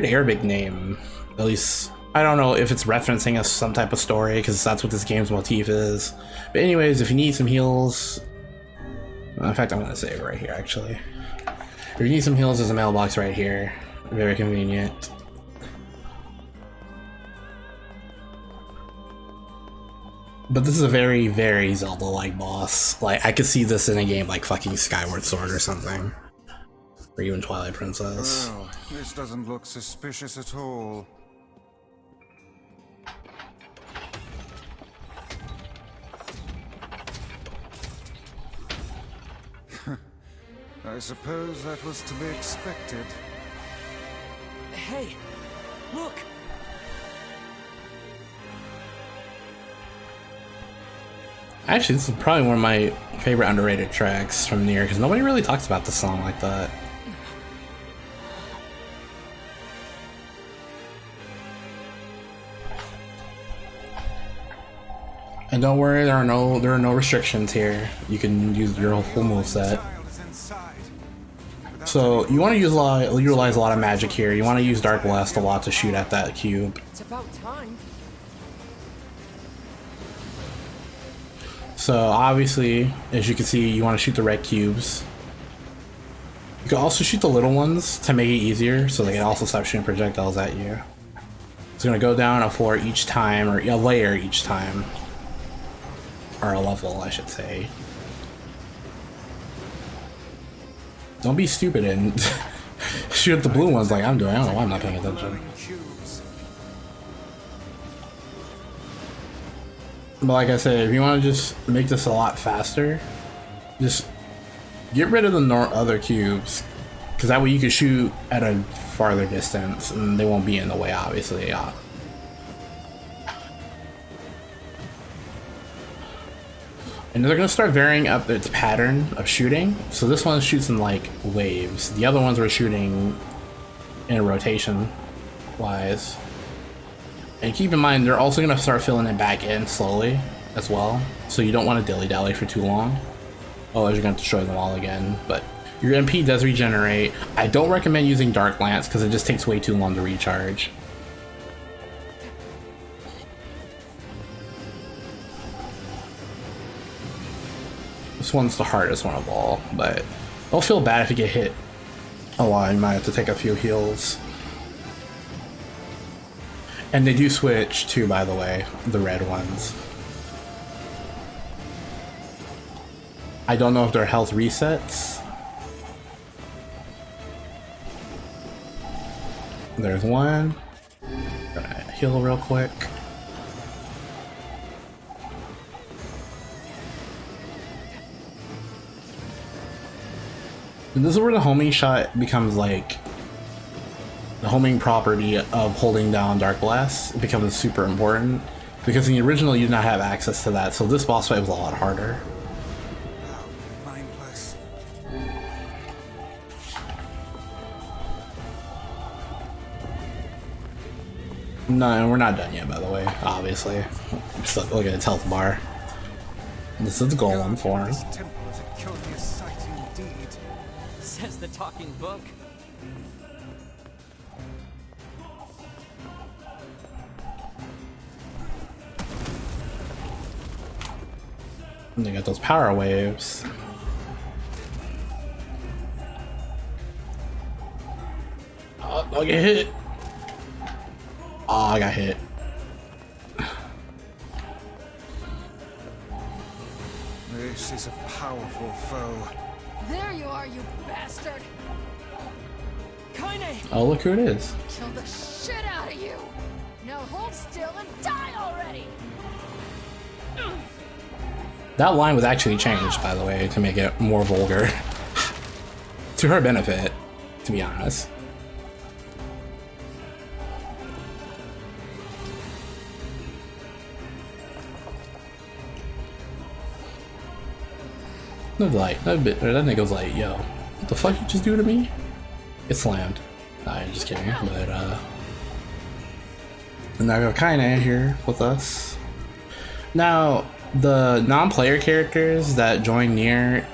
Arabic name. At least I don't know if it's referencing some type of story, because that's what this game's motif is. But anyways, if you need some heals, in fact I'm gonna save it right here actually. If you need some heals, there's a mailbox right here. Very convenient. But this is a very, very Zelda-like boss. Like, I could see this in a game like fucking Skyward Sword or something. Or even Twilight Princess. Well, this doesn't look suspicious at all. I suppose that was to be expected. Hey, look! Actually, this is probably one of my favorite underrated tracks from NieR, because nobody really talks about the song like that. And don't worry, there are no restrictions here. You can use your whole moveset. So you want to utilize a lot of magic here. You want to use Dark Blast a lot to shoot at that cube. It's about time. So obviously, as you can see, you want to shoot the red cubes. You can also shoot the little ones to make it easier, so they can also stop shooting projectiles at you. It's gonna go down a floor each time, or a layer each time. Or a level, I should say. Don't be stupid and shoot at the blue ones like I'm doing. I don't know why I'm not paying attention. But like I said, if you want to just make this a lot faster, just get rid of the other cubes, because that way you can shoot at a farther distance and they won't be in the way, obviously. Yeah. And they're going to start varying up its pattern of shooting. So this one shoots in like waves. The other ones were shooting in a rotation wise. And keep in mind, they're also going to start filling it back in slowly as well. So you don't want to dilly-dally for too long. Otherwise you're going to destroy them all again. But your MP does regenerate. I don't recommend using Dark Lance because it just takes way too long to recharge. This one's the hardest one of all, but don't feel bad if you get hit a lot. You might have to take a few heals. And they do switch too, by the way, the red ones. I don't know if their health resets. There's one. Gonna heal real quick. And this is where the homing shot becomes like the homing property of holding down Dark Blast. It becomes super important because in the original you did not have access to that, so this boss fight was a lot harder. Mindless. No, and we're not done yet, by the way, obviously. Still look at its health bar. This is the golem form. This temple is a curious sight indeed. Says the talking book. And they got those power waves. Oh, don't get hit. Oh, I got hit. This is a powerful foe. There you are, you bastard! Kaine! Oh, look who it is. Kill the shit out of you! Now hold still and die already! That line was actually changed, by the way, to make it more vulgar. To her benefit, to be honest. Like, that nigga was like, yo, what the fuck you just do to me? It slammed. Nah, I'm just kidding, but and now I got Kaine here with us. Now, the non-player characters that join NieR,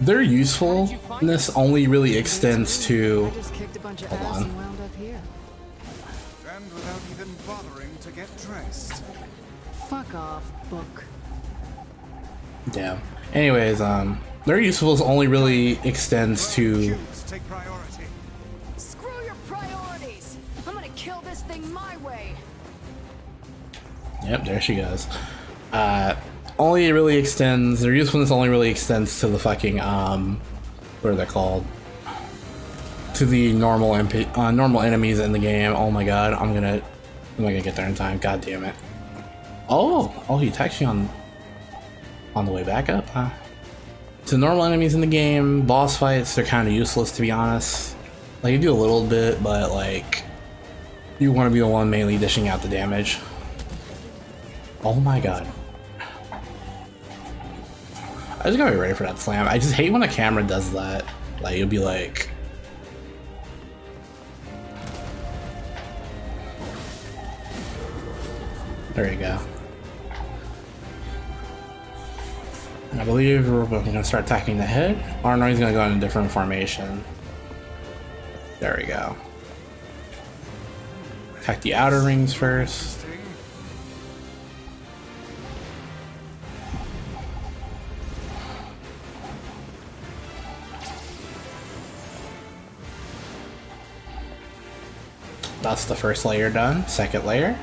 their usefulness only really extends to, hold on. And without even bothering to get dressed. Fuck off, book. Damn. Anyways, their usefulness only really extends to. Take priority. Screw your priorities! I'm gonna kill this thing my way! Yep, there she goes. Only really extends. Their usefulness only really extends to the fucking what are they called? To the normal normal enemies in the game. Oh my god, I'm not gonna get there in time. God damn it. Oh, he attacks you on the way back up, huh? To normal enemies in the game, boss fights, they're kind of useless, to be honest. Like, you do a little bit, but like, you want to be the one mainly dishing out the damage. Oh my god. I just gotta be ready for that slam. I just hate when a camera does that. Like, you'll be like... There you go. I believe we're gonna start attacking the head. Or no, he's gonna go in a different formation. There we go. Attack the outer rings first. that's the first layer done. Second layer.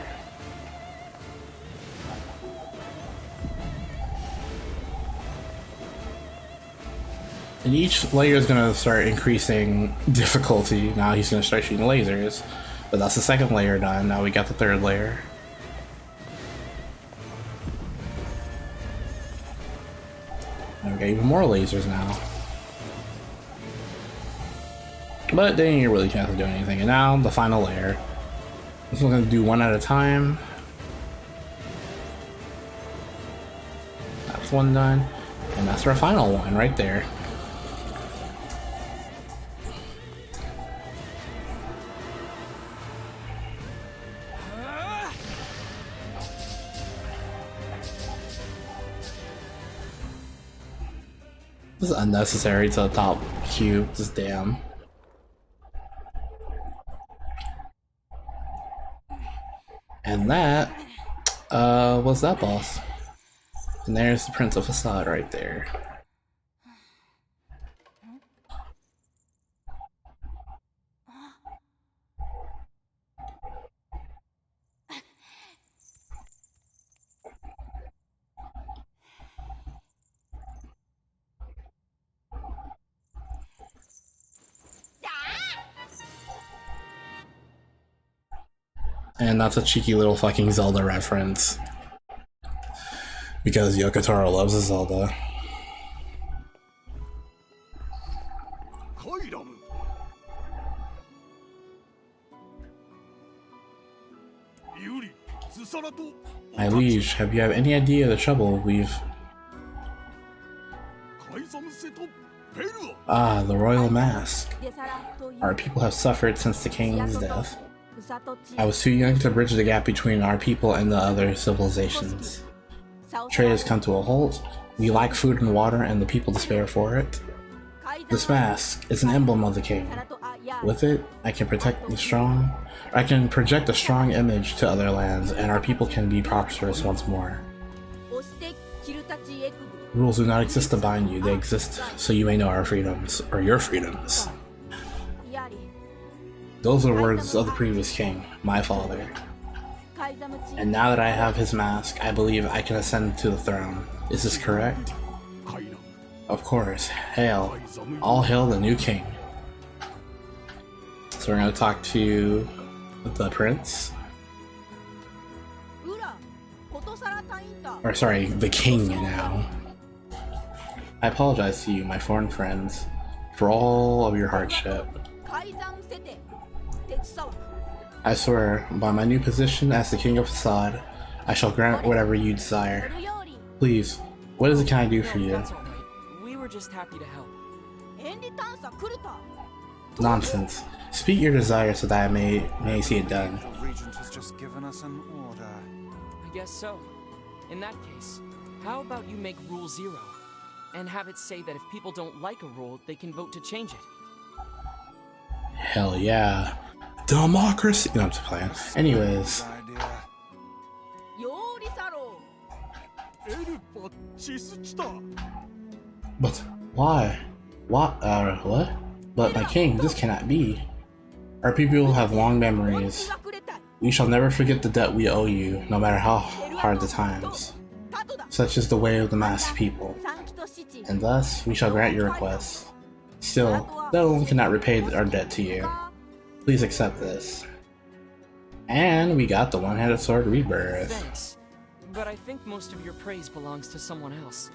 And each layer is going to start increasing difficulty. Now he's going to start shooting lasers. But that's the second layer done. Now we got the third layer. And we got even more lasers now. But they ain't really chance of doing anything. And now the final layer. This one's going to do one at a time. That's one done. And that's our final one right there. This is unnecessary to the top cube, just damn. And that was that boss. And there's the Prince of Facade right there. And that's a cheeky little fucking Zelda reference. Because Yokotaro loves Zelda. My liege, have you any idea of the trouble we've... Ah, the royal mask. Our people have suffered since the king's death. I was too young to bridge the gap between our people and the other civilizations. Trade has come to a halt. We lack food and water, and the people despair for it. This mask is an emblem of the king. With it, I can project a strong image to other lands, and our people can be prosperous once more. Rules do not exist to bind you, they exist so you may know our freedoms, or your freedoms. Those are words of the previous king, my father. And now that I have his mask, I believe I can ascend to the throne. Is this correct? Of course. Hail. All hail the new king. So we're going to talk to the prince. Or sorry, the king now. I apologize to you, my foreign friends, for all of your hardship. I swear, by my new position as the King of Facade, I shall grant whatever you desire. Please, what is it can I do for you? That's all right. We were just happy to help. Nonsense. Speak your desire so that I may see it done. The Regent has just given us an order. I guess so. In that case, how about you make Rule 0? And have it say that if people don't like a rule, they can vote to change it. Hell yeah. Democracy! No, I'm just playing. Anyways. But why? What? But my king, this cannot be. Our people have long memories. We shall never forget the debt we owe you, no matter how hard the times. Such is the way of the masked people. And thus, we shall grant your request. Still, that alone cannot repay our debt to you. Please accept this. And we got the one-handed sword rebirth. Thanks. But I think most of your praise belongs to someone else.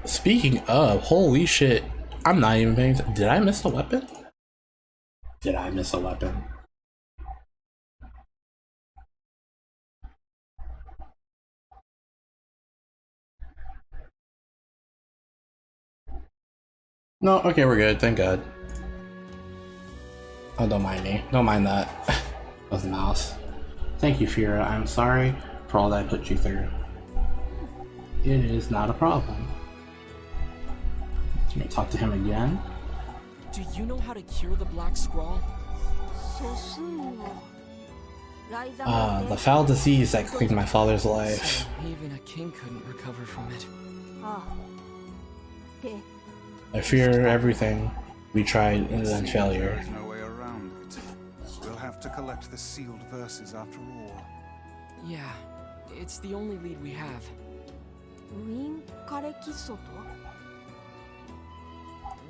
Speaking of, holy shit, I'm not even paying attention. Did I miss a weapon? Did I miss a weapon? No, okay, we're good, thank God. Oh, don't mind me. Don't mind that. That was a mouse. Thank you, Fira. I'm sorry for all that I put you through. It is not a problem. Can I talk to him again? Do you know how to cure the Black Scrawl? The foul disease that claimed my father's life. So even a king couldn't recover from it. I fear everything we tried and then failure. There's no way around it. We'll have to collect the sealed verses after all. Yeah, it's the only lead we have.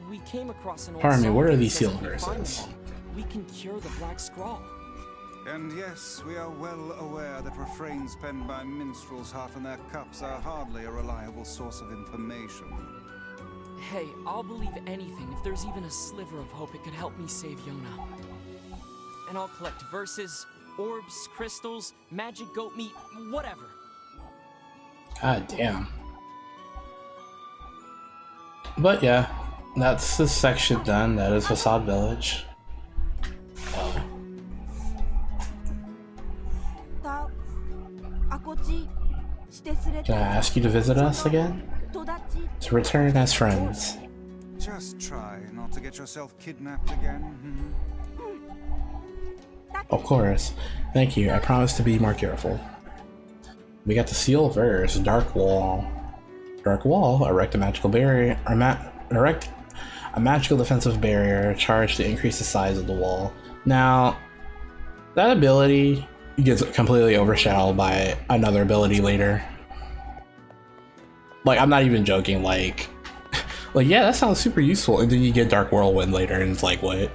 We came across an old Pardon me, song what are that these says sealed if we find verses? one, we can cure the Black Scrawl. And yes, we are well aware that refrains penned by minstrels half in their cups are hardly a reliable source of information. Hey, I'll believe anything if there's even a sliver of hope it could help me save Yona. And I'll collect verses, orbs, crystals, magic goat meat, whatever. God damn. But yeah, that's this section done. That is Facade Village. Can I ask you to visit us again? To return as friends. Just try not to get yourself kidnapped again. Of course. Thank you. I promise to be more careful. We got the seal verse, Dark Wall. Dark Wall, erect a magical barrier, erect a magical defensive barrier charged to increase the size of the wall. Now, that ability gets completely overshadowed by another ability later. Like, I'm not even joking, like yeah, that sounds super useful, and then you get Dark Whirlwind later, and it's like, what?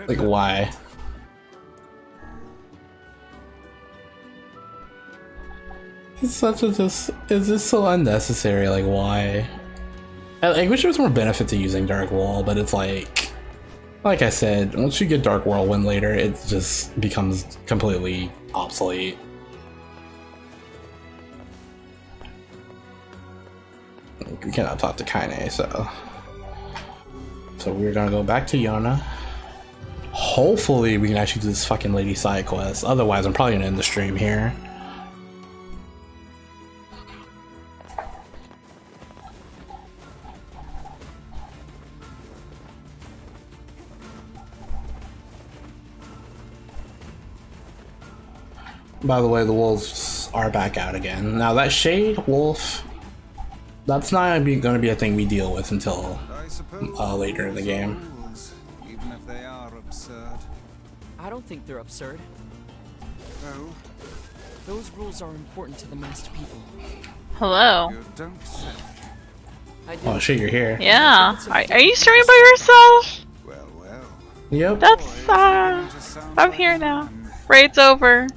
Like, why? It's just so unnecessary, like, why? I wish there was more benefit to using Dark Wall, but it's like I said, once you get Dark Whirlwind later, it just becomes completely obsolete. We cannot talk to Kaine, so we're gonna go back to Yona. Hopefully we can actually do this fucking lady side quest. Otherwise, I'm probably gonna end the stream here. By the way, the wolves are back out again. Now that shade wolf, that's not going to be a thing we deal with until later in the game. Rules, even if they are absurd. I don't think they're absurd. Oh, Those rules are important to the masked people. Hello. you don't say. I do. Oh shit, you're here. Yeah. Are you streaming by yourself? Well, well. Yep. That's I'm here now. Raid's over.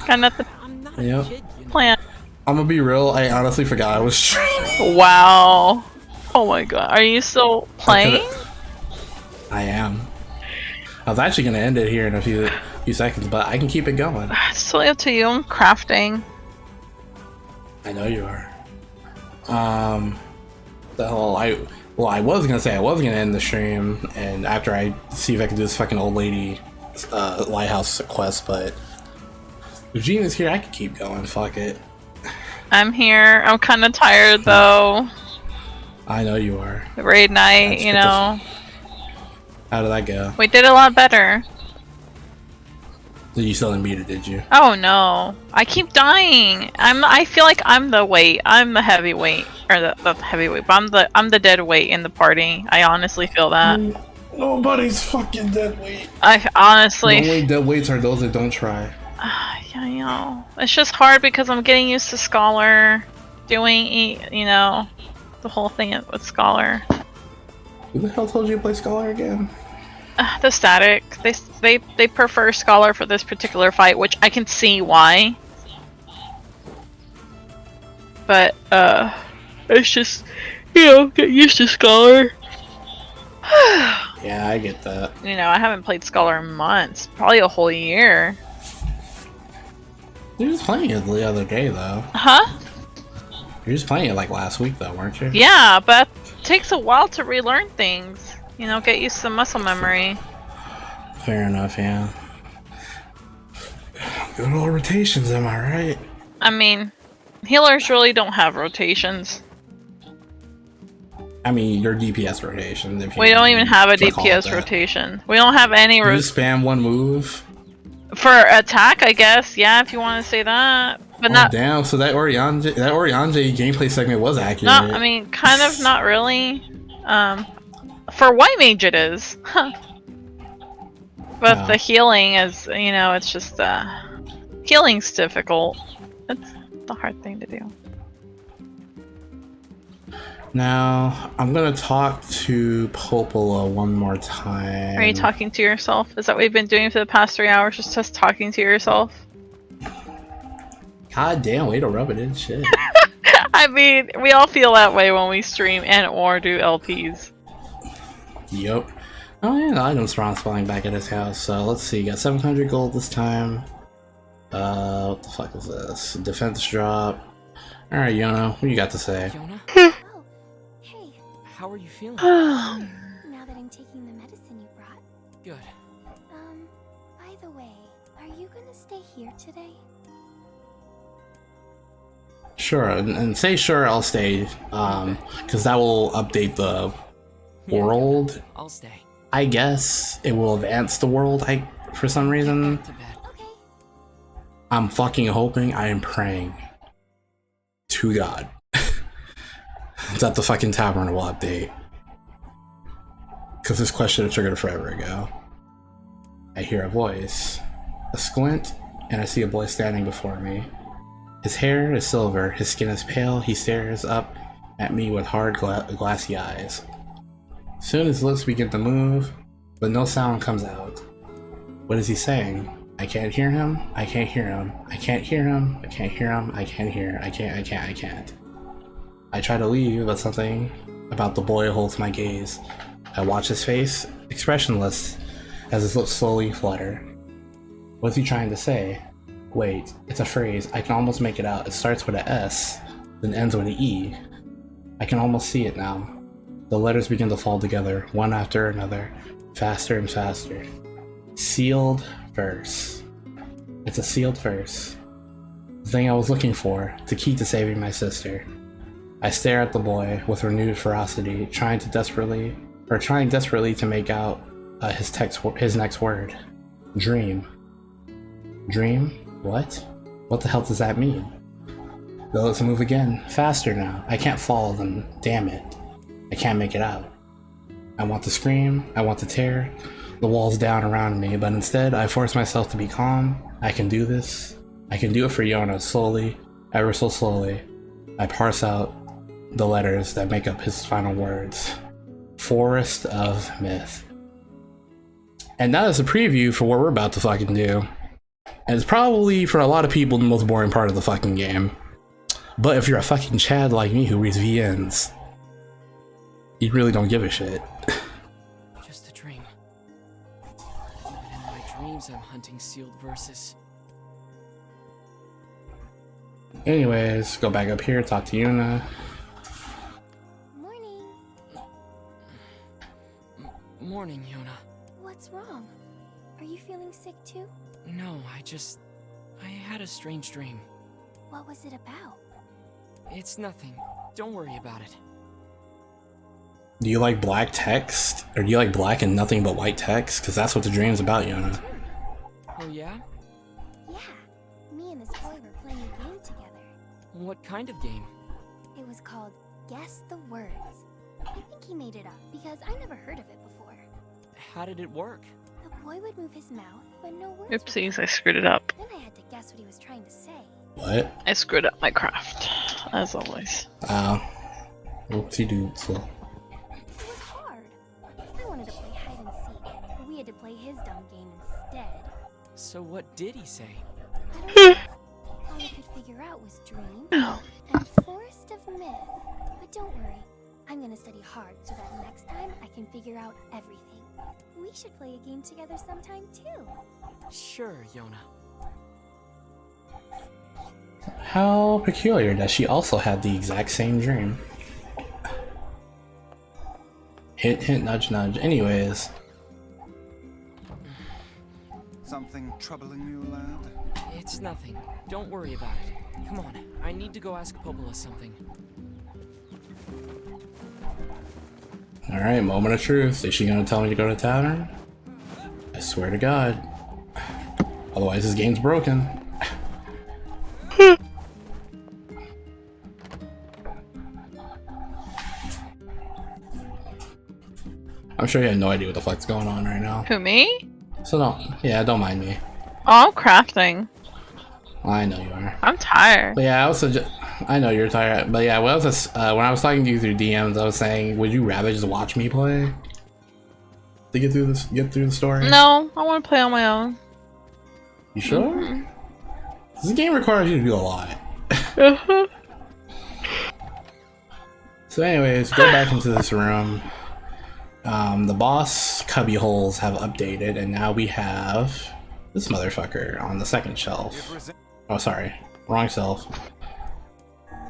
Got nothing I'm not Yep. a kid, you know. planned. I'm gonna be real, I honestly forgot I was streaming. Wow. Oh my god. Are you still playing? I am. I was actually gonna end it here in a few seconds, but I can keep it going. It's totally up to you. I'm crafting. I know you are. The whole I was gonna say I was gonna end the stream, and after I see if I can do this fucking old lady lighthouse quest, but if Gina's here, I can keep going. Fuck it. I'm here. I'm kind of tired though. I know you are. The raid night, you know. How did that go? We did a lot better. So you still didn't beat it, did you? Oh no. I keep dying. I feel like I'm the weight. I'm the heavyweight. Or the heavyweight. But I'm the dead weight in the party. I honestly feel that. Nobody's fucking dead weight. I honestly... The only dead weights are those that don't try. Yeah, I know. It's just hard because I'm getting used to Scholar. Doing, you know, the whole thing with Scholar. Who the hell told you to play Scholar again? The static. They prefer Scholar for this particular fight, which I can see why. But, it's just, you know, get used to Scholar. Yeah, I get that. You know, I haven't played Scholar in months. Probably a whole year. You were just playing it the other day, though. Huh? You were just playing it like last week, though, weren't you? Yeah, but it takes a while to relearn things. You know, get used to muscle memory. Fair enough, yeah. Good old rotations, am I right? I mean, healers really don't have rotations. I mean, your DPS rotation. If you We don't even have a wanna call it DPS that. rotation. We don't have any You just spam one move. For attack, I guess. Yeah, if you want to say that, but not. Damn. So that Oriange gameplay segment was accurate. No, I mean, kind of not really. For white mage it is. But No. the healing is, you know, it's just healing's difficult. It's the hard thing to do. Now, I'm gonna talk to Popola one more time. Are you talking to yourself? Is that what you've been doing for the past 3 hours? Just talking to yourself? God damn, way to rub it in, shit. I mean, we all feel that way when we stream and or do LPs. Yup. Oh yeah, the items spawning back at his house. So let's see, got 700 gold this time. What the fuck is this? Defense drop. Alright, Yona, what you got to say? Yona? Oh, hey. How are you feeling? Now that I'm taking the medicine you brought. Good. By the way, are you gonna stay here today? Sure, and say sure I'll stay, because that will update the world. I'll stay. I guess it will advance the world, for some reason. To bed. Okay. I'm fucking hoping, I am praying to God that the fucking tavern will update. Because this question had triggered forever ago. I hear a voice, a squint, and I see a boy standing before me. His hair is silver, his skin is pale, he stares up at me with hard glassy eyes. Soon his lips begin to move, but no sound comes out. What is he saying? I can't hear him, I can't hear him, I can't hear him, I can't hear him, I can't hear, I can't. I try to leave, but something about the boy holds my gaze. I watch his face, expressionless, as his lips slowly flutter. What's he trying to say? Wait, it's a phrase, I can almost make it out. It starts with a S, then ends with an E. I can almost see it now. The letters begin to fall together, one after another, faster and faster. Sealed verse. It's a sealed verse. The thing I was looking for, the key to saving my sister. I stare at the boy with renewed ferocity, trying desperately to make out his next word. Dream. Dream? What? What the hell does that mean? The lips move again, faster now. I can't follow them, damn it. I can't make it out. I want to scream, I want to tear the walls down around me, but instead I force myself to be calm. I can do this. I can do it for Yona, slowly, ever so slowly. I parse out the letters that make up his final words. Forest of Myth. And that is a preview for what we're about to fucking do. And it's probably, for a lot of people, the most boring part of the fucking game. But if you're a fucking Chad like me who reads VNs, you really don't give a shit. Just a dream. Even in my dreams, I'm hunting sealed verses. Anyways, go back up here, talk to Yuna. Morning. Morning, Yona. What's wrong? Are you feeling sick too? No, I had a strange dream. What was it about? It's nothing. Don't worry about it. Do you like black text? Or do you like black and nothing but white text? Because that's what the dream's about, Yona. Oh yeah? Yeah. Me and this boy were playing a game together. What kind of game? It was called Guess the Words. I think he made it up because I never heard of it before. How did it work? The boy would move his mouth, but no words. Oopsies, I screwed it up. Then I had to guess what he was trying to say. What? I screwed up my craft, as always. Whoopsie doodle. It was hard. I wanted to play hide and seek, but we had to play his dumb game instead. So what did he say? I don't know. All I could figure out was dream and forest of myth. But don't worry, I'm gonna study hard so that next time I can figure out everything. We should play a game together sometime too. Sure, Yona. How peculiar that she also had the exact same dream. Hint, hint, nudge, nudge. Anyways. Something troubling you, lad? It's nothing. Don't worry about it. Come on, I need to go ask Popola something. Alright, moment of truth. Is she gonna tell me to go to the tavern? I swear to God. Otherwise, this game's broken. I'm sure you have no idea what the fuck's going on right now. Who, me? So don't mind me. Oh, I'm crafting. I know you are. I'm tired. But yeah, I know you're tired. But yeah, when I was talking to you through DMs, I was saying, would you rather just watch me play to get through the story? No, I want to play on my own. You sure? Mm-hmm. This game requires you to do a lot. So anyways, go back into this room. The boss cubby holes have updated, and now we have this motherfucker on the second shelf. Oh, sorry. Wrong shelf.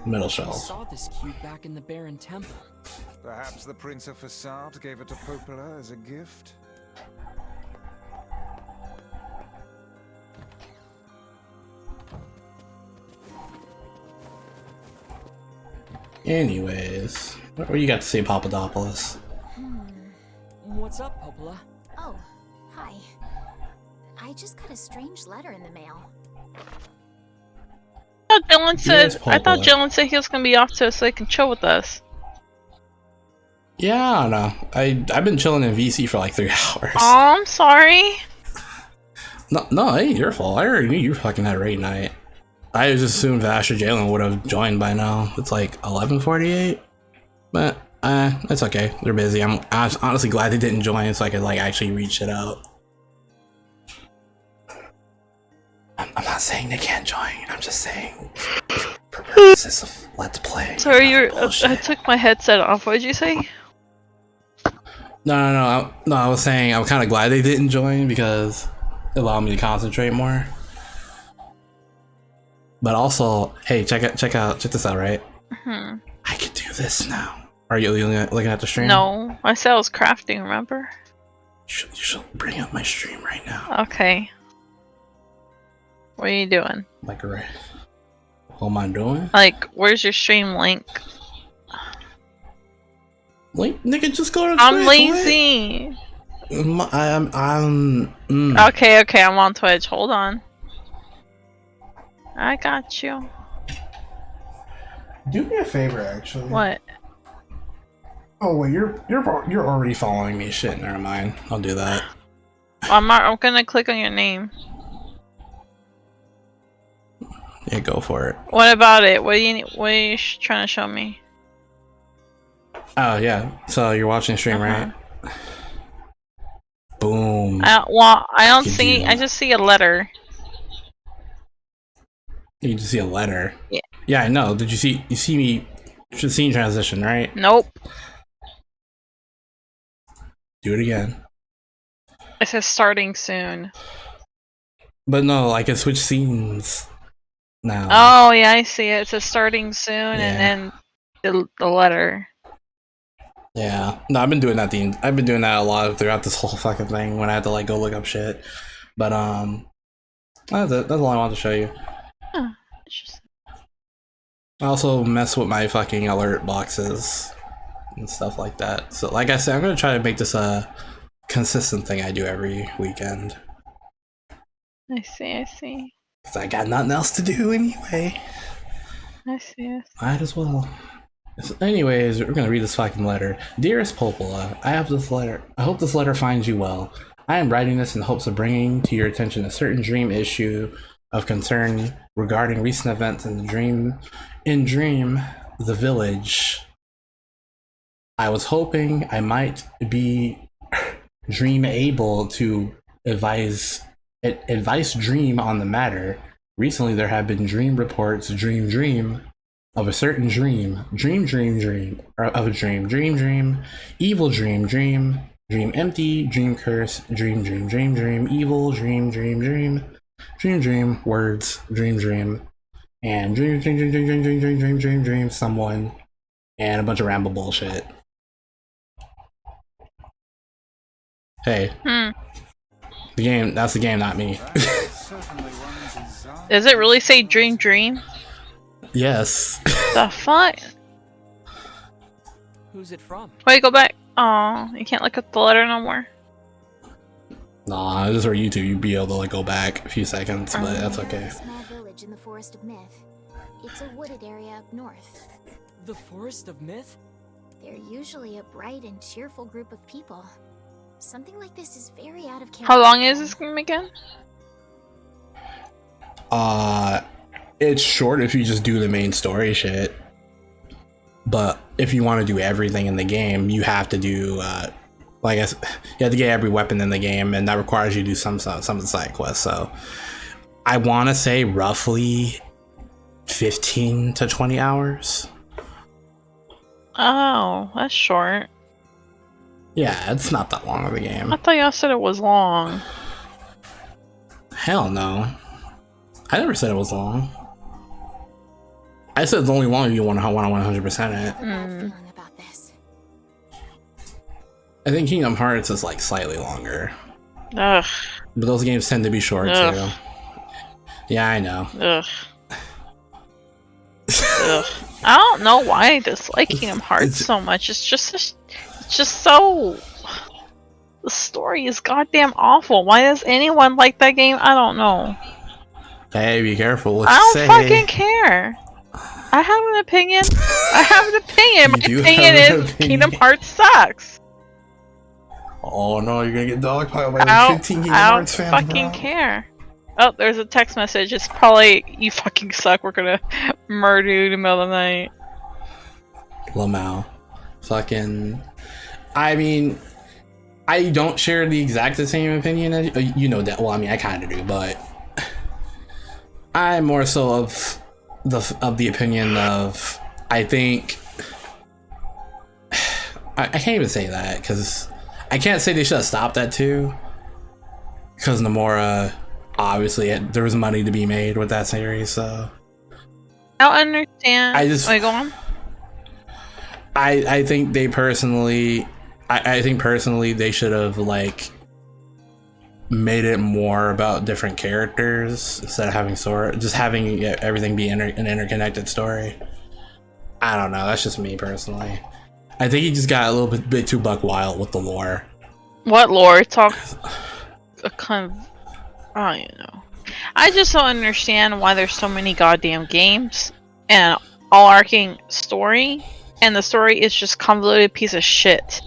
Middle I shelf. saw this cube back in the Baron Temple. Perhaps the Prince of Facade gave it to Popola as a gift? Anyways, what do you got to say, Papadopoulos? What's up, Popola? Oh, hi. I just got a strange letter in the mail. I thought Dylan said he was gonna be off to so he can chill with us. Yeah, I don't know. I've been chilling in VC for like 3 hours. Oh, I'm sorry. No, it ain't your fault. I already knew you fucking had a raid night. I just assumed Vash or Jalen would have joined by now. It's like 11:48, but it's okay. They're busy. I'm honestly glad they didn't join so I could like actually read shit out. I'm not saying they can't join. I'm just saying for purposes of let's play. Sorry, I took my headset off. What did you say? No. I was saying I'm kind of glad they didn't join because it allowed me to concentrate more. But also, hey, check this out, right? I can do this now. Are you looking at the stream? No, I said I was crafting. Remember? You should bring up my stream right now. Okay. What are you doing? Like, right? What am I doing? Like, where's your stream link? Link, nigga, just go to Twitch. I'm lazy. Okay, I'm on Twitch. Hold on. I got you. Do me a favor, actually. What? Oh wait, you're already following me. Shit, never mind. I'll do that. I'm gonna click on your name. Yeah, go for it. What about it? What are you trying to show me? Oh yeah. So you're watching the stream, right? Boom. I don't see. I just see a letter. You just see a letter. Yeah. Yeah, I know. Did you see? You see me? Scene transition, right? Nope. Do it again. It says starting soon. But no, like it switched scenes now. Oh yeah, I see it. It says starting soon, and then the letter. Yeah. No, I've been doing that. I've been doing that a lot throughout this whole fucking thing when I had to like go look up shit. But that's it. That's all I wanted to show you. Huh. I also mess with my fucking alert boxes and stuff like that. So like I said, I'm gonna try to make this a consistent thing I do every weekend. I see. Cause I got nothing else to do anyway. I see. Might as well. So anyways, we're gonna read this fucking letter. Dearest Popola, I hope this letter finds you well. I am writing this in hopes of bringing to your attention a certain dream issue of concern regarding recent events in Dream, the village. I was hoping I might be dream able to advise Dream on the matter. Recently there have been dream reports, dream of a certain dream, of a dream, evil dream empty, dream curse, dream, evil, dream, words, dream, and dream, someone, and a bunch of ramble bullshit. Hey. The game, that's the game, not me. Does it really say dream? Yes. The fuck? Who's it from? Wait, go back. Oh, you can't look at the letter no more. Nah, this is for YouTube. You'd be able to like go back a few seconds, but that's okay. A small village in the Forest of Myth. It's a wooded area up north. The Forest of Myth? They're usually a bright and cheerful group of people. Something like this is very out of character. How long is this game again? It's short if you just do the main story shit. But if you want to do everything in the game, you have to do, I guess, you have to get every weapon in the game, and that requires you to do some of the side quests. So I want to say roughly 15 to 20 hours. Oh, that's short. Yeah, it's not that long of a game. I thought y'all said it was long. Hell no. I never said it was long. I said it's only long if you want to 100% it. I think Kingdom Hearts is like slightly longer. Ugh. But those games tend to be short too. Yeah, I know. Ugh. Ugh. I don't know why I dislike Kingdom Hearts so much. It's just so. The story is goddamn awful. Why does anyone like that game? I don't know. Hey, be careful what I you don't say. fucking care. I have an opinion. I have an opinion. My opinion is Kingdom Hearts sucks. Oh no, you're gonna get dogpiled by like 15 Kingdom Hearts fans, I don't fucking care. Oh, there's a text message. It's probably, you fucking suck. We're gonna murder you in the middle of the night. Lamau. Fucking. I mean, I don't share the exact same opinion as you. You know that. Well, I mean, I kind of do, but I'm more so of the opinion of, I think. I can't even say that because I can't say they should have stopped that too. Because Nomura, obviously, there was money to be made with that series, so. I don't understand. Wait, go on. I think they personally, I think personally they should have like made it more about different characters instead of having just having everything be an interconnected story. I don't know. That's just me personally. I think he just got a little bit too buck wild with the lore. What lore? Talk. A kind of. I don't know. I just don't understand why there's so many goddamn games and all arcing story, and the story is just convoluted piece of shit.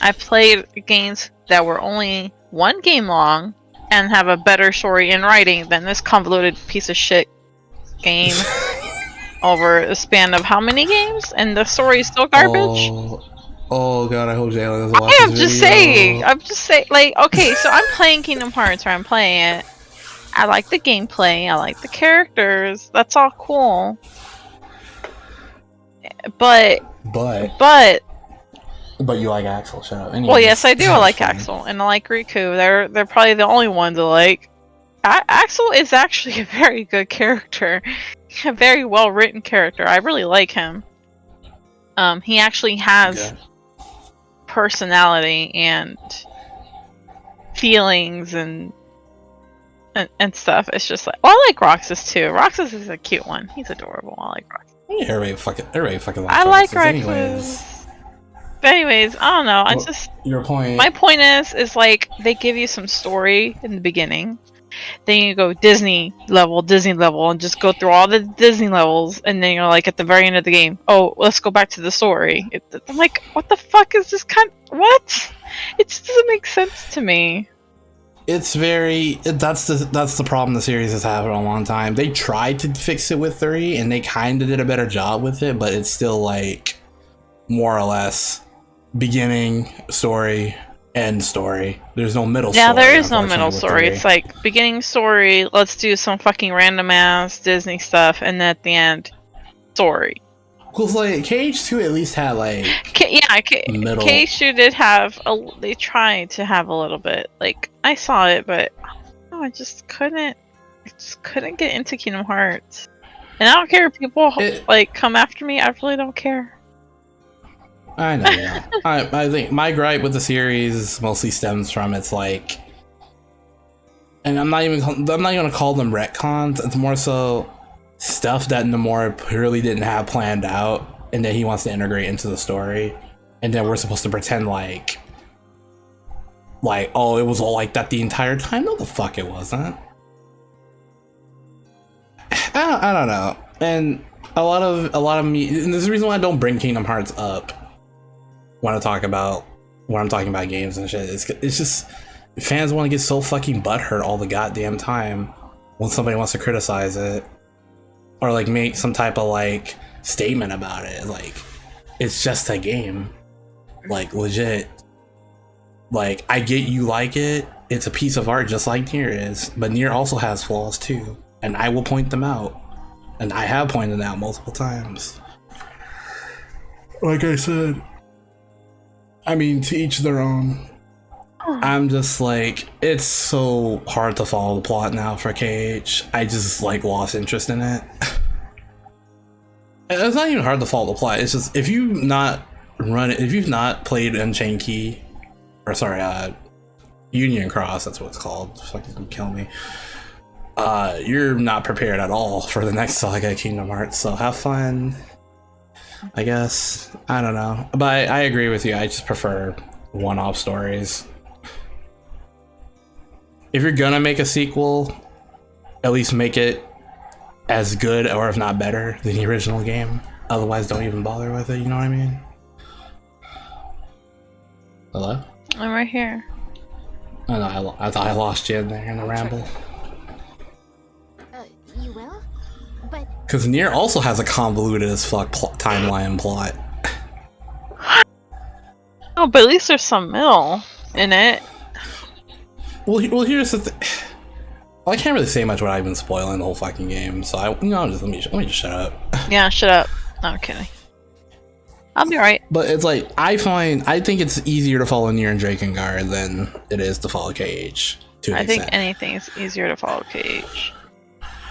I've played games that were only one game long and have a better story in writing than this convoluted piece of shit game over a span of how many games, and the story is still garbage. Oh god, I hope Jalen doesn't watch I'm just saying. Like, okay, so I'm playing Kingdom Hearts, or I'm playing it. I like the gameplay. I like the characters. That's all cool. But you like Axel, shut up. Well, yes, I do. I like Axel, and I like Riku. They're probably the only ones I like. Axel is actually a very good character, a very well written character. I really like him. He actually has personality and feelings and stuff. It's just like, well, I like Roxas too. Roxas is a cute one. He's adorable. I like Roxas. Yeah, everybody fucking likes I like Roxas. Anyways, I don't know. I Well, just your point. My point is like they give you some story in the beginning, then you go Disney level, and just go through all the Disney levels, and then you're like at the very end of the game, oh, let's go back to the story. I'm like, what the fuck is this what? It just doesn't make sense to me. It's that's the problem the series has had for a long time. They tried to fix it with 3, and they kind of did a better job with it, but it's still like more or less beginning story, end story. There's no middle story. Yeah, there is no middle with story. 3. It's like beginning story, let's do some fucking random ass Disney stuff, and then at the end, story. Cause like KH2 at least had like middle. KH2 did have they tried to have a little bit. Like I saw it, but I just couldn't get into Kingdom Hearts. And I don't care if people like come after me. I really don't care. I know. Yeah. I think my gripe with the series mostly stems from it's like, and I'm not gonna call them retcons. It's more so stuff that Nomura purely didn't have planned out, and that he wants to integrate into the story, and then we're supposed to pretend like like, oh, it was all like that the entire time. No, the fuck it wasn't. I don't know. And a lot of me, and there's a reason why I don't bring Kingdom Hearts up when I'm talking about games and shit. It's just fans want to get so fucking butthurt all the goddamn time when somebody wants to criticize it or like make some type of like statement about it. Like, it's just a game. Like, legit. Like, I get you like it. It's a piece of art just like NieR is, but NieR also has flaws too, and I will point them out. And I have pointed out multiple times. Like I said, I mean, to each their own. I'm just like, it's so hard to follow the plot now for KH. I just like lost interest in it. It's not even hard to follow the plot. It's just if you've not played Unchained Key, or sorry, Union Cross, that's what it's called. Fucking kill me. You're not prepared at all for the next saga, Kingdom Hearts. So have fun, I guess. I don't know, but I agree with you. I just prefer one-off stories. If you're gonna make a sequel, at least make it as good, or if not better, than the original game. Otherwise, don't even bother with it. You know what I mean? Hello? I'm right here. Oh no, I thought I lost you in there in the ramble. You will? But... Because NieR also has a convoluted as fuck timeline plot. Oh, but at least there's some middle in it. Well, here's the thing. Well, I can't really say much without even spoiling the whole fucking game, so let me just shut up. Yeah, shut up. No, I'm kidding. I'll be right. But it's like, I think it's easier to follow NieR and Drakengard than it is to follow KH. I think anything is easier to follow KH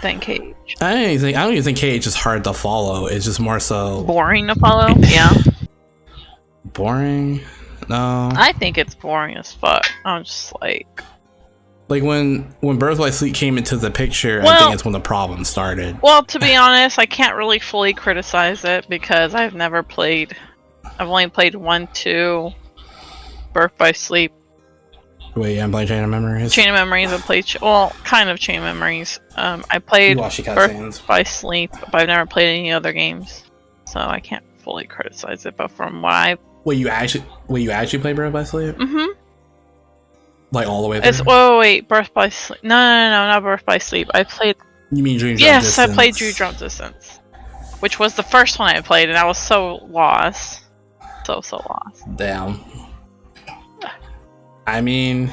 than KH. I don't even think KH is hard to follow. It's just more so boring to follow. Yeah. Boring? No. I think it's boring as fuck. I'm just like when Birth by Sleep came into the picture, I think it's when the problem started. Well, to be honest, I can't really fully criticize it because I've only played 1, 2, Birth by Sleep. Wait, I'm playing Chain of Memories? Chain of Memories, I played, kind of Chain of Memories. I played Birth by Sleep, but I've never played any other games. So I can't fully criticize it, but from what I... Wait, you actually play Birth by Sleep? Mm-hmm. Like all the way through? Wait, Birth by Sleep. No, not Birth by Sleep. I played... You mean Dream Drop Distance? Yes, I played Dream Drop Distance. Which was the first one I played, and I was so lost. So lost. Damn. I mean,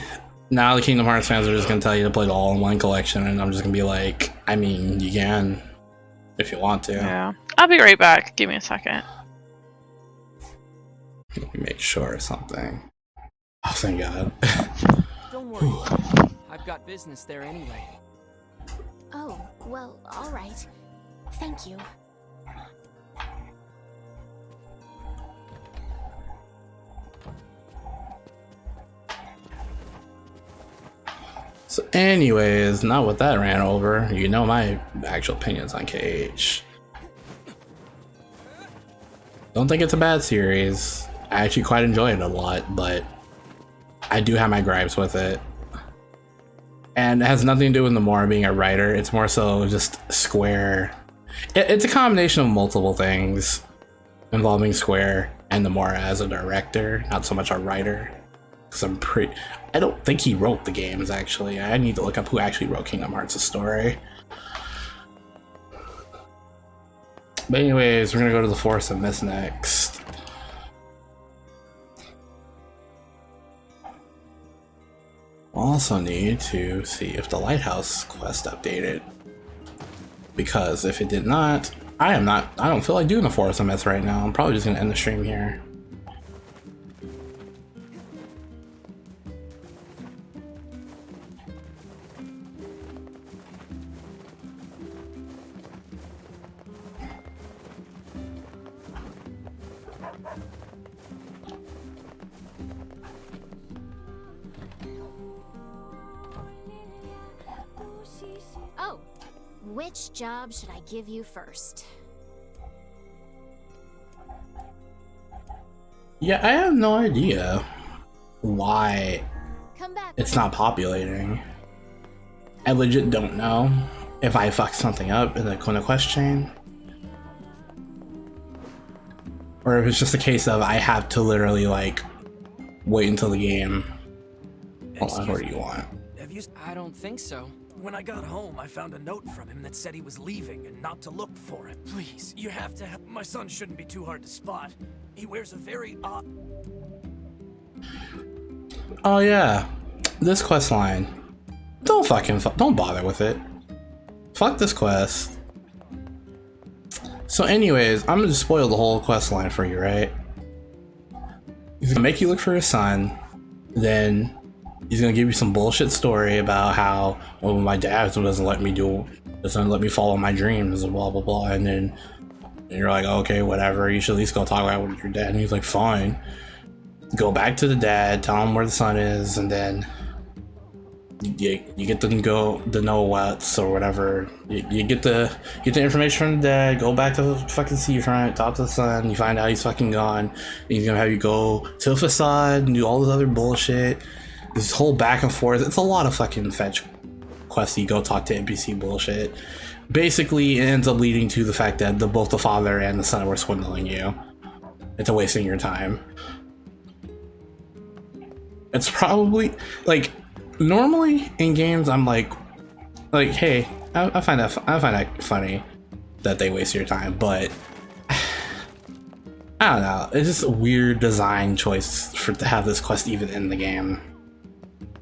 now the Kingdom Hearts fans are just gonna tell you to play the all-in-one collection, and I'm just gonna be like, I mean, you can, if you want to. Yeah. I'll be right back. Give me a second. Let me make sure of something. Oh, thank God. Don't worry. I've got business there anyway. Oh, well, alright. Thank you. So anyways, not with that ran over, you know my actual opinions on KH. Don't think it's a bad series. I actually quite enjoy it a lot, but I do have my gripes with it. And it has nothing to do with Nomura being a writer, it's more so just Square. It's a combination of multiple things involving Square and Nomura as a director, not so much a writer. Because I don't think he wrote the games, actually. I need to look up who actually wrote Kingdom Hearts' story. But anyways, we're gonna go to the Forest of Mist next. Also need to see if the Lighthouse quest updated. Because if it did not, I don't feel like doing the Forest of Mist right now. I'm probably just gonna end the stream here. Oh, which job should I give you first? Yeah, I have no idea why Come back. it's not populating. I legit don't know if I fucked something up in the quest chain, or if it's just a case of I have to literally like wait until the game. Hold on, what do you want? I don't think so. When I got home, I found a note from him that said he was leaving and not to look for him. Please, you have to help. My son shouldn't be too hard to spot. He wears a very odd... Oh yeah, this quest line. Don't don't bother with it. Fuck this quest. So anyways, I'm gonna spoil the whole quest line for you, right? He's gonna make you look for his son, then he's gonna give you some bullshit story about how, oh, my dad doesn't let me follow my dreams and blah blah blah, and then you're like, okay, whatever, you should at least go talk about it with your dad. And he's like, fine. Go back to the dad, tell him where the son is, and then you get to know what's or whatever. You get the information from the dad, go back to the fucking seafront, talk to the son, you find out he's fucking gone, and he's gonna have you go to the facade and do all this other bullshit. This whole back and forth, it's a lot of fucking fetch questy, go talk to NPC bullshit. Basically, it ends up leading to the fact that both the father and the son were swindling you. It's a wasting your time. It's probably, like, normally in games I'm like, hey, I find that funny that they waste your time, but I don't know, it's just a weird design choice to have this quest even in the game,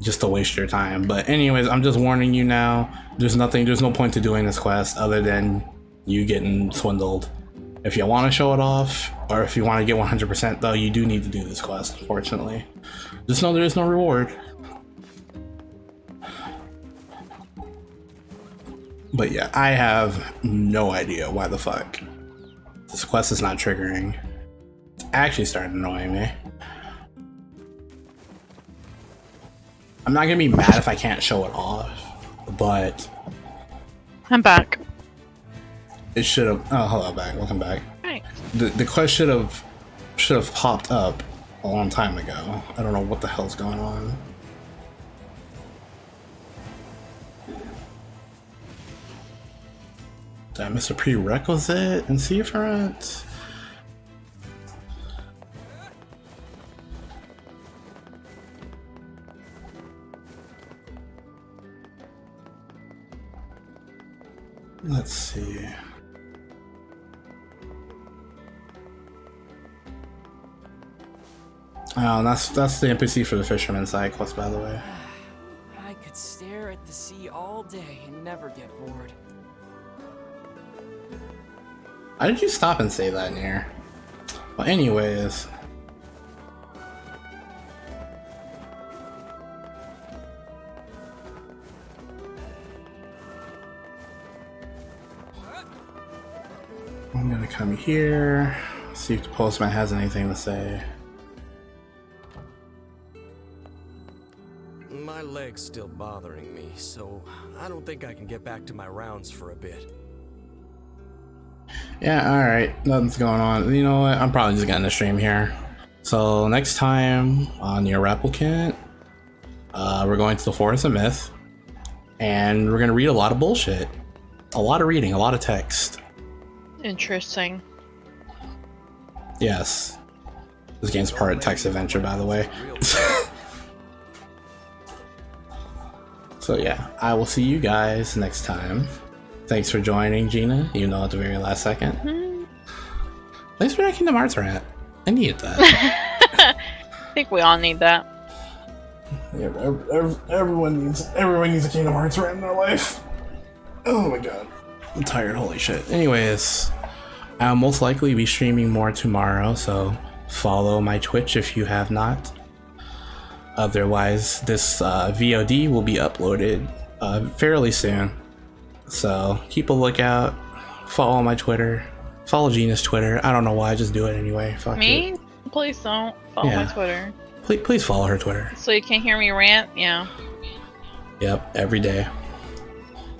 just to waste your time. But anyways, I'm just warning you now, there's no point to doing this quest other than you getting swindled. If you want to show it off, or if you want to get 100% though, you do need to do this quest, unfortunately. Just know there is no reward. But yeah, I have no idea why the fuck this quest is not triggering. It's actually starting annoying me. I'm not gonna be mad if I can't show it off, but I'm back. It should have. Oh, hello, back. Welcome back. Thanks. The quest should have popped up a long time ago. I don't know what the hell's going on. Did I miss a prerequisite in Seafront? Let's see. Oh, that's the NPC for the fisherman side quest, by the way. I could stare at the sea all day and never get bored. Why did you stop and say that, NieR? Well, anyways. I'm gonna come here, see if the postman has anything to say. My leg's still bothering me, so I don't think I can get back to my rounds for a bit. Yeah, alright, nothing's going on. You know what, I'm probably just gonna stream here. So next time on NieR Replicant, we're going to the Forest of Myth, and we're gonna read a lot of bullshit. A lot of reading, a lot of text. Interesting. Yes. This game's part of text adventure, by the way. So yeah, I will see you guys next time. Thanks for joining, Gina, even though at the very last second. Thanks for that Kingdom Hearts rant. I needed that. I think we all need that. Yeah, everyone needs a Kingdom Hearts rant in their life. Oh my god. I'm tired, holy shit. Anyways, I'll most likely be streaming more tomorrow, so follow my Twitch if you have not. Otherwise, this VOD will be uploaded fairly soon. So keep a lookout, follow my Twitter, follow Gina's Twitter. I don't know why, I just do it anyway. Fuck Me? it. Please don't follow my Twitter. Please follow her Twitter. So you can hear me rant? Yeah. Yep, every day.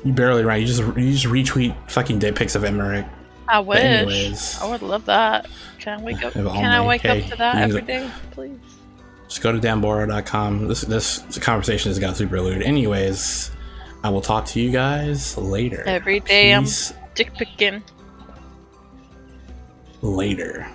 You barely rant, you just retweet fucking dick pics of Emmerich. I wish. Anyways, I would love that. Can I wake up? Can I wake up to that every day, please? Just go to damboro.com. This conversation has got super lewd. Anyways, I will talk to you guys later. Every day Peace. I'm dick picking. Later.